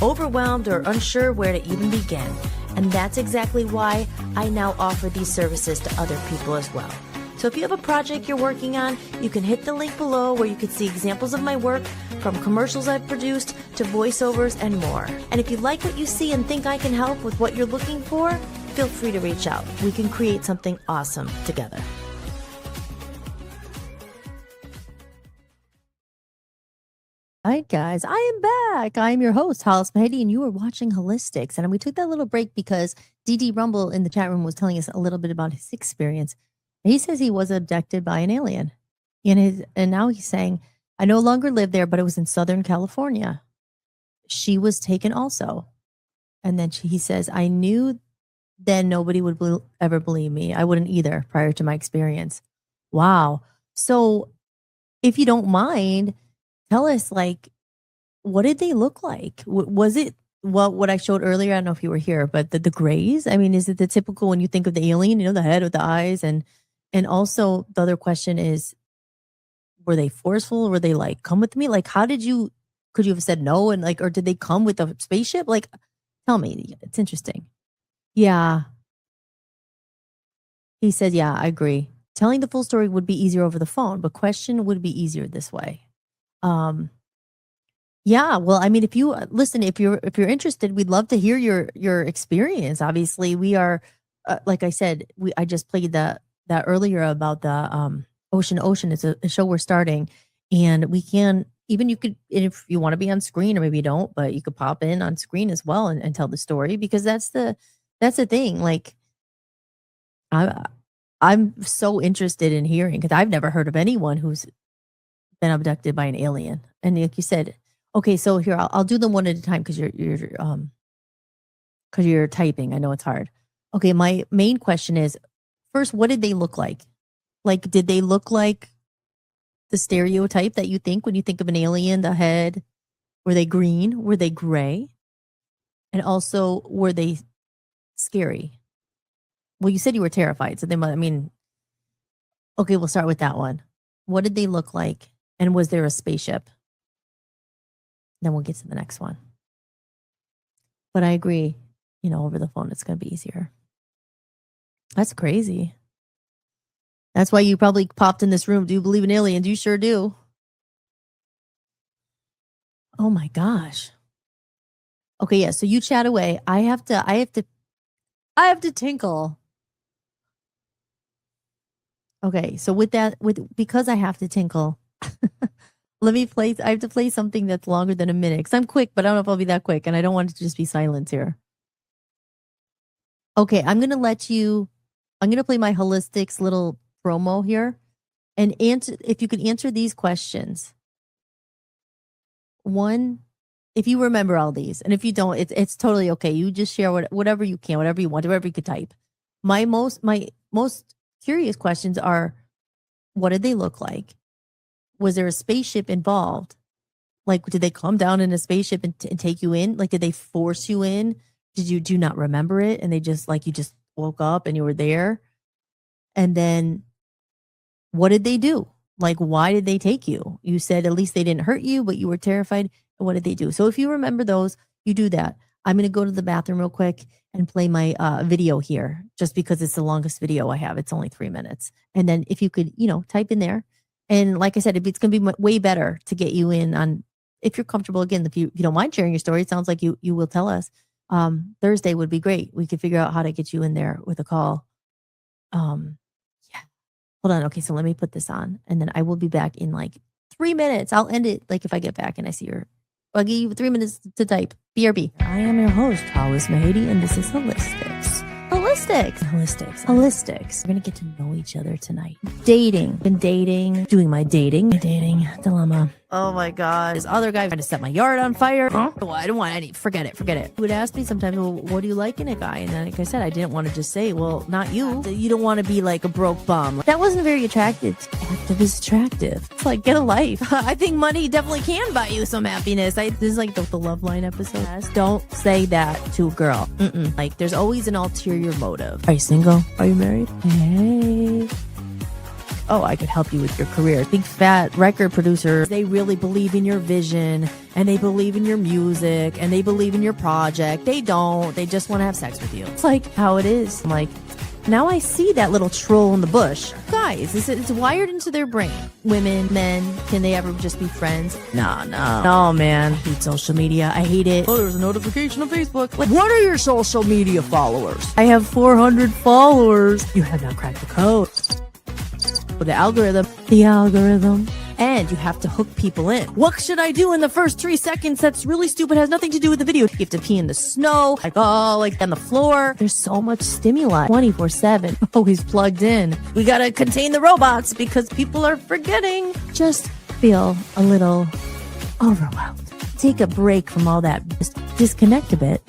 overwhelmed, or unsure where to even begin. And that's exactly why I now offer these services to other people as well. So if you have a project you're working on, you can hit the link below where you can see examples of my work, from commercials I've produced to voiceovers and more. And if you like what you see and think I can help with what you're looking for, feel free to reach out. We can create something awesome together. All right, guys, I am back. I am your host, Hollis-tics, and you are watching Hollis-tics. And we took that little break because DD Rumble in the chat room was telling us a little bit about his experience. He says he was abducted by an alien. And now he's saying, I no longer live there, but it was in Southern California. She was taken also. And then he says, I knew then nobody would ever believe me. I wouldn't either prior to my experience. Wow. So if you don't mind, tell us, like, what did they look like? Was it what I showed earlier? I don't know if you were here, but the grays? I mean, is it the typical when you think of the alien, the head with the eyes? And also the other question is, were they forceful? Were they like, come with me? Like, could you have said no? And like, or did they come with a spaceship? Like, tell me. It's interesting. Yeah. He said, yeah, I agree. Telling the full story would be easier over the phone, but question would be easier this way. Yeah, well, I mean, if you listen, if you're interested, we'd love to hear your experience. Obviously, we are, like I said, I just played that earlier about the Ocean. It's a show we're starting, and we can you could, if you want to be on screen, or maybe you don't, but you could pop in on screen as well and tell the story, because that's the thing. Like, I'm so interested in hearing, because I've never heard of anyone who's been abducted by an alien. And like you said, okay, so here I'll do them one at a time, because you're typing. I know it's hard. Okay, my main question is, first, what did they look like? Like, did they look like the stereotype that you think when you think of an alien? The head, were they green? Were they gray? And also, were they scary? Well, you said you were terrified, so they might. I mean, okay, we'll start with that one. What did they look like? And was there a spaceship? Then we'll get to the next one. But I agree, over the phone, it's going to be easier. That's crazy. That's why you probably popped in this room. Do you believe in aliens? You sure do. Oh my gosh. Okay, yeah. So you chat away. I have to tinkle. Okay, so because I have to tinkle, Let me play. I have to play something that's longer than a minute because I'm quick, but I don't know if I'll be that quick, and I don't want it to just be silence here. Okay, I'm gonna play my Hollis-tics little promo here, and answer if you can answer these questions. One, if you remember all these, and if you don't, it's totally okay. You just share whatever you can, whatever you want, whatever you could type. My most curious questions are: what did they look like? Was there a spaceship involved? Like, did they come down in a spaceship and take you in? Like, did they force you in? Do you not remember it? And they just, like, you just woke up and you were there? And then what did they do? Like, why did they take you? You said at least they didn't hurt you, but you were terrified. What did they do? So if you remember those, you do that. I'm going to go to the bathroom real quick and play my video here, just because it's the longest video I have. It's only 3 minutes. And then if you could, type in there. And like I said, it's going to be way better to get you in on, if you're comfortable, again, if you don't mind sharing your story, it sounds like you will tell us. Thursday would be great. We could figure out how to get you in there with a call. Yeah. Hold on. Okay, so let me put this on, and then I will be back in like 3 minutes. I'll end it like if I get back and I see your I'll give you 3 minutes to type. BRB. I am your host, Hollis Mahady, and this is Hollis-tics. Hollis-tics. We're going to get to know each other tonight. Dating. Been dating. Doing my dating dilemma. Oh my God. This other guy trying to set my yard on fire. Huh? Oh, I don't want any. Forget it. He would ask me sometimes, well, what do you like in a guy? And then, like I said, I didn't want to just say, well, not you. You don't want to be like a broke bum. That wasn't very attractive. Active is attractive. It's like, get a life. I think money definitely can buy you some happiness. This is like the Love Line episode. Don't say that to a girl. Like, there's always an ulterior motive. Are you single? Are you married? Hey. Oh, I could help you with your career. Big fat record producer. They really believe in your vision, and they believe in your music, and they believe in your project. They don't. They just want to have sex with you. It's like how it is. I'm like, now I see that little troll in the bush. Guys, it's wired into their brain. Women, men, can they ever just be friends? No, man. I hate social media. I hate it. Oh, there's a notification on Facebook. Like, what are your social media followers? I have 400 followers. You have not cracked the code. The algorithm. And you have to hook people in. What should I do in the first 3 seconds that's really stupid, has nothing to do with the video? You have to pee in the snow, like on the floor. There's so much stimuli 24/7. Always plugged in. We gotta contain the robots because people are forgetting. Just feel a little overwhelmed. Take a break from all that. Just disconnect a bit.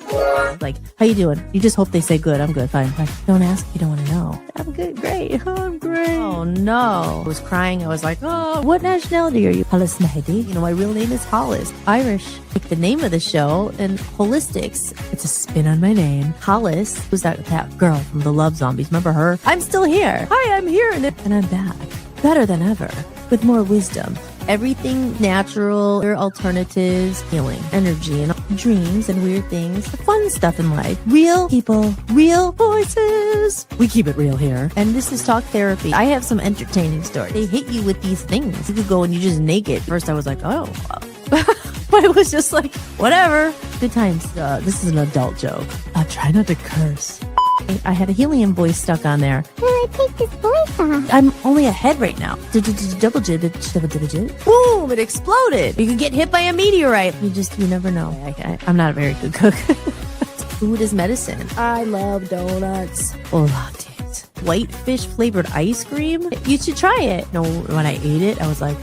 Like, how you doing? You just hope they say good. I'm good. Fine. Don't ask. You don't want to know. I'm good. Great. I'm great. Oh, no. I was crying. I was like, oh, what nationality are you? Hollis Mahady. My real name is Hollis. Irish. Like the name of the show. And Hollis-tics. It's a spin on my name. Hollis was that girl from the Love Zombies. Remember her? I'm still here. Hi, I'm here. And I'm back. Better than ever. With more wisdom. Everything natural, alternatives, healing, energy, and dreams and weird things. Fun stuff in life. Real people, real voices. We keep it real here. And this is talk therapy. I have some entertaining stories. They hit you with these things. You could go and you just naked. First I was like, oh. But it was just like, whatever. Good times. This is an adult joke. Try not to curse. I had a helium voice stuck on there. I take this voice off. I'm only ahead right now. Double digit. Boom! It exploded. You could get hit by a meteorite. You never know. I'm not a very good cook. Food is medicine. I love donuts. Lattes. White fish flavored ice cream. You should try it. No, when I ate it, I was like,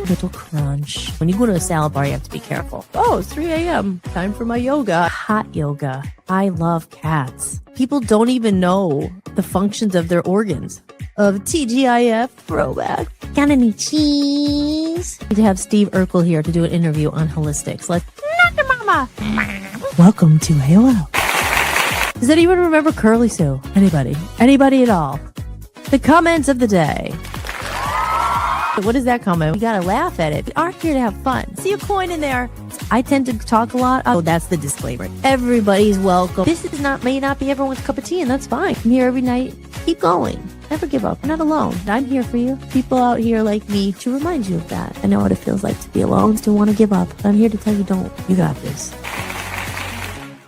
little crunch. When you go to a salad bar, you have to be careful. Oh, it's 3 a.m. Time for my yoga. Hot yoga. I love cats. People don't even know the functions of their organs. Of TGIF throwback. Got any cheese? We have Steve Urkel here to do an interview on Hollis-tics. Let's mama. Welcome to AOL. Does anyone remember Curly Sue? Anybody? Anybody at all? The comments of the day. What is that comment? We gotta laugh at it. We are here to have fun. See a coin in there. I tend to talk a lot. Oh, that's the disclaimer. Everybody's welcome. This may not be everyone's cup of tea, and that's fine. I'm here every night. Keep going. Never give up. You're not alone. I'm here for you. People out here like me to remind you of that. I know what it feels like to be alone, to want to give up. I'm here to tell you don't. You got this.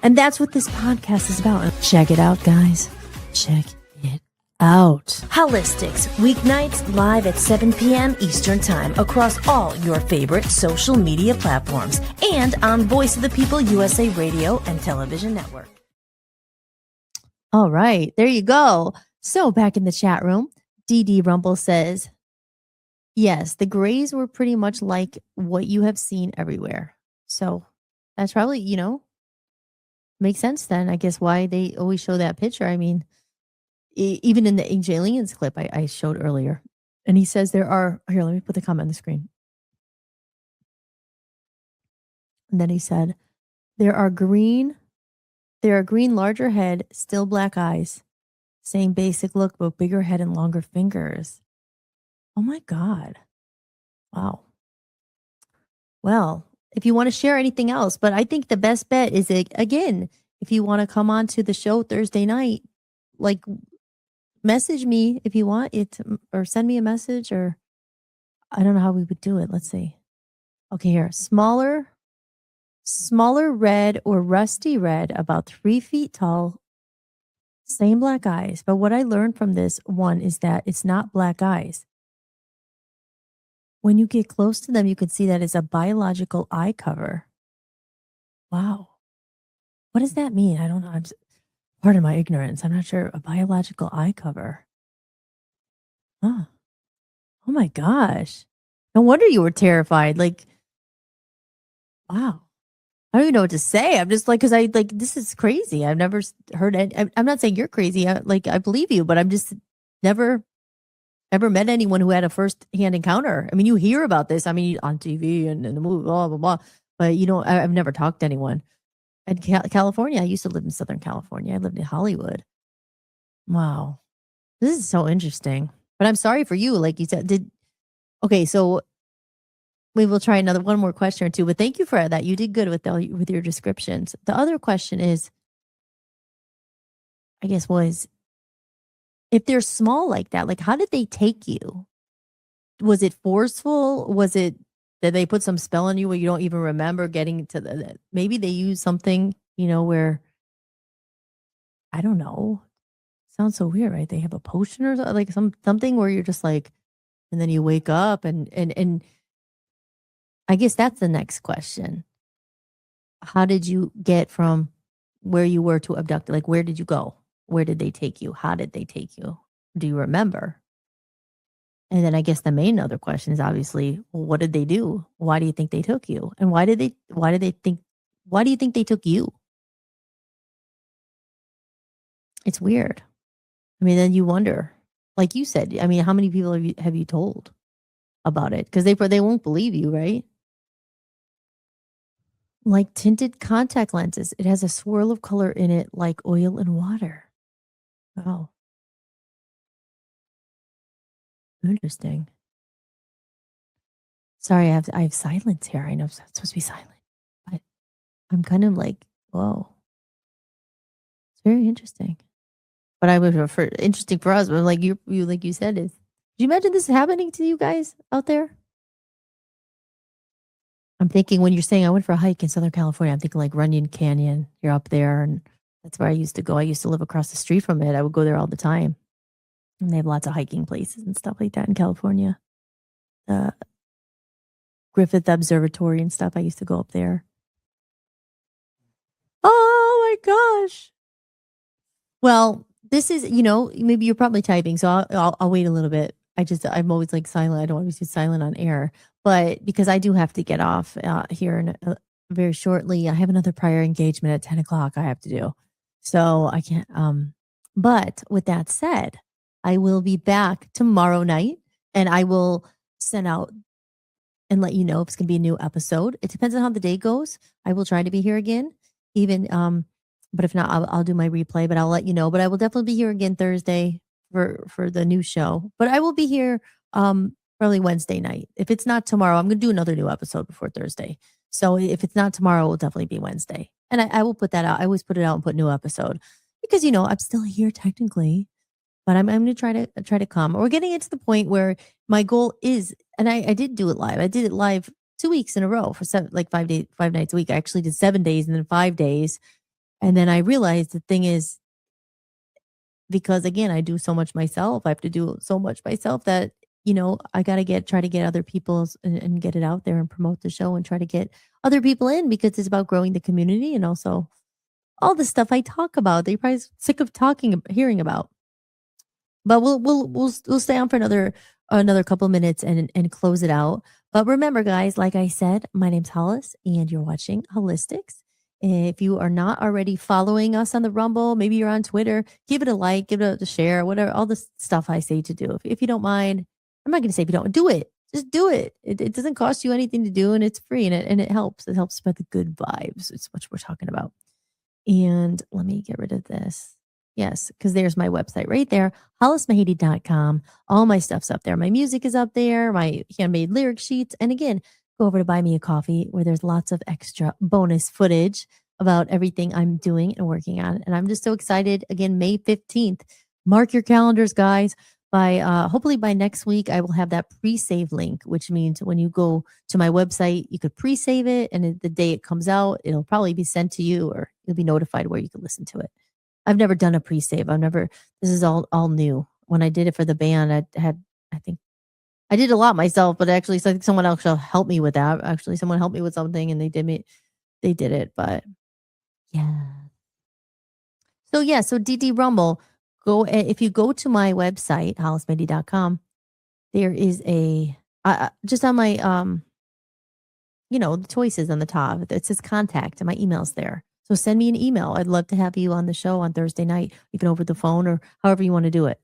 And that's what this podcast is about. Check it out, guys. Check it out. Hollis-tics, weeknights live at 7 p.m. Eastern Time across all your favorite social media platforms and on Voice of the People USA Radio and Television Network. All right, there you go. So back in the chat room, DD Rumble says, yes, the grays were pretty much like what you have seen everywhere. So that's probably, makes sense then, I guess, why they always show that picture. I mean, even in the Ancient Aliens clip I showed earlier. And he says here, let me put the comment on the screen. And then he said, there are green, larger head, still black eyes. Same basic look, but bigger head and longer fingers. Oh my God. Wow. Well, if you want to share anything else, but I think the best bet is, again, if you want to come on to the show Thursday night, like, message me if you want it, or send me a message, or I don't know how we would do it. Let's see. Okay, here. Smaller red or rusty red, about 3 feet tall, same black eyes. But what I learned from this one is that it's not black eyes. When you get close to them, you can see that it's a biological eye cover. Wow. What does that mean? I don't know. Pardon my ignorance. I'm not sure. A biological eye cover. Huh. Oh my gosh. No wonder you were terrified. Like, wow. I don't even know what to say. I'm just like, because this is crazy. I've never heard it. I'm not saying you're crazy. I believe you, but I'm just never ever met anyone who had a first-hand encounter. I mean, you hear about this. I mean, on TV and in the movie, blah, blah, blah. But, I've never talked to anyone. In California, I used to live in Southern California. I lived in Hollywood. Wow. This is so interesting. But I'm sorry for you. Like you said, okay, so we will try one more question or two. But thank you for that. You did good with your descriptions. The other question is, I guess, was, if they're small like that, like, how did they take you? Was it forceful? Was it that they put some spell on you where you don't even remember getting to maybe they use something, where, I don't know. Sounds so weird, right? They have a potion or like something where you're just like, and then you wake up and I guess that's the next question. How did you get from where you were to abducted? Like, where did you go? Where did they take you? How did they take you? Do you remember? And then I guess the main other question is obviously, well, what did they do? Why do you think they took you? And why do you think they took you? It's weird. I mean, then you wonder, like you said, I mean, how many people have you told about it? Because they won't believe you, right? Like tinted contact lenses. It has a swirl of color in it like oil and water. Oh. Interesting. Sorry, I have silence here. I know it's supposed to be silent, but I'm kind of like, whoa. It's very interesting. But I would prefer interesting for us, but like you like you said, did you imagine this happening to you guys out there? I'm thinking when you're saying I went for a hike in Southern California, I'm thinking like Runyon Canyon. You're up there, and that's where I used to go. I used to live across the street from it. I would go there all the time. And they have lots of hiking places and stuff like that in California. Griffith Observatory and stuff. I used to go up there. Oh my gosh. Well, this is, maybe you're probably typing, so I'll wait a little bit. I'm always like silent. I don't want to be silent on air, but because I do have to get off here in very shortly. I have another prior engagement at 10 o'clock I have to do. So I can't, but with that said, I will be back tomorrow night, and I will send out and let you know if it's going to be a new episode. It depends on how the day goes. I will try to be here again, but if not, I'll do my replay, but I'll let you know. But I will definitely be here again Thursday for the new show. But I will be here probably Wednesday night. If it's not tomorrow, I'm going to do another new episode before Thursday. So if it's not tomorrow, it will definitely be Wednesday. And I will put that out. I always put it out and put new episode because, I'm still here technically. But I'm going to try to come. We're getting it to the point where my goal is, and I did do it live. I did it live 2 weeks in a row for 5 nights a week. I actually did 7 days and then 5 days. And then I realized the thing is, because again, I do so much myself. I have to do so much myself that, I got to try to get other people's and get it out there and promote the show and try to get other people in, because it's about growing the community and also all the stuff I talk about that you're probably sick of hearing about. But we'll stay on for another couple minutes and close it out. But remember, guys, like I said, my name's Hollis, and you're watching Hollis-tics. If you are not already following us on the Rumble, maybe you're on Twitter, give it a like, give it a share, whatever, all the stuff I say to do. If you don't mind, I'm not going to say if you don't do it, just do it. It doesn't cost you anything to do, and it's free, and it helps. It helps spread the good vibes. It's what we're talking about. And let me get rid of this. Yes, because there's my website right there, hollismahady.com. All my stuff's up there. My music is up there, my handmade lyric sheets. And again, go over to Buy Me a Coffee, where there's lots of extra bonus footage about everything I'm doing and working on. And I'm just so excited. Again, May 15th. Mark your calendars, guys. Hopefully by next week, I will have that pre-save link, which means when you go to my website, you could pre-save it. And the day it comes out, it'll probably be sent to you, or you'll be notified where you can listen to it. I've never done a pre-save. This is all new. When I did it for the band, I think I did a lot myself, but actually someone else helped me with that. Actually, someone helped me with something and they did it, but yeah. So DD Rumble, if you go to my website, hollismahady.com, there is just on my, the choices on the top, it says contact and my email's there. So send me an email. I'd love to have you on the show on Thursday night, even over the phone or however you want to do it,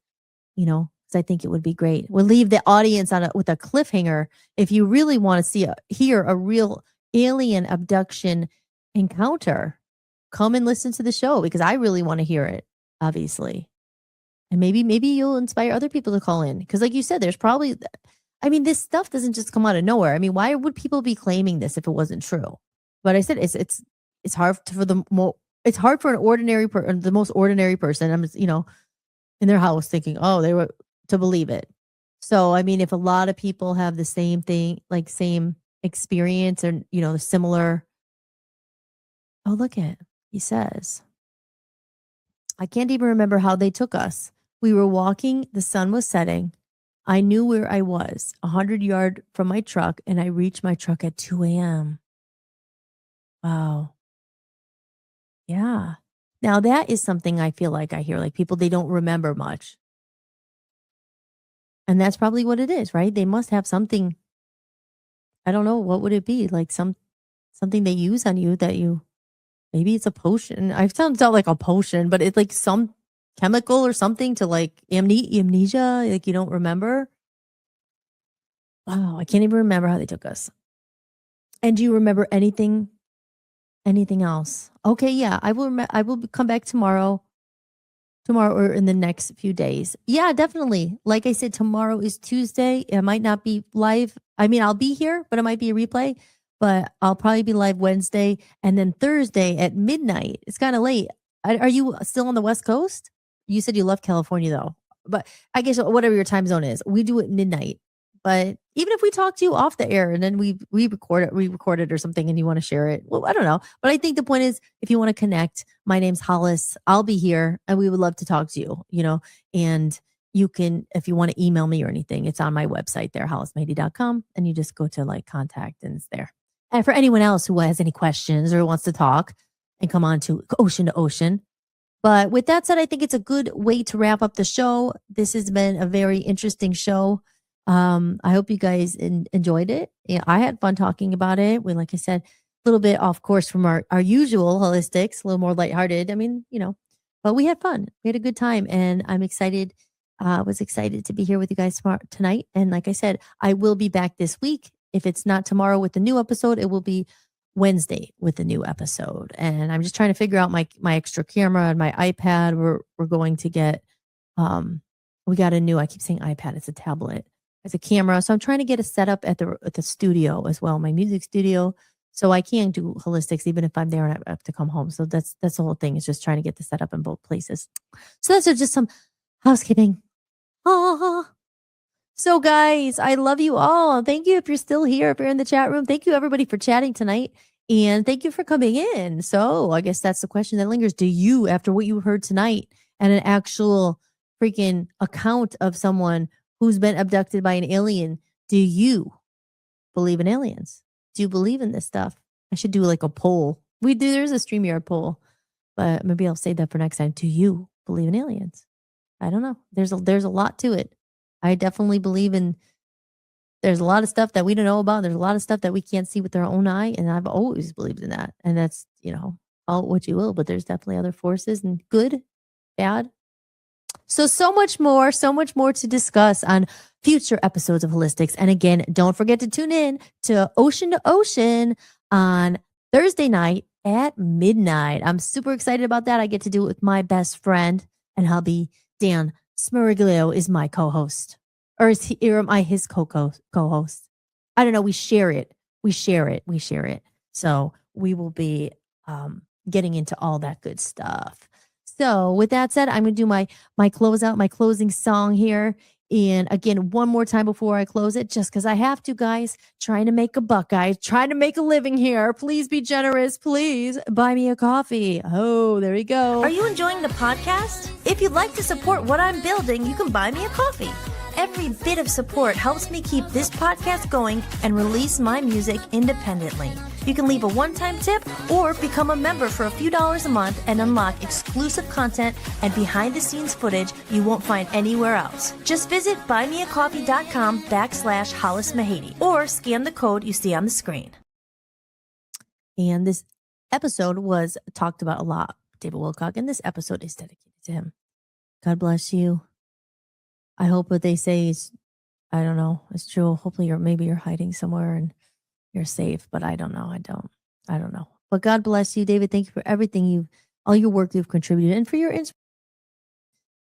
because I think it would be great. We'll leave the audience with a cliffhanger. If you really want to hear a real alien abduction encounter, come and listen to the show, because I really want to hear it, obviously. And maybe you'll inspire other people to call in. Because like you said, there's probably, this stuff doesn't just come out of nowhere. Why would people be claiming this if it wasn't true? But I said, it's hard for it's hard for the most ordinary person, in their house thinking, oh, they were to believe it. So, if a lot of people have the same thing, like same experience and, similar. Oh, look at, he says, I can't even remember how they took us. We were walking, the sun was setting. I knew where I was, 100 yards from my truck, and I reached my truck at 2 a.m. Wow. Yeah. Now that is something I feel like I hear, like people, they don't remember much. And that's probably what it is, right? They must have something. I don't know. What would it be? Like something they use on you that maybe it's a potion. I sound like a potion, but it's like some chemical or something to like amnesia. Like you don't remember. Wow. I can't even remember how they took us. And do you remember anything else? Okay, yeah, I will come back tomorrow or in the next few days. Yeah, definitely. Like I said, tomorrow is Tuesday. It might not be live. I'll be here, but it might be a replay. But I'll probably be live Wednesday, and then Thursday at midnight. It's kind of late. Are you still on the West Coast? You said you left California though, but I guess whatever your time zone is, we do it midnight. But even if we talk to you off the air and then we record it or something and you want to share it, well, I don't know. But I think the point is, if you want to connect, my name's Hollis. I'll be here and we would love to talk to you, and you can, if you want to email me or anything, it's on my website there, hollismahady.com, and you just go to like contact and it's there. And for anyone else who has any questions or wants to talk and come on to Ocean to Ocean. But with that said, I think it's a good way to wrap up the show. This has been a very interesting show. I hope you guys enjoyed it. Yeah, I had fun talking about it. Like I said, a little bit off course from our usual Hollis-tics, a little more lighthearted. But we had fun. We had a good time, and I'm excited. Was excited to be here with you guys tonight. And like I said, I will be back this week. If it's not tomorrow with the new episode, it will be Wednesday with the new episode. And I'm just trying to figure out my extra camera and my iPad. We're going to get. We got a new. I keep saying iPad. It's a tablet. It's a camera. So I'm trying to get a setup at the studio as well, my music studio, so I can do Hollis-tics even if I'm there and I have to come home. So that's the whole thing. It's just trying to get the setup in both places. So that's just some housekeeping. So guys, I love you all. Thank you if you're still here, if you're in the chat room. Thank you everybody for chatting tonight. And thank you for coming in. So I guess that's the question that lingers. Do you, after what you heard tonight and an actual freaking account of someone who's been abducted by an alien, do you believe in aliens? Do you believe in this stuff? I should do like a poll. There's a StreamYard poll, but maybe I'll save that for next time. Do you believe in aliens? I don't know. There's a lot to it. I definitely believe in. There's a lot of stuff that we don't know about. There's a lot of stuff that we can't see with our own eye, and I've always believed in that. And that's, call it what you will, but there's definitely other forces, and good, bad. So much more to discuss on future episodes of Holistics. And again, don't forget to tune in to Ocean to Ocean on Thursday night at midnight. I'm super excited about that. I get to do it with my best friend, and hubby, Dan Smeriglio, is my co-host. Or am I his co-host? I don't know. We share it. So we will be getting into all that good stuff. So with that said, I'm going to do my closeout, my closing song here. And again, one more time before I close it, just because I have to, guys. Trying to make a buck, guys. Trying to make a living here. Please be generous. Please buy me a coffee. Oh, there we go. Are you enjoying the podcast? If you'd like to support what I'm building, you can buy me a coffee. Every bit of support helps me keep this podcast going and release my music independently. You can leave a one-time tip or become a member for a few dollars a month and unlock exclusive content and behind-the-scenes footage you won't find anywhere else. Just visit buymeacoffee.com/Hollis-Mahady or scan the code you see on the screen. And this episode was talked about a lot, David Wilcock, and this episode is dedicated to him. God bless you. I hope what they say is, I don't know, it's true. Hopefully you're hiding somewhere and you're safe, but I don't know. I don't know. But God bless you, David. Thank you for everything all your work you've contributed, and for your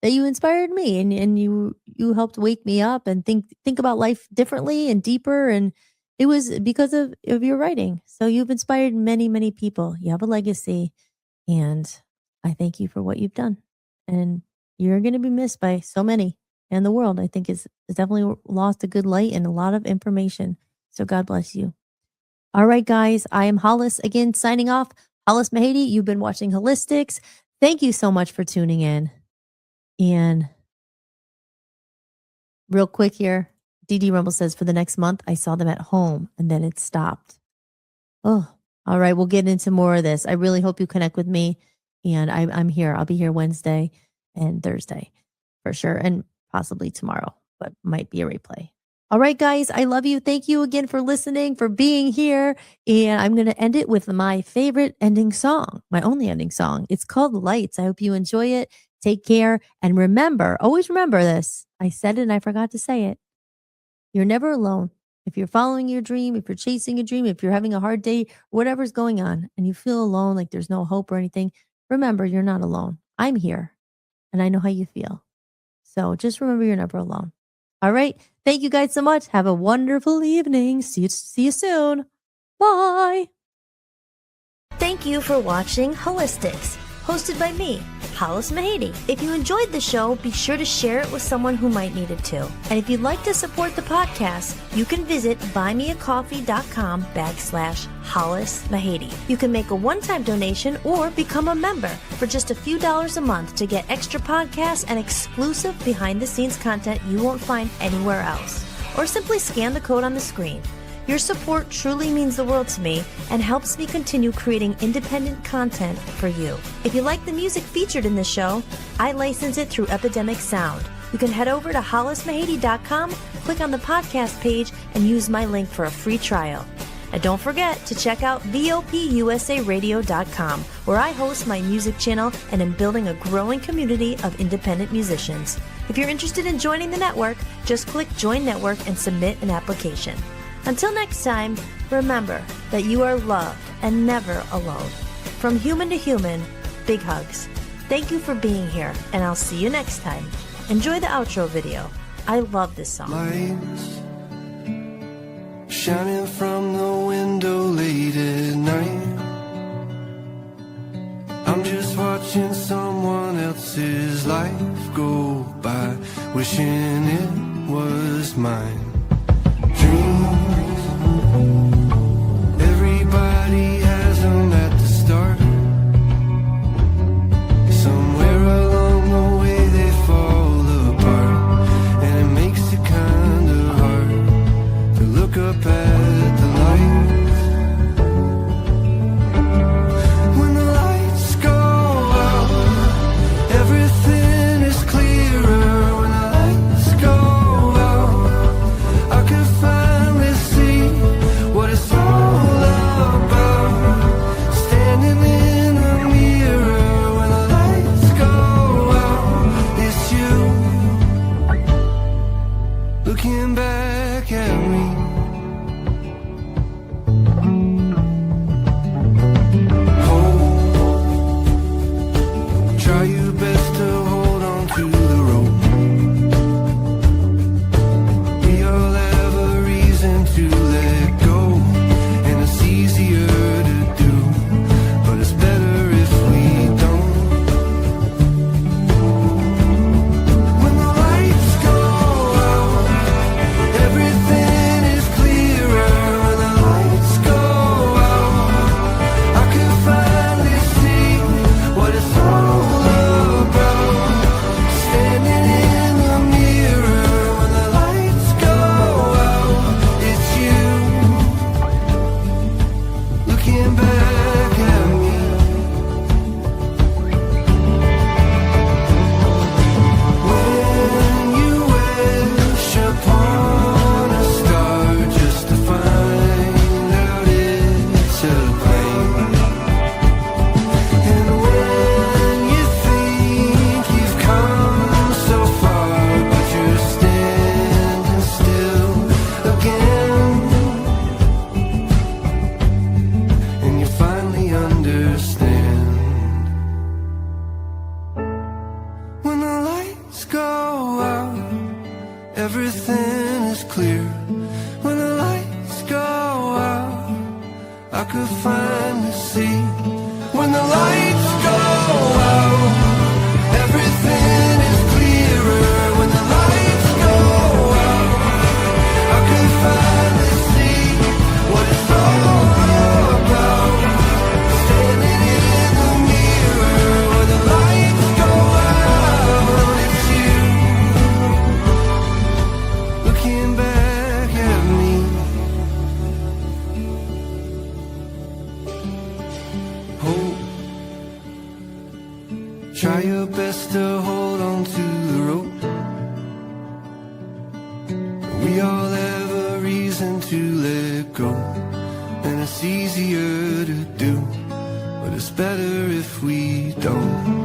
that you inspired me, and you helped wake me up and think about life differently and deeper. And it was because of your writing. So you've inspired many, many people. You have a legacy, and I thank you for what you've done. And you're going to be missed by so many. And the world, I think, is definitely lost a good light and a lot of information. So God bless you. All right, guys, I am Hollis again, signing off. Hollis-Mahady, you've been watching Holistics. Thank you so much for tuning in. And real quick here, DD Rumble says, for the next month, I saw them at home and then it stopped. Oh, all right, we'll get into more of this. I really hope you connect with me. And I'm here. I'll be here Wednesday and Thursday for sure. And possibly tomorrow, but might be a replay. All right, guys, I love you. Thank you again for listening, for being here. And I'm going to end it with my favorite ending song, my only ending song. It's called Lights. I hope you enjoy it. Take care. And remember, always remember this. I said it and I forgot to say it. You're never alone. If you're following your dream, if you're chasing a dream, if you're having a hard day, whatever's going on, and you feel alone, like there's no hope or anything, remember, you're not alone. I'm here and I know how you feel. So just remember, you're never alone. All right. Thank you guys so much. Have a wonderful evening. See you soon. Bye. Thank you for watching Holistics, hosted by me, Hollis-Mahady. If you enjoyed the show, be sure to share it with someone who might need it too. And if you'd like to support the podcast, you can visit buymeacoffee.com/Hollis-Mahady. You can make a one-time donation or become a member for just a few dollars a month to get extra podcasts and exclusive behind-the-scenes content you won't find anywhere else. Or simply scan the code on the screen. Your support truly means the world to me and helps me continue creating independent content for you. If you like the music featured in this show, I license it through Epidemic Sound. You can head over to hollismahady.com, click on the podcast page, and use my link for a free trial. And don't forget to check out VOPUSARadio.com, where I host my music channel and am building a growing community of independent musicians. If you're interested in joining the network, just click Join Network and submit an application. Until next time, remember that you are loved and never alone. From human to human, big hugs. Thank you for being here, and I'll see you next time. Enjoy the outro video. I love this song. Lights shining from the window late at night. I'm just watching someone else's life go by, wishing it was mine. Dreams, everybody has them at the start. Somewhere along the everything is clear. When the lights go out, I could finally see. When the lights go out, everything is clearer. When the lights go out, I could finally see what it's all about. Standing in the mirror, when the lights go out, it's you looking back at me. Hope, try your best to hold on to the rope. We all have a reason to let go, and it's easier to do, but it's better if we don't.